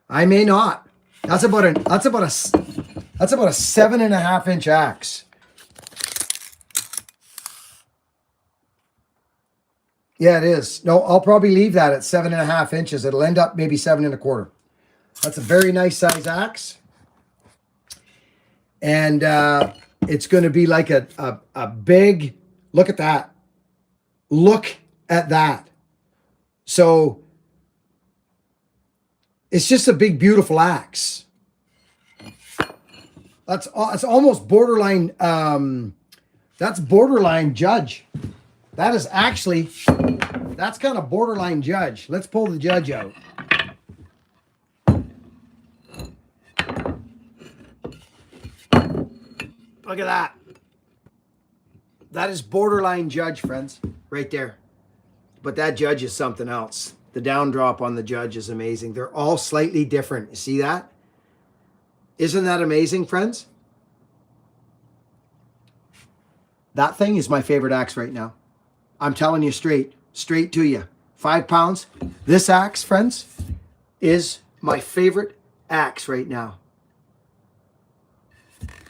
That's about a 7.5 inch axe. Yeah, it is. No, I'll probably leave that at 7.5 inches. It'll end up maybe 7.25. That's a very nice size axe. And it's going to be like a big, look at that. Look at that. So it's just a big, beautiful axe. It's almost borderline. That's borderline judge. That is actually, that's kind of borderline judge. Let's pull the judge out. Look at that. That is borderline judge, friends, right there. But that judge is something else. The down drop on the judge is amazing. They're all slightly different. You see that? Isn't that amazing, friends? That thing is my favorite axe right now. I'm telling you straight to you. 5 pounds. This axe, friends, is my favorite axe right now.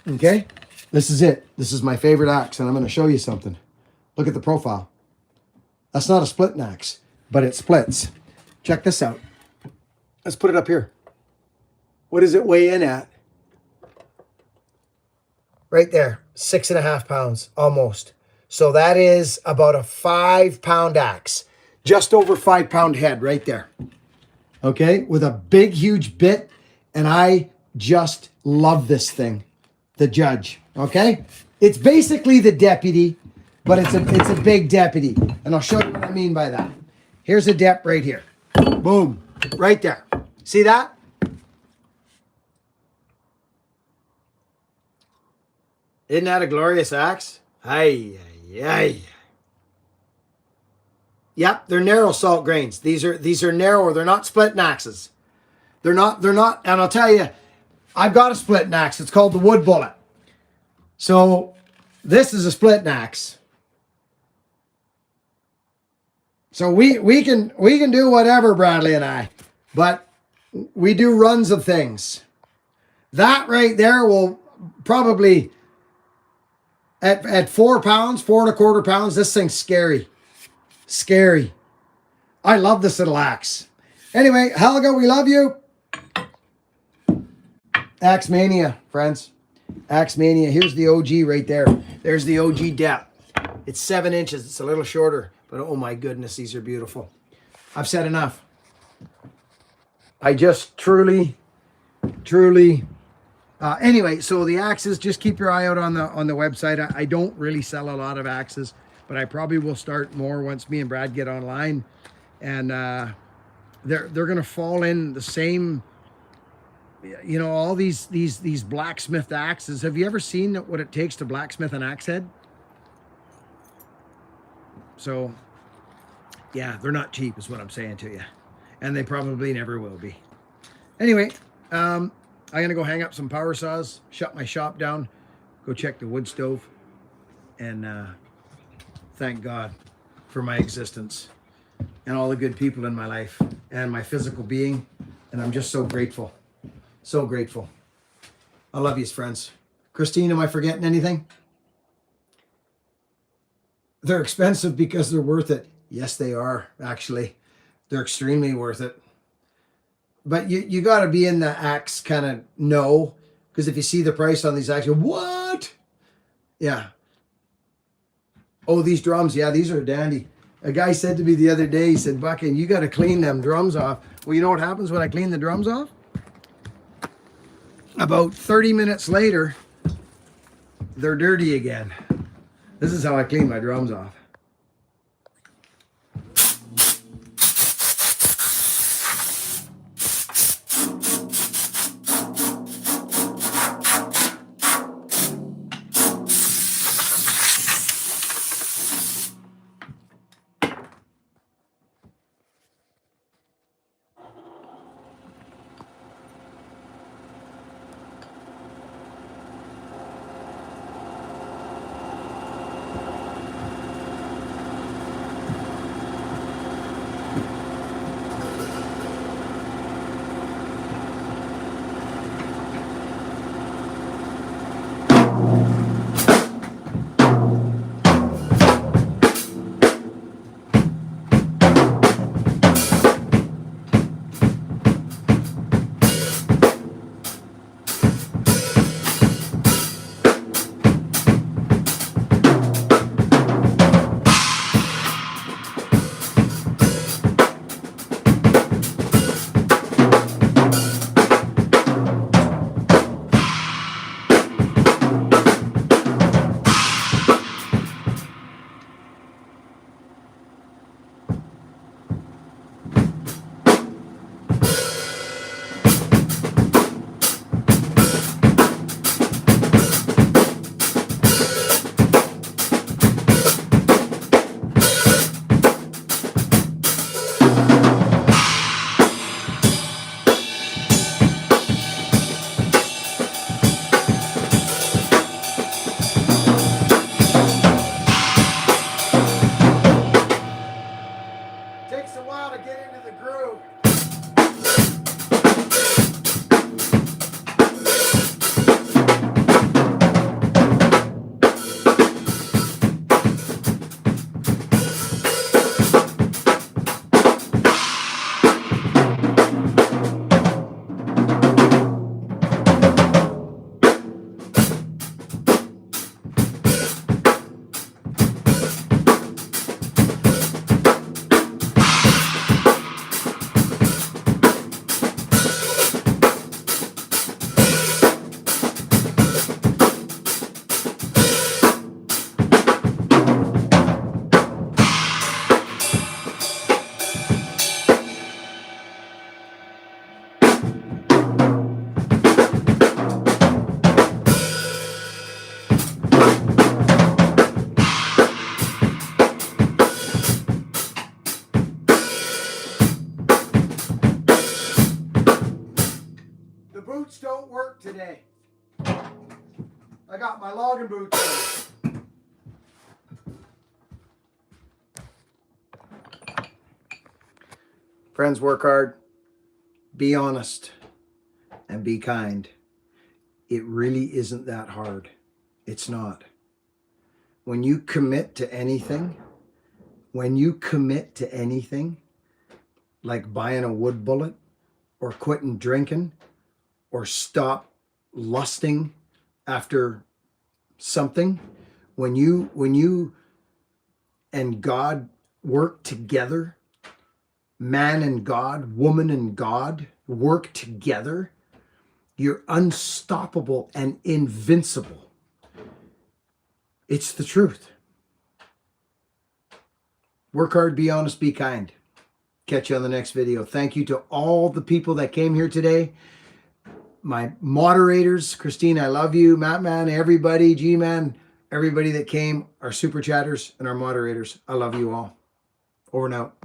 Okay? This is it. This is my favorite axe, and I'm going to show you something. Look at the profile. That's not a split axe, but it splits. Check this out. Let's put it up here. What does it weigh in at? Right there. 6.5 pounds, almost. So that is about a 5 pound axe. Just over 5 pound head right there. Okay? With a big, huge bit. And I just love this thing. The judge. Okay? It's basically the deputy, but it's a big deputy. And I'll show you what I mean by that. Here's a dep right here. Boom. Right there. See that? Isn't that a glorious axe? Aye, aye, aye. Yep, they're narrow salt grains. These are narrower. They're not split axes. They're not, and I'll tell you, I've got a split axe. It's called the Wood Bullet. So this is a split axe. So we can do whatever, Bradley and I, but we do runs of things. That right there will probably at 4 pounds, 4.25 pounds. This thing's scary, scary. I love this little axe. Anyway, Helga, we love you. Axe Mania, friends. Axe Mania. Here's the OG right there. There's the OG depth. It's 7 inches. It's a little shorter, but oh my goodness, these are beautiful. I've said enough. I just truly. Anyway, so the axes, just keep your eye out on the website. I don't really sell a lot of axes, but I probably will start more once me and Brad get online. And they're going to fall in the same, you know, all these blacksmith axes. Have you ever seen what it takes to blacksmith an axe head? So, yeah, they're not cheap is what I'm saying to you. And they probably never will be. Anyway, I'm going to go hang up some power saws, shut my shop down, go check the wood stove, and thank God for my existence and all the good people in my life and my physical being. And I'm just so grateful. So grateful. I love you, friends. Christine, am I forgetting anything? They're expensive because they're worth it. Yes, they are, actually. They're extremely worth it. But you got to be in the axe kind of know, because if you see the price on these axes, what? Yeah. Oh, these drums. Yeah, these are dandy. A guy said to me the other day, he said, Buckin, you got to clean them drums off. Well, you know what happens when I clean the drums off? About 30 minutes later, they're dirty again. This is how I clean my drums off. Takes a while to get into the groove. Boots don't work today. I got my logging boots on. Friends, work hard, be honest, and be kind. It really isn't that hard. It's not. When you commit to anything, like buying a wood bullet or quitting drinking or stop lusting after something. When you and God work together, man and God, woman and God work together, you're unstoppable and invincible. It's the truth. Work hard, be honest, be kind. Catch you on the next video. Thank you to all the people that came here today. My moderators, Christine, I love you. Matt Man, everybody, G-Man, everybody that came, our super chatters and our moderators. I love you all. Over and out.